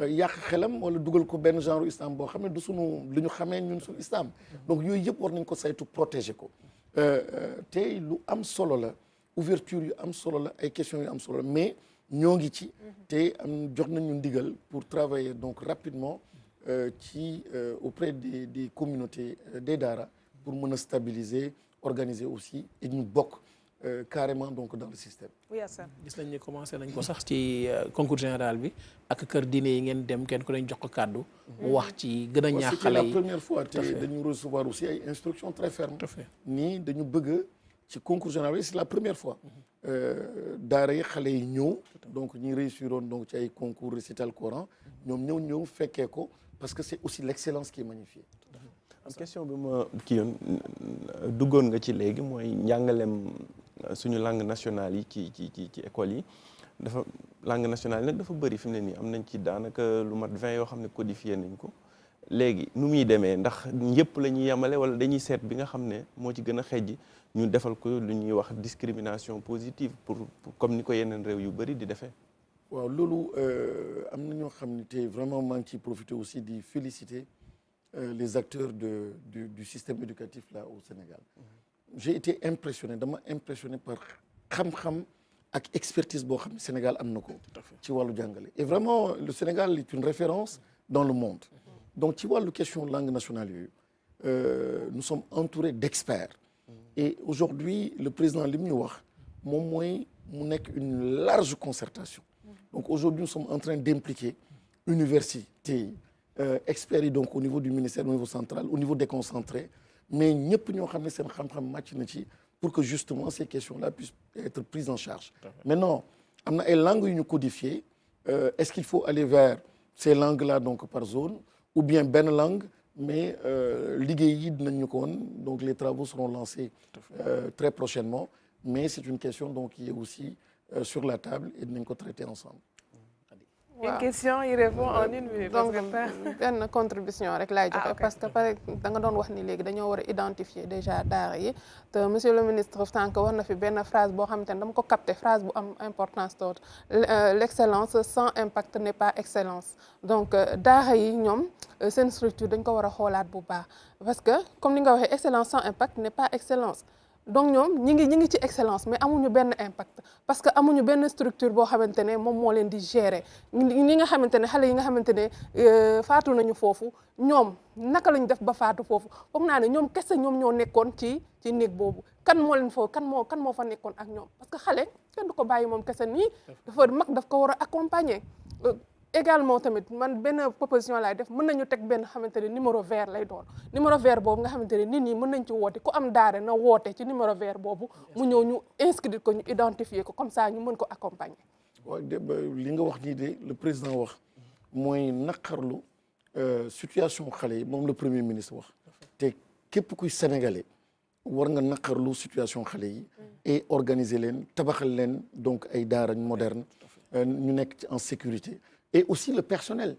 yàq xelam wala dugal ko benn genre islam boo xam ne du sunu lu ñu xamee ñun suñu islam donc yooyu yëpp war nañ ko saytu protéger ko te lu am solo la ouverture yu am solo la ay questions yu am solo la mais ñoo ngi ci te am jox nañu ndigal pour travailler donc rapidement ci auprès des communautés des daara pour mën a stabiliser organiser aussi et ñu bokk carrément donc dans le système. oui Assane. gis nañ ni commencé nañ ko sax ci concours général bi ak kër diine yi ngeen dem kenn ku leen jox ko kàddu. mu wax ci gën a ñaax xale yi c'est la première fois te dañu recevoir aussi ay instructions très fermes. nii dañu bëgg ci concours général bi c'est la première fois. daara yi xale yi ñëw. donc ñi réussiroon donc ci ay concours récital Coran ñoom ñëw fekkee ko parce que c'est aussi l'excellence qui est magnifiée. am question bi ma kii yoon duggoon nga ci léegi mooy njàngaleem suñu langue nationale yi ci école yi dafa langue nationale yi nag dafa bëri fi mu ne nii am nañ ci daanaka lu mat 20 yoo xam ne codifié nañ ko léegi nu muy demee ndax yëpp la ñuy yemale wala dañuy seet bi nga xam ne moo ci gën a xejji ñu defal ko lu ñuy wax discrimination positive pour comme ni ko yeneen réew yu bëri di defee. waaw loolu am na ñoo xam ne te vraiment maa ngi ciy profiter aussi di féliciter les acteurs du système éducatif là au Sénégal. J'ai été impressionné dama impressionné par xam-xam ak expertise boo xam ne Sénégal am na ko ci wàllu jàngale et vraiment le Sénégal est une référence dans le monde. Donc ci wàllu question langue nationale yooyu nous sommes entourés d'experts et aujourd'hui le président li mu ñu wax moom mooy mu nekk une large concertation. Donc aujourd'hui nous sommes en train d'impliquer universités experts yi donc au niveau du ministère au niveau central au niveau déconcentré mais ñëpp ñoo xam ne seen xam-xam màcc na ci pour que justement ces questions-là puissent être prises en charge. Maintenant am na ay langues yu ñu codifiées est-ce qu'il faut aller vers ces langues-là donc par zone ou bien benn langue mais liggéey yi dinañ ñu ko woon donc les travaux seront lancés très prochainement mais c'est une question donc qui est aussi sur la table et dinañ ko traiter ensemble. Une question, il répond en une minute. Donc benn contribution rek laay joxe parce que pare da nga doon wax ni léegi dañoo war a identifier déjà daara yi te monsieur le ministre sànq wax na fi benn phrase boo xamante ne dama ko capté phrase bu am importance toot l'excellence sans impact n'est pas excellence. Donc daara yi ñoom seen structure dañ ko war a xoolaat bu baax parce que comme ni nga waxee excellence sans impact n'est pas excellence. Donc ñoom ñi ngi ci excellence mais amuñu benn impact parce que amuñu benn structure boo xamante ne moom moo leen di gérer ñi nga xamante ne xale yi nga xamante ne faatu nañu foofu ñoom naka lañu def ba faatu foofu foog naa ne ñoom kese ñoom ñoo nekkoon ci néeg boobu kan moo leen foofu kan moo fa nekkoon ak ñoom parce que xale kenn du ko bàyyi moom kese nii dafa mag daf ko war a accompagner. Également tamit man benn proposition laay def mën nañu teg benn xamante ne numéro vert lay doon numéro vert boobu nga xamante ne nit ñi mën nañ ci woote ku am daara na woote ci numéro vert boobu mu ñëw ñu inscrire ko ñu identifier ko comme ça ñu mën ko accompagner. waaw li nga wax nii de le président wax mooy naqarlu situation xale yi moom le premier ministre wax te képp kuy sénégalais war nga naqarlu situation xale yi et organiser leen tabaxal leen donc ay daara moderne ñu nekk en sécurité. Et aussi le personnel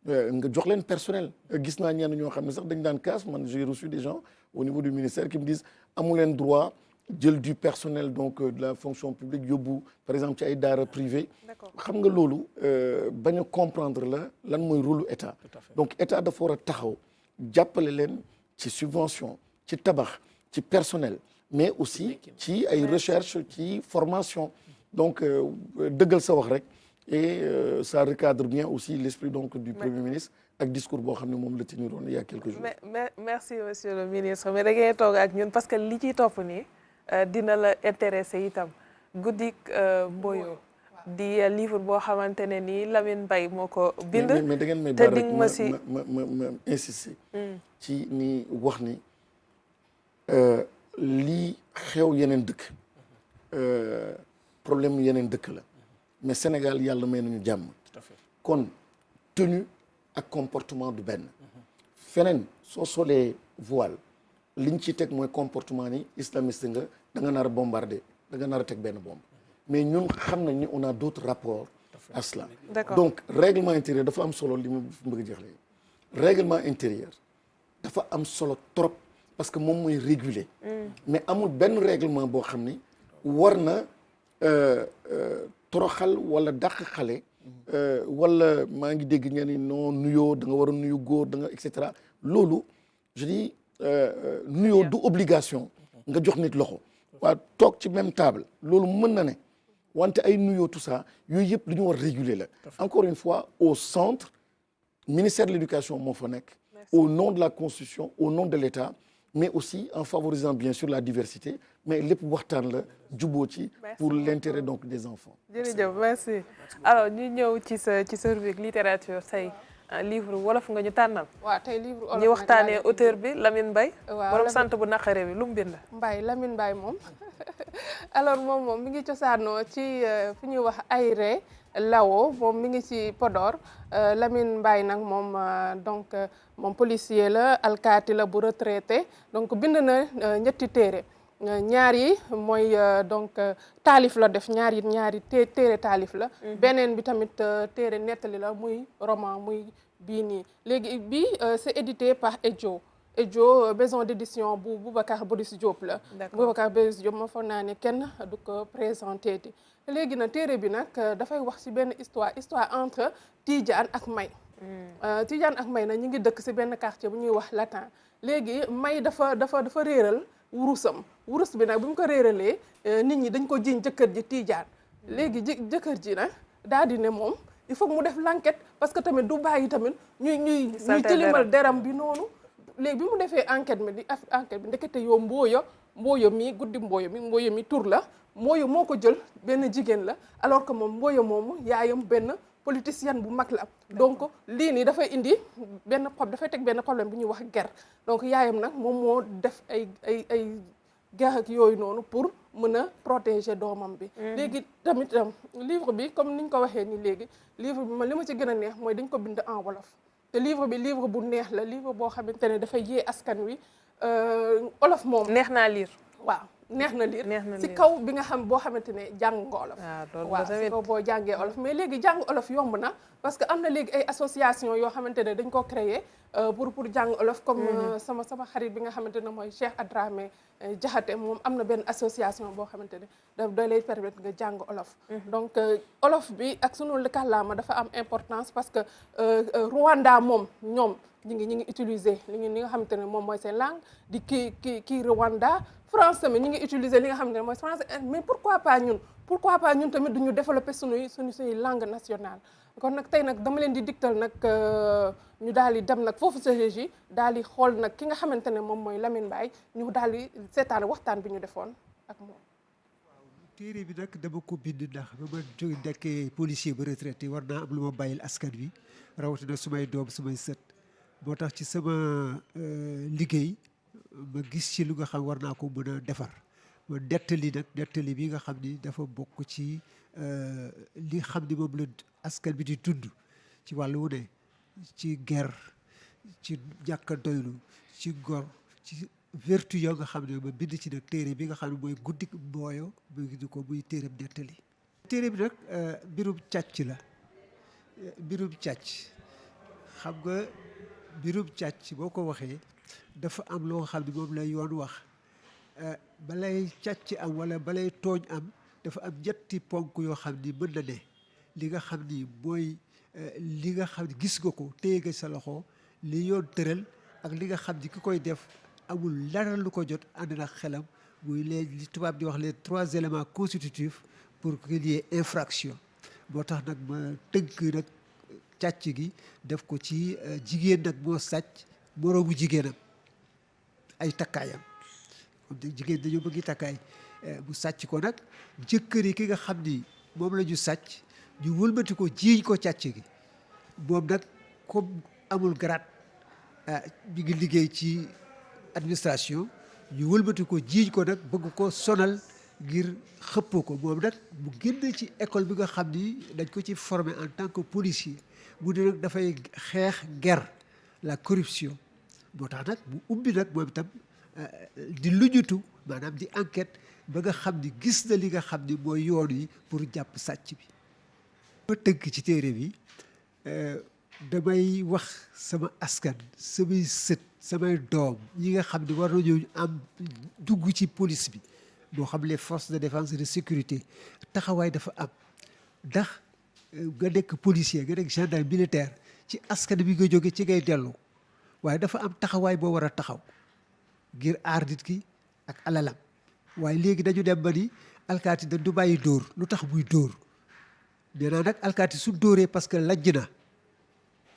nga jox leen personnel gis naa ñenn ñoo xam ne sax dañ daan kaas man j'ai reçu des gens au niveau du ministère qui me disent amu leen droit jël du personnel donc de la fonction publique yóbbu par exemple ci ay daara privé xam nga loolu bañ a comprendre la lan mooy rôle état donc état dafa war a taxaw jàppale leen ci subvention ci tabax ci personnel mais aussi ci ay recherche ci formation donc dëggal sa wax rek et ça recadre bien aussi l'esprit donc du Premier ministre ak discours boo xam ne moom la teniroon il y a quelques jours. Merci monsieur le ministre mais da ngay toog ak ñun parce que li ciy topp nii dina la intéressé itam Guddik Mboyo di livre boo xamante ne nii Lamine Mbaye moo ko bind. mais da ngeen may baal rek ma insister. ci ni wax ni lii xew yeneen dëkk problème yeneen dëkk la. mais Sénégal yàlla may nañu jàmm kon tenue ak comportement du benn feneen soo solee voile liñ ci teg mooy comportement ni islamiste nga da nga nar a bombarder da nga nar a teg benn bombe mais ñun xam nañ ni on a d'autres rapports à cela donc règlement intérieur dafa am solo li ma bëgg a jeexle règlement intérieur dafa am solo trop parce que moom mooy réguler mais amul benn règlement boo xam ni war na toroxal wala dàq xale wala maa ngi dégg ñenn ñi non nuyoo da nga war a nuyu góor da nga et cetera loolu je dis nuyoo du obligation nga jox nit loxo waa toog ci même table loolu mën na ne wante ay nuyoo tout ça yooyu yëpp lu ñu war réguler la encore une fois au centre ministère de l'éducation moo fa nekk au nom de la constitution au nom de l'État mais aussi en favorisant bien sûr la diversité mais lépp waxtaan la juboo ci pour l'intérêt donc des enfants. jërëjëf merci alors ñu ñëw ci sa rubrique littérature say livre wolof nga ñu tànnal. waaw tey livre wolof ñu waxtaanee auteur bi Lamine Mbaye. waaw borom sant bu naqare bi lu mu bind. Lamine Mbaye moom alors moom mi ngi cosaanoo ci fu ñuy wax Aéré Lao moom mi ngi ci Podor Lamine Mbaye nag moom donc moom policier la alkaati la bu retraité donc bind na ñetti téere ñaar yi mooy donc taalif la def ñaari téere taalif la beneen bi tamit téere nettali la muy roman muy bii nii léegi bii c'est édité par Edjo Ejo maison d'édition bu Boubacar Boris Diop la. Boubacar Boris Diop ma foog naa ne kenn du ko présenté ti léegi nag téere bi nag dafay wax ci benn histoire entre Tidiane ak May. Tidiane ak May nag ñu ngi dëkk ci benn quartier bu ñuy wax Latin léegi May dafa réeral wurus bi nag bu mu ko réeralee nit ñi dañ ko jiñ jëkkër ji Tidiane léegi jëkkër ji nag daal di ne moom il faut mu def l'enquête parce que tamit du bàyyi tamit ñuy tilimal deram bi noonu léegi bi mu defee enquête bi ndekete yoo mbooyo mi guddi mbooyo mi tur la mbooyo moo ko jël benn jigéen la alors que moom mbooyo moomu yaayam benn politicienne bu mag la donc lii nii dafay indi dafay teg benn problème bu ñuy wax guerre donc yaayam nag moom moo def ay guerre ak yooyu noonu pour mën a protéger doomam bi léegi tamit livre bi comme niñ ko waxee ni léegi livre bi li ma ci gën a neex mooy dañ ko bind en wolof te livre bi livre bu neex la livre boo xamante ne dafay yee askan wi olof moom neex naa lire waaw neex na lire ci kaw bi nga xam boo xamante ne jàng nga olof waaw ci kaw boo jàngee olof mais léegi jàng olof yomb na parce que am na léegi ay association yoo xamante ne dañ ko créer pour jàng olof comme sama xarit bi nga xamante ne mooy Cheikh Adramé Jaxate moom am na benn association boo xamante ne da lay permettre nga jàng olof donc olof bi ak sunu kàllaama dafa am importance parce que Rwanda moom ñoom ñi ngi utiliser li nga xamante ne moom mooy seen langue di kii Rwanda France tamit ñi ngi utiliser li nga xamante ne mooy français mais pourquoi pas ñun tamit duñu développer suñuy langue nationale kon nag tey nag dama leen di digtal nag ñu daal di dem nag foofu sa régie daal di xool nag ki nga xamante ne moom mooy Lamine Mbaye ñu daal di seetaan waxtaan bi ñu defoon ak moom. téere bi nag dama ko bind ndax ba ma jóge nekkee policier ba retraité war naa am lu ma bàyyil askan wi rawatina sumay doom sumay sët moo tax ci sama liggéey ma gis ci lu nga xam war naa ko mën a defar ma nettali bi nga xam ni dafa bokk ci li xam ni moom la askan bi di dund ci wàllu wu ne ci guerre ci ñàkk a doylu ci gor ci vertu yoo nga xam ne ma bind ci nag téere bi nga xam ne mooy guddi mbooyo mu ngi ko muy téeram nettali téere bi nag mbirum càcc la mbirum càcc xam nga mbirum càcc boo ko waxee dafa am loo xam ne moom lay yoon wax balay càcc am wala balay tooñ am dafa am ñetti ponk yoo xam ni mën na ne li nga xam ni mooy li nga xam ni gis nga ko téye nga sa loxo li yoon tëral ak li nga xam ni ki koy def amul dara lu ko jot ànd na xelam muy li tubaab di wax les 3 éléments constitutifs pour qu'il y ait infraction moo tax nag ma tënk nag càcc gi def ko ci jigéen nag moo sàcc moroomu jigéenam ay takkaayam comme jigéen dañoo bëgg takkaay bu sàcc ko nag jëkkër yi ki nga xam ni moom la ñu sàcc ñu wëlbati ko jiiñ ko càcc gi moom nag comme amul grade mi ngi liggéey ci administration ñu wëlbati ko jiiñ ko nag bëgg ko sonal ngir xëppoo ko moom nag mu génn ci école bi nga xam ni dañ ko ci formé en tant que policier mu ne nag dafay xeex guerre la corruption moo tax nag mu ubbi nag moom itam di luñutu maanaam di enquête ba nga xam ni gis na li nga xam ni mooy yoon yi pour jàpp sàcc bi ma tënk ci téere bi damay wax sama askan samay sët samay doom yi nga xam ni war nañoo am dugg ci police bi moo xam les forces de défense et de sécurité taxawaay dafa am ndax nga nekk policier nga nekk gendarme militaire ci askan bi nga jóge ci ngay dellu waaye dafa am taxawaay boo war a taxaw ngir aar nit ki ak alalam waaye léegi dañu dem ba ni alkaati da du bàyyi dóor lu tax muy dóor nee naa nag alkaati su dóoree parce que lajj na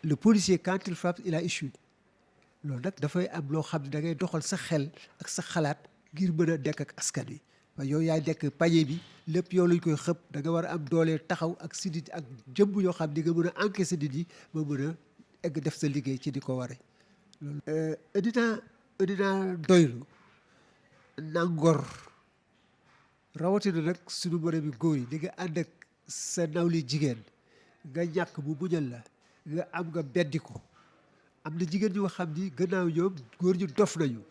le policier quand il frappe il a échoué loolu nag dafay am loo xam ne da ngay doxal sa xel ak sa xalaat ngir mën a dekk ak askan wi waaye yow yaay dekk pañe bi lépp yow lañ koy xëpp da nga war a am doole taxaw ak si nit ak jëmm yoo xam ni nga mën a encaisser nit yi ba mën a egg def sa liggéey ci di ko waree loolu indi naa doylu nangor rawatina nag suñu moroom bi góor yi di nga ànd ak sa nawli jigéen nga ñàkk bu muñal la nga am nga beddi ko am na jigéen ñoo xam ni gannaaw ñoom góor ñu dof nañu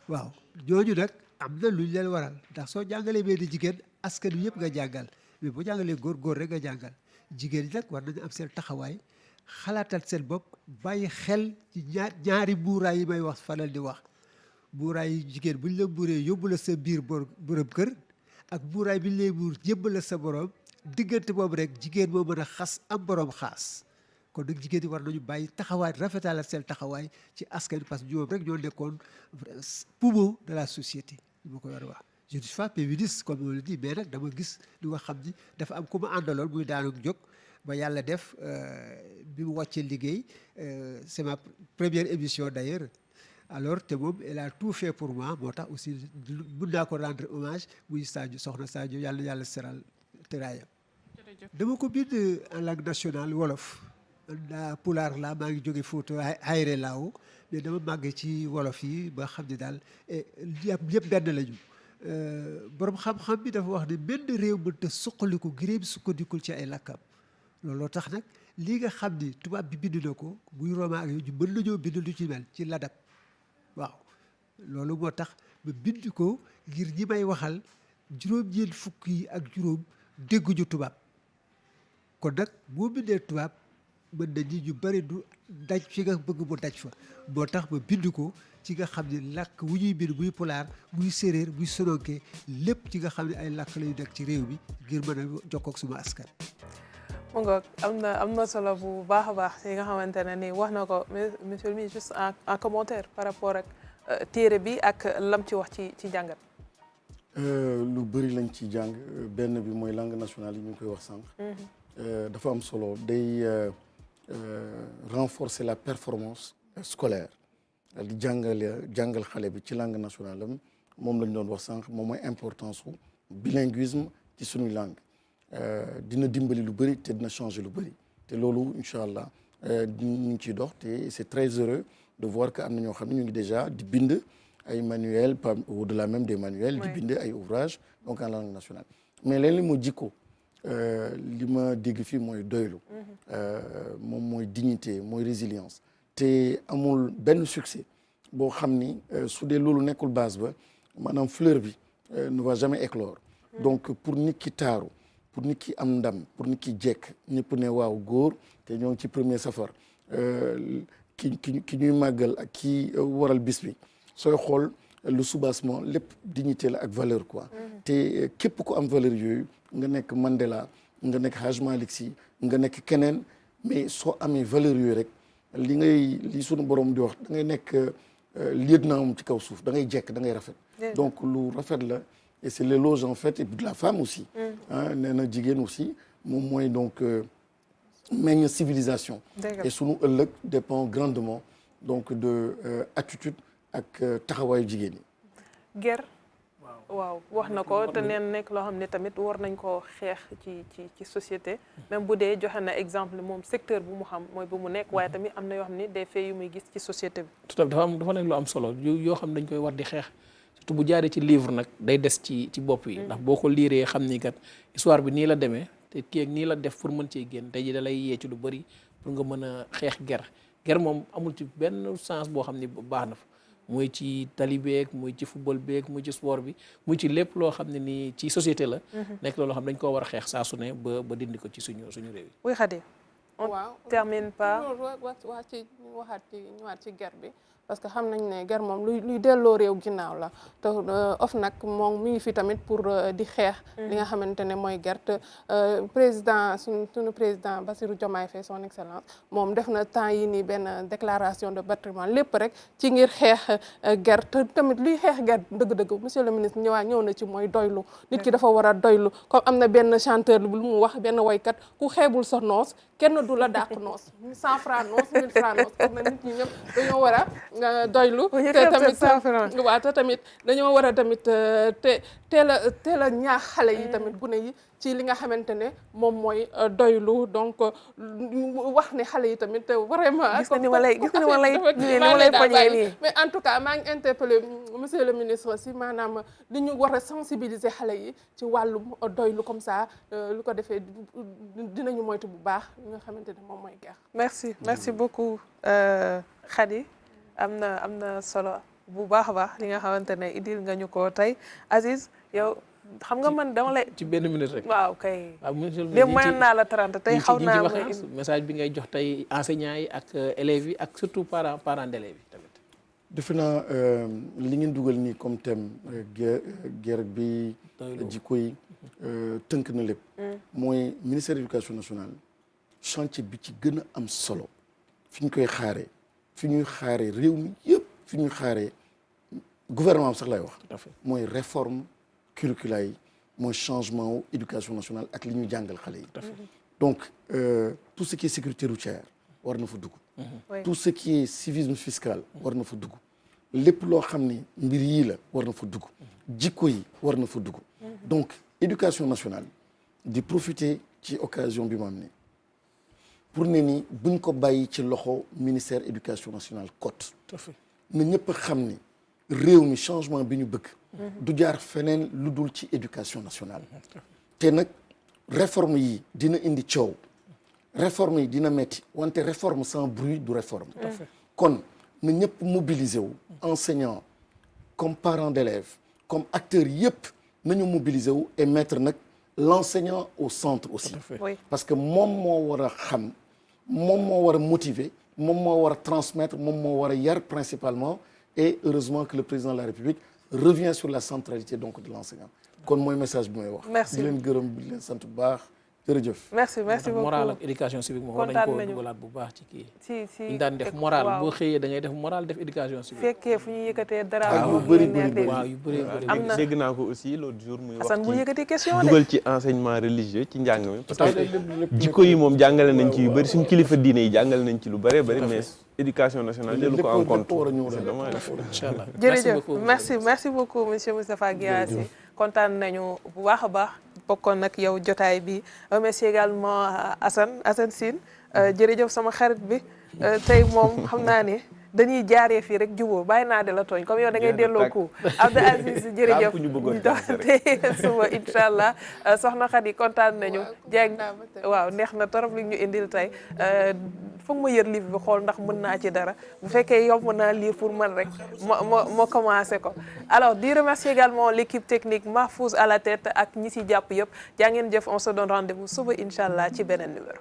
waaw ñooñu nag am na luñ leen waral ndax soo jàngalee benn jigéen askan wi yëpp nga jàngal mais boo jàngalee góor rek nga jàngal jigéen ñi nag war nañu am seen taxawaay xalaatal seen bopp bàyyi xel ci ñaari muuraay yi may wax faral di wax muuraay yi jigéen buñ la muuree yóbbu la sa biir borom kër ak muuraay bi ñu lay muur yëbb la sa borom diggante boobu rek jigéen moo mën a xas am borom xaas kon nag jigéen ñi war nañu bàyyi taxawaay rafetalal seen taxawaay ci askan parce que ñoom rek ñoo nekkoon poumon de la société li ma ko war a wax. Je ne suis pas féministe comme on le dit mais nag dama gis lu nga xam ni dafa am ku ma àndaloon muy daanu jóg ba yàlla def bi mu wàccee liggéey c'est ma première émission d'ailleurs alors te moom elle a tout fait pour moi moo tax aussi mun naa ko rendre hommage muy Sadio soxna Sadio yàlla seral teraayam. dama ko bind en langue nationale wolof. ndaa pulaar la maa ngi jóge Fouta Hayre Lao mais dama màgg ci wolof yi ba xam ne daal yëpp benn lañu. borom xam-xam bi dafa wax ne benn réew mënta suqaliku giréem sukkandikul ci ay lakkam looloo tax nag lii nga xam ni tubaab bi bind na ko muy roman ak yooyu mën nañoo bind lu ci mel ci ladab waaw loolu moo tax ba bind ko ngir ñi may waxal juróom-ñeent fukk yi ak juróom dégguñu tubaab kon nag boo bindee tubaab mën nañu ñu bari du daj fi nga bëgg mu daj fa moo tax ma bind ko ci nga xam ne làkk wu ñuy bind muy pulaar muy séeréer muy sononke lépp ci nga xam ne ay làkk lañu nekk ci réew mi ngir mën a jokkoo ak suma askan. mu ngoog am na solo bu baax a baax yi nga xamante ne ni wax na ko monsieur le ministre juste en commentaire par rapport ak téere bi ak lam ci wax ci jàngat. lu bëri lañ ci jàng benn bi mooy langue nationale yi ñu ngi koy wax sànq. dafa am solo day renforcer la performance scolaire. di jàngal xale bi ci langue nationale am moom lañ doon wax sànq moom mooy importance su bilinguisme ci suñuy langue dina dimbali lu bëri te dina changer lu bëri te loolu incha allah ñu ngi ciy dox te c'est très heureux de voir que am na ñoo xam ne ñu ngi déjà di bind ay manuels au-delà même des manuels di bind ay ouvrages donc en langue nationale mais leen li moo jikko li ma dégg fii mooy doylu moom mooy dignité mooy résilience te amul benn succès boo xam ni su dee loolu nekkul base ba maanaam fleur bi ne va jamais éclore donc pour nit ki taaru pour nit ki am ndam pour nit ki jekk ñëpp ne waaw góor te ñoo ngi ci premier safar ki ñuy màggal ak ki waral bis bi sooy xool le soubassement lépp dignité la ak valeur quoi te képp ku am valeur yooyu nga nekk Mandela nga nekk Hadj Malick Sy nga nekk keneen mais soo amee valeur yooyu rek li sunu borom di wax da ngay nekk lieutenant ci kaw suuf da ngay jekk da ngay rafet donc lu rafet la et c'est l'éloge en fait et de la femme aussi nee na jigéen aussi moom mooy donc meññ civilisation et sunu ëllëg dépend grandement donc de attitude ak taxawaayu jigéen yi ger waaw wax na ko te neen nekk loo xam ne tamit war nañ ko xeex ci société même bu dee joxe na exemple moom secteur bu mu xam mooy bu mu nekk waaye tamit am na yoo xam ne des faits yu muy gis ci société bi tout à fait dafa nekk lu am solo yoo xam ne dañ koy war di xeex surtout bu jaaree ci livre nag day des ci bopp yi ndax boo ko liiree xam ni kat histoire bi nii la demee te kii ak nii la def pour mën cee génn tey ji da lay yee ci lu bëri pour nga mën a xeex ger moom amul ci benn sens boo xam ni baax na fa muy ci tali beeg muy ci football beeg muy ci sport bi muy ci lépp loo xam ne nii ci société la nekk loolu xam dañ koo war a xeex saa su ne ba dindi ko ci suñu réew yi. oui Khady on termine par waxaat ci ñëwaat ci ger bi parce que xam nañ ne ger moom luy delloo réew ginnaaw la te OFNAC moom mi ngi fi tamit pour di xeex li nga xamante ne mooy ger te président suñu président Bassirou Diomaye Faye son excellence moom def na temps yi nii benn déclaration de patrimoine lépp rek ci ngir xeex ger te tamit luy xeex ger dëgg-dëgg monsieur le ministre ñëw na ci mooy doylu nit ki dafa war a doylu comme am na benn chanteur lu mu wax benn woykat ku xeebul sa noos kenn du la dàq noos 100 francs noos 1000 francs noos kon na nit ñi ñëpp dañoo war a doylu te tamit dañoo war a tamit teel a ñaax xale yi tamit gune yi ci li nga xamante ne moom mooy doylu donc wax ne xale yi tamit vraiment gis nga ni ma lay poñee nii mais en tout cas maa ngi interpellé monsieur le ministre aussi maanaam li ñu war a sensibiliser xale yi ci wàllum doylu comme ça lu ko defee dinañu moytu bu baax li nga xamante ne moom mooy geex merci beaucoup Khady am na solo bu baax a baax li nga xamante ne indil nga ñu ko tey Aziz yow xam nga man dama lay. ci benn minute rek. waaw kay. waaw monsieur léegi mayoon naa la 30 tey xaw naa message bi ngay jox tey enseignants yi ak élèves yi ak surtout parents d'élèves yi tamit. defe naa li ngeen dugal nii comme thème guerre bi jikko yi tënk na lépp. mooy ministère de l'éducation nationale chantier bi ci gën a am solo fi ñu koy xaaree fi ñuy xaaree réew mi yëpp fi ñuy xaaree gouvernement bi sax lay wax. mooy réforme curriculaire yi mooy changement wu éducation nationale ak li ñuy jàngal xale yi. donc tout ce qui est sécurité routière war na fa dugg. tout ce qui est civisme fiscal war na fa dugg. lépp loo xam ni mbir yii la war na fa dugg. jikko yi war na fa dugg. donc éducation nationale di profiter ci occasion bi ma am ni pour ne ni buñ ko bàyyi ci loxo ministère éducation nationale cote na ñëpp xam ni réew mi changement bi ñu bëgg du jaar feneen lu dul ci éducation nationale te nag réforme yi dina indi coow réforme yi dina metti wante réforme sans bruit du réforme kon na ñëpp mobiliser wu enseignants comme parents d'élèves comme acteurs yëpp nañu mobiliser wu et mettre nag l'enseignant au centre aussi parce que moom moo war a xam moom moo war a motiver moom moo war a transmettre moom moo war a yar principalement et heureusement que le président de la République revient sur la centralité donc de l'enseignant kon mooy message bi may wax. merci di leen gërëm di leen sant bu baax jërëjëf. merci beaucoup moral ak éducation civique moom war nañu ko dugalaat bu baax ci kii. si ñu daan def moral boo xëyee da ngay def moral def éducation civique. fekkee fu ñu yëkkatee dara. yu bëri waaw yu bëri am na dégg naa ko aussi l'autre jour muy wax Assane bu yëkkatee question dugal ci enseignement religieux ci njàng mi. parce que jikko yi moom jàngale nañ ci yu bëri suñu kilifa diine yi jàngale nañ ci lu bëree bëri mais éducation nationale jëlu ko en compte. inchallah jërëjëf merci beaucoup monsieur Moustapha Guirassy kontaan nañu bu baax a baax bokkoon nag yow jotaay bi merci également Assane Sine jërëjëf sama xarit bi tey moom xam naa ne dañuy jaaree fii rek jubóo bàyyi naa de la tooñ comme yow da ngay delloo ko Abdou Aziz jërëjëf ñu doxante suba incha allah soxna Khady kontaan nañu jeeg waaw neex na torop li ñu indil tey foog ma yër livre bi xool ndax mën naa ci dara bu fekkee yow mën naa lire pour man rek ma commencé ko alors di remercier également l'équipe technique Mahfouz à la tête ak ñi si jàpp yëpp jaa ngeen jëf on se donne rendez-vous suba incha allah ci beneen numéro.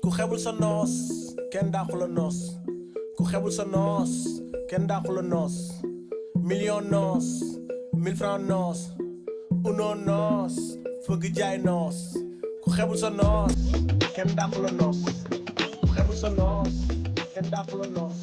ku xebul sa noos kenn dàqu la noos ku xebul sa noos kenn dàqu la noos million noos 1000 francs noos uno noos fëgg jaay noos ku xebul sa noos kenn dàqu la noos ku xebul sa noos kenn dàqu la noos